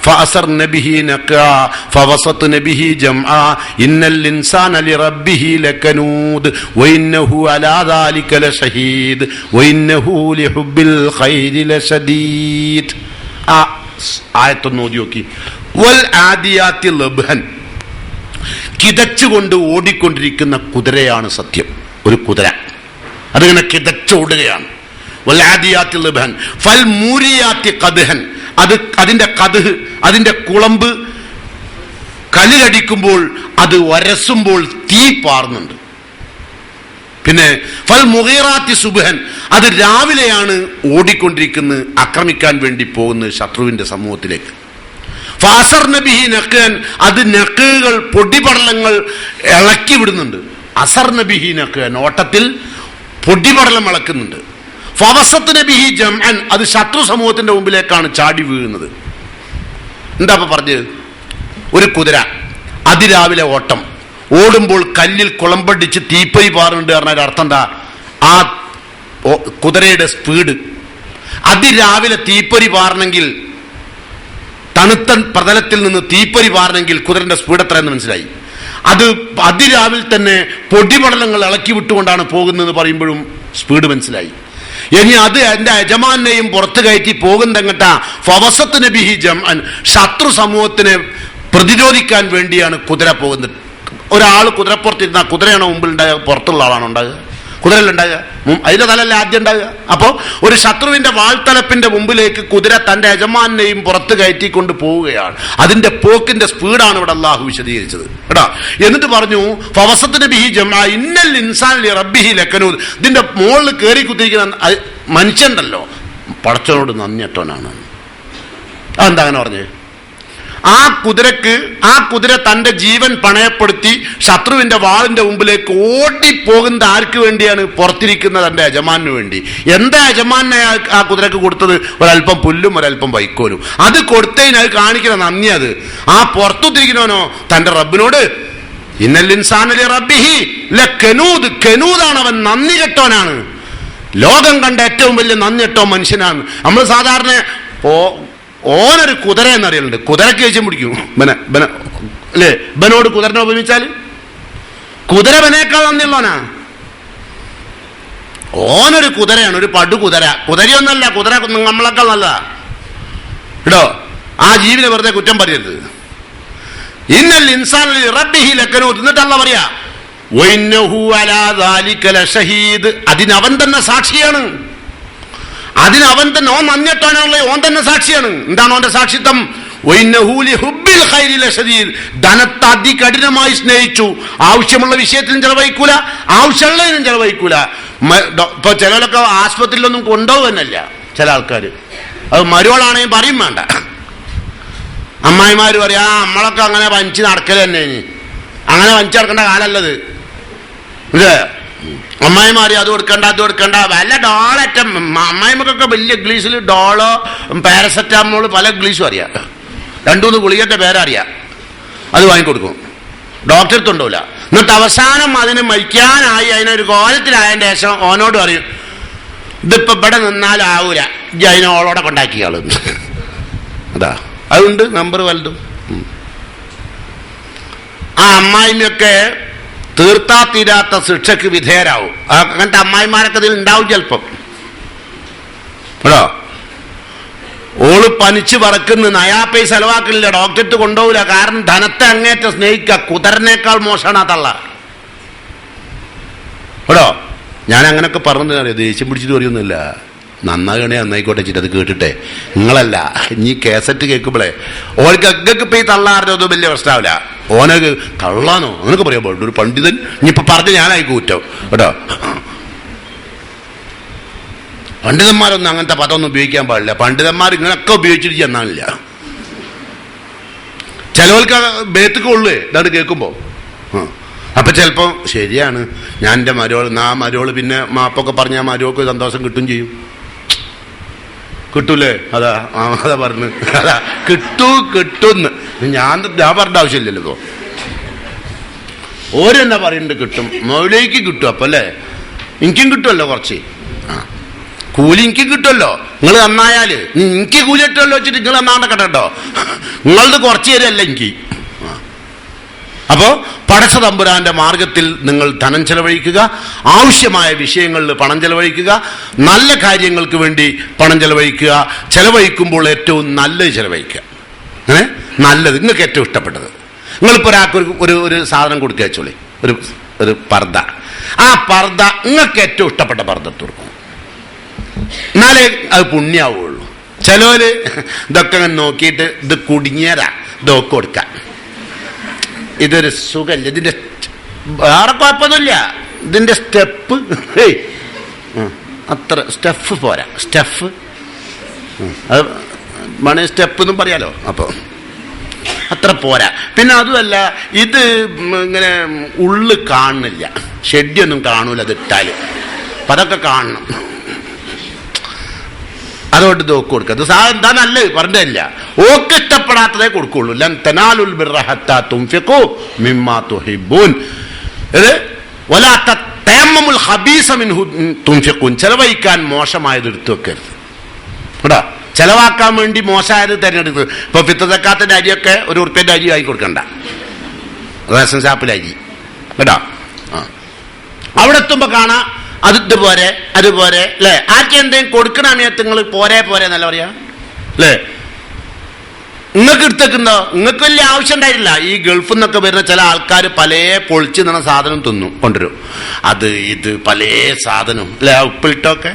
ഫഅസർന ബിഹി നഖാ ഫവസത്ന ബിഹി ജംആ ഇന്നൽ ഇൻസാന ലിറബ്ബിഹി ലകനൂദ് വഇന്നഹു അലാ ദാലിക ലശഹീദ് വഇന്നഹു ലിഹുബ്ബിൽ ഖൈരി ലശദീദ്. ആ ആയത്തൊന്ന് ഓതി നോക്കി. വൽ ആദിയാത്തി ലബ്ഹൻ, കിതച്ചുകൊണ്ട് ഓടിക്കൊണ്ടിരിക്കുന്ന കുതിരയാണ് സത്യം. ഒരു കുതിര അതിങ്ങനെ കിതച്ചോടുകയാണ്. വൽആദിയാത്തി ലബ്ഹൻ ഫൽമൂരിയാത്തി ഖദ്ഹൻ, അതിന്റെ ഖദ്ഹ്, അതിന്റെ കുളമ്പ് കല്ലിലടിക്കുമ്പോൾ അത് ഒരസുമ്പോൾ തീ പാറുന്നുണ്ട്. പിന്നെ ഫൽമുഗീറാത്തി സുബ്ഹൻ, അത് രാവിലെയാണ് ഓടിക്കൊണ്ടിരിക്കുന്നത്, ആക്രമിക്കാൻ വേണ്ടി പോകുന്നത് ശത്രുവിന്റെ സമൂഹത്തിലേക്ക്. ഫഅസർന ബിഹി നഖൻ, അത് നഖുകൾ പൊടിപടലങ്ങൾ ഇളക്കി വിടുന്നുണ്ട്. അസർന ബിഹി നഖൻ, ഓട്ടത്തിൽ പൊടിപടലം ഇളക്കുന്നുണ്ട്. ഫവസത്ന ബിഹി ജംഅൻ, അത് ശത്രു സമൂഹത്തിന്റെ മുമ്പിലേക്കാണ് ചാടി വീഴുന്നത്. എന്താ അപ്പൊ പറഞ്ഞത്? ഒരു കുതിര അതിരാവിലെ ഓട്ടം ഓടുമ്പോൾ കല്ലിൽ കുളമ്പടിച്ച് തീപ്പൊരി പാറുന്നുണ്ട് പറഞ്ഞാൽ അർത്ഥം എന്താ? ആ കുതിരയുടെ സ്പീഡ് അതിരാവിലെ തീപ്പൊരി പാറണമെങ്കിൽ, തണുത്ത പ്രതലത്തിൽ നിന്ന് തീപ്പൊരി പാറണമെങ്കിൽ കുതിരന്റെ സ്പീഡ് എത്രയെന്ന് മനസ്സിലായി. അത് അതിരാവിലെ തന്നെ പൊടിപടലങ്ങൾ ഇളക്കി വിട്ടുകൊണ്ടാണ് പോകുന്നതെന്ന് പറയുമ്പോഴും സ്പീഡ് മനസ്സിലായി. ഇനി അത് എന്റെ യജമാനെയും പുറത്തു കയറ്റി പോകുന്നെങ്ങട്ടാ ഫവസത്ത് നബിഹി ജംഅൻ, ശത്രു സമൂഹത്തിനെ പ്രതിരോധിക്കാൻ വേണ്ടിയാണ് കുതിര പോകുന്നത്. ഒരാൾ കുതിരപ്പുറത്തിരുന്നാൽ കുതിരയാണോ മുമ്പിൽ ഉണ്ടാകുക, പുറത്തുള്ള ആളാണോ ഉണ്ടാകുക? കുതിരയിലുണ്ടാകുക, അതിന്റെ തലല്ല ആദ്യം ഉണ്ടാകുക. അപ്പോൾ ഒരു ശത്രുവിന്റെ വാൾത്തലപ്പിന്റെ മുമ്പിലേക്ക് കുതിര തന്റെ യജമാനെയും പുറത്ത് കയറ്റിക്കൊണ്ട് പോവുകയാണ്. അതിന്റെ പോക്കിന്റെ സ്പീഡാണ് ഇവിടെ അള്ളാഹു വിശദീകരിച്ചത് കേട്ടോ. എന്നിട്ട് പറഞ്ഞു ഫവസത്ത് നബിഹി ജംഅ ഇന്നൽ ഇൻസാന ലിറബ്ബിഹി ലകനൂദ്. ഇതിന്റെ മുകളിൽ കയറി കുത്തിരിക്കുന്ന മനുഷ്യണ്ടല്ലോ പടച്ചവനോട് നന്ദിയട്ടവനാണ്. അതെന്താ അങ്ങനെ പറഞ്ഞത്? ആ കുതിര തന്റെ ജീവൻ പണയപ്പെടുത്തി ശത്രുവിന്റെ വാളിന്റെ മുമ്പിലേക്ക് ഓടിപ്പോകുന്നത് ആർക്ക് വേണ്ടിയാണ്? പുറത്തിരിക്കുന്ന തന്റെ യജമാനു വേണ്ടി. എന്താ യജമാനെ ആ കുതിരക്ക് കൊടുത്തത്? ഒരല്പം പുല്ലും ഒരല്പം വൈക്കോലും. അത് കൊടുത്തതിന് അത് കാണിക്കുന്ന നന്ദി. അത് ആ പുറത്തുത്തിരിക്കുന്നവനോ തന്റെ റബ്ബിനോട് ഇന്നൽ ഇൻസാന ലിറബ്ബിഹി ലകനൂദ്, കനൂദാണ് അവൻ, നന്ദി കെട്ടവനാണ്. ലോകം കണ്ട ഏറ്റവും വലിയ നന്ദി കെട്ടോ മനുഷ്യനാണ്. നമ്മൾ സാധാരണ ഓനൊരു കുതിര എന്നറിയലുണ്ട്. കുതിരക്ക് ദേഷ്യം പിടിക്കും അല്ലേ? ബനോട് കുതിരനെ ഉപമിച്ചാൽ കുതിര ബനേക്കാൾ നന്ദിയുള്ളവനാ. ഓനൊരു കുതിരയാണ്, ഒരു പടുകുതിര. കുതിരയൊന്നല്ല, കുതിര നമ്മളെക്കാൾ നല്ലതാ കേട്ടോ. ആ ജീവിനെ വെറുതെ കുറ്റം പറയരുത്. ഇന്നൽ ഇൻസാന ലിറബ്ബിഹി ലകനൂദ്. എന്നിട്ട് അല്ലാഹു പറയാ വഇന്നഹു അലാ ദാലിക ലശഹീദ്, അതിനവൻ തന്നെ സാക്ഷിയാണ്. അതിനവൻ തന്നെ, ഓൻ നന്ദിട്ടാണുള്ള ഓൻ തന്നെ സാക്ഷിയാണ്. എന്താണ് ഓന്റെ സാക്ഷിത്വം? ധനത്തെ അതികഠിനമായി സ്നേഹിച്ചു. ആവശ്യമുള്ള വിഷയത്തിലും ചെലവഴിക്കൂല, ആവശ്യമുള്ളതിനും ചെലവഴിക്കൂല. ഇപ്പൊ ചിലരൊക്കെ ആശുപത്രിയിലൊന്നും കൊണ്ടുപോകുന്നല്ല ചില ആൾക്കാർ. അത് മരുവളാണെങ്കിൽ പറയും വേണ്ട. അമ്മായിമാര് പറയാ നമ്മളൊക്കെ അങ്ങനെ വഞ്ചി നടക്കൽ തന്നെ. അങ്ങനെ വഞ്ചി നടക്കേണ്ട കാലല്ലത് ഇല്ലേ? അമ്മായിമാരി അത് കൊടുക്കണ്ട അത് കൊടുക്കണ്ട, വല്ല ഡോളറ്റം. അമ്മായിമക്കൊക്കെ വലിയ ഇംഗ്ലീഷിൽ ഡോളോ പാരസെറ്റാമോള് പല ഇംഗ്ലീഷും അറിയാം. 2-3 ഗുളികന്റെ പേരറിയാം. അത് വാങ്ങിക്കൊടുക്കും. ഡോക്ടർ തൊണ്ടൂല. എന്നിട്ട് അവസാനം അതിന് മരിക്കാനായി അതിനൊരു കോലത്തിലായതിന്റെ ശേഷം ഓനോട് പറയും ഇതിപ്പോ ഇവിടെ നിന്നാലാവൂല, ഇജ്ജ് അതിനെ ഓളോടെ കൊണ്ടാക്കിയാള്. അതാ അതുകൊണ്ട് നമ്പർ വലുതും. ആ അമ്മായിമയൊക്കെ തീർത്താ തീരാത്ത ശിക്ഷക്ക് വിധേയരാവും. അങ്ങനത്തെ അമ്മായിമാരൊക്കെ ഇതിൽ ഉണ്ടാവും ചിലപ്പം കേട്ടോ. ഓള് പനിച്ച് പറക്കുന്ന നയാ പൈസ ചെലവാക്കില്ല, ഡോക്ടർക്ക് കൊണ്ടുപോകില്ല. കാരണം ധനത്തെ അങ്ങേറ്റം സ്നേഹിക്കുക. കുതിരനേക്കാൾ മോശമാണ് ആ തള്ള കേട്ടോ. ഞാൻ അങ്ങനൊക്കെ പറഞ്ഞറിയാം, ദേഷ്യം പിടിച്ചിട്ട് പറയുന്നില്ല. നന്നാകണേ നന്നായിക്കോട്ടെ വെച്ചിട്ട് അത് കേട്ടിട്ടെ. നിങ്ങളല്ല നീ കേസറ്റ് കേൾക്കുമ്പോളേ ഓർക്ക് അഗ്ഗക്ക് പോയി തള്ളാറിന്റെ ഒന്നും വലിയ പ്രശ്നമാവില്ല. ഓനക്ക് കള്ളാനോ അങ്ങനൊക്കെ പറയാൻ പാടുള്ളൂ. ഒരു പണ്ഡിതൻ ഇനിയിപ്പൊ പറഞ്ഞ് ഞാനായി കൂറ്റോ കേട്ടോ. പണ്ഡിതന്മാരൊന്നും അങ്ങനത്തെ പദമൊന്നും ഉപയോഗിക്കാൻ പാടില്ല. പണ്ഡിതന്മാർ ഇങ്ങനൊക്കെ ഉപയോഗിച്ചിട്ട് ചെന്നാലില്ല. ചിലവർക്ക് ബേത്തൊക്കെ ഉള്ളു ഇതാണ്ട് കേൾക്കുമ്പോ. അപ്പൊ ചിലപ്പോ ശരിയാണ്, ഞാൻ എൻ്റെ മരോള് പിന്നെ മാപ്പൊക്കെ പറഞ്ഞ ആ മരോൾക്ക് സന്തോഷം കിട്ടും ചെയ്യും. കിട്ടൂലേ? അതാ പറഞ്ഞു, അതാ കിട്ടുന്ന്. ഞാൻ പറഞ്ഞ ആവശ്യമില്ലല്ലോ. ഓരെന്നാ പറയുന്നുണ്ട് കിട്ടും, മൗലയ്ക്ക് കിട്ടും. അപ്പൊ അല്ലേ എനിക്കും കിട്ടുമല്ലോ കുറച്ച്. കൂലി എനിക്ക് കിട്ടുമല്ലോ. നിങ്ങൾ നന്നായാല് എനിക്ക് കൂലി കിട്ടുമല്ലോ വെച്ചിട്ട് നിങ്ങൾ നന്നാണ്ട കേട്ടോ. നിങ്ങളത് കുറച്ച് തരല്ല എനിക്ക്. അപ്പോ പടച്ച തമ്പുരാന്റെ മാർഗത്തിൽ നിങ്ങൾ ധനം ചെലവഴിക്കുക, ആവശ്യമായ വിഷയങ്ങളിൽ പണം ചെലവഴിക്കുക, നല്ല കാര്യങ്ങൾക്ക് വേണ്ടി പണം ചെലവഴിക്കുക. ചെലവഴിക്കുമ്പോൾ ഏറ്റവും നല്ലത് ചെലവഴിക്കുക. അങ്ങനെ നല്ലത് നിങ്ങൾക്ക് ഏറ്റവും ഇഷ്ടപ്പെട്ടത്. നിങ്ങളിപ്പോൾ ഒരാൾക്ക് ഒരു സാധനം കൊടുക്കുക വെച്ചോളി, ഒരു പർദ്ദ. ആ പർദ്ദ നിങ്ങൾക്ക് ഏറ്റവും ഇഷ്ടപ്പെട്ട പർദ്ദത്ത് കൊടുക്കും, എന്നാലേ അത് പുണ്യാവുള്ളൂ. ചിലവര് ഇതൊക്കെ അങ്ങനെ നോക്കിയിട്ട് ഇത് കുടുങ്ങിയതാ ഇതൊക്കെ കൊടുക്കാം, ഇതൊരു സുഖമില്ല, ഇതിന്റെ വേറെ കുഴപ്പമൊന്നുമില്ല, ഇതിന്റെ സ്റ്റെപ്പ് അത്ര സ്റ്റെഫ് പോരാ, സ്റ്റെഫ് അത് വേണേ സ്റ്റെപ്പ് എന്നും പറയാലോ. അപ്പോൾ അത്ര പോരാ. പിന്നെ അതുമല്ല ഇത് ഇങ്ങനെ ഉള്ളു കാണുന്നില്ല, ഷെഡിയൊന്നും കാണൂല അത് ഇട്ടാല്. അപ്പം അതൊക്കെ കാണണം, അതുകൊണ്ട് ഇത് ഓക്ക് കൊടുക്കുക. അത് എന്താ നല്ലത് പറഞ്ഞില്ല, ഓക്ക് ഇഷ്ടപ്പെടാത്തതേ കൊടുക്കുള്ളൂ. ലൻ തനാലുൽ ബിർറ ഹത്താ തുൻഫിഖൂ മിമ്മാ തുഹിബ്ബൂൻ. ഇത് വലാ തയമ്മമുൽ ഖബീസ മിൻഹു തുൻഫിഖൂൻ. ചെലവഴിക്കാൻ മോശമായത് എടുത്തു വെക്കരുത്. കേട്ടോ. ചെലവാക്കാൻ വേണ്ടി മോശമായത് തിരഞ്ഞെടുക്കുന്നത്. ഇപ്പൊ ഫിത്ർ സക്കാത്തിന്റെ അരിയൊക്കെ ₹1 അരി വാങ്ങി കൊടുക്കണ്ട, റേഷൻ ഷാപ്പിലെ അരി കേട്ടോ. അവിടെ എത്തുമ്പോ കാണാം അതുപോലെ അല്ലേ. ആർക്കും എന്തെങ്കിലും കൊടുക്കണ സമയത്ത് നിങ്ങൾ പോരെ എന്നല്ല പറയാ അല്ലേ. നിങ്ങൾക്ക് എടുത്തേക്കുണ്ടോ? നിങ്ങൾക്ക് വലിയ ആവശ്യം ഉണ്ടായിട്ടില്ല. ഈ ഗൾഫിൽ നിന്നൊക്കെ വരുന്ന ചില ആൾക്കാർ പല പൊളിച്ച് നിന്ന സാധനം കൊണ്ടുവരും. അത് ഇത് പല സാധനം അല്ലെ, ഉപ്പിലിട്ടൊക്കെ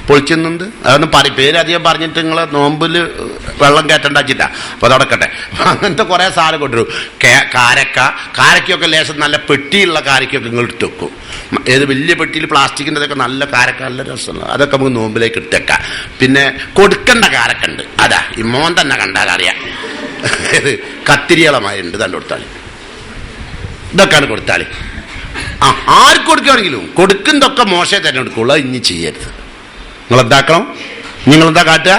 പൊളിച്ചുന്നുണ്ട്. അതൊന്നും പേരധികം പറഞ്ഞിട്ട് നിങ്ങൾ നോമ്പില് വെള്ളം കയറ്റണ്ടാച്ചിട്ടാ. അപ്പൊ അതടക്കട്ടെ. അങ്ങനത്തെ കുറെ സാധനം കൊണ്ടുവരും. കാരക്കൊക്കെ ലേശം നല്ല പെട്ടിയുള്ള കാരക്കൊക്കെ നിങ്ങൾ ഇട്ട് വെക്കും. ഏത് വലിയ പെട്ടിയിൽ പ്ലാസ്റ്റിക്കിൻ്റെതൊക്കെ നല്ല കാരക്ക, നല്ല രസമുള്ള അതൊക്കെ നമുക്ക് നോമ്പിലേക്ക് ഇട്ടേക്കാം. പിന്നെ കൊടുക്കേണ്ട കാരക്കുണ്ട്, അതാ ഈ മോൻ തന്നെ കണ്ടാൽ അറിയാം. ഇത് കത്തിരികളമാരുണ്ട്, തന്നെ കൊടുത്താൽ ഇതൊക്കെയാണ് കൊടുത്താൽ. ആർക്ക് കൊടുക്കുകയാണെങ്കിലും കൊടുക്കുന്നതൊക്കെ മോശം തന്നെ എടുക്കുള്ളൂ. ഇനി ചെയ്യരുത്. നിങ്ങളെന്താക്കണം? നിങ്ങളെന്താ കാട്ടുക?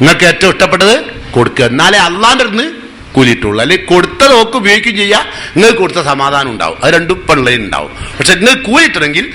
നിങ്ങൾക്ക് ഏറ്റവും ഇഷ്ടപ്പെട്ടത് കൊടുക്കുക. എന്നാലേ അള്ളാന്റെ അടുത്ത് കൂലിയിട്ടുള്ളൂ. അല്ലെങ്കിൽ കൊടുത്ത നോക്ക് ഉപയോഗിക്കുകയും ചെയ്യുക. നിങ്ങൾക്ക് കൊടുത്ത സമാധാനം ഉണ്ടാവും. അത് രണ്ടും പിള്ളേരുണ്ടാവും. പക്ഷെ നിങ്ങൾ കൂലിട്ടണമെങ്കിൽ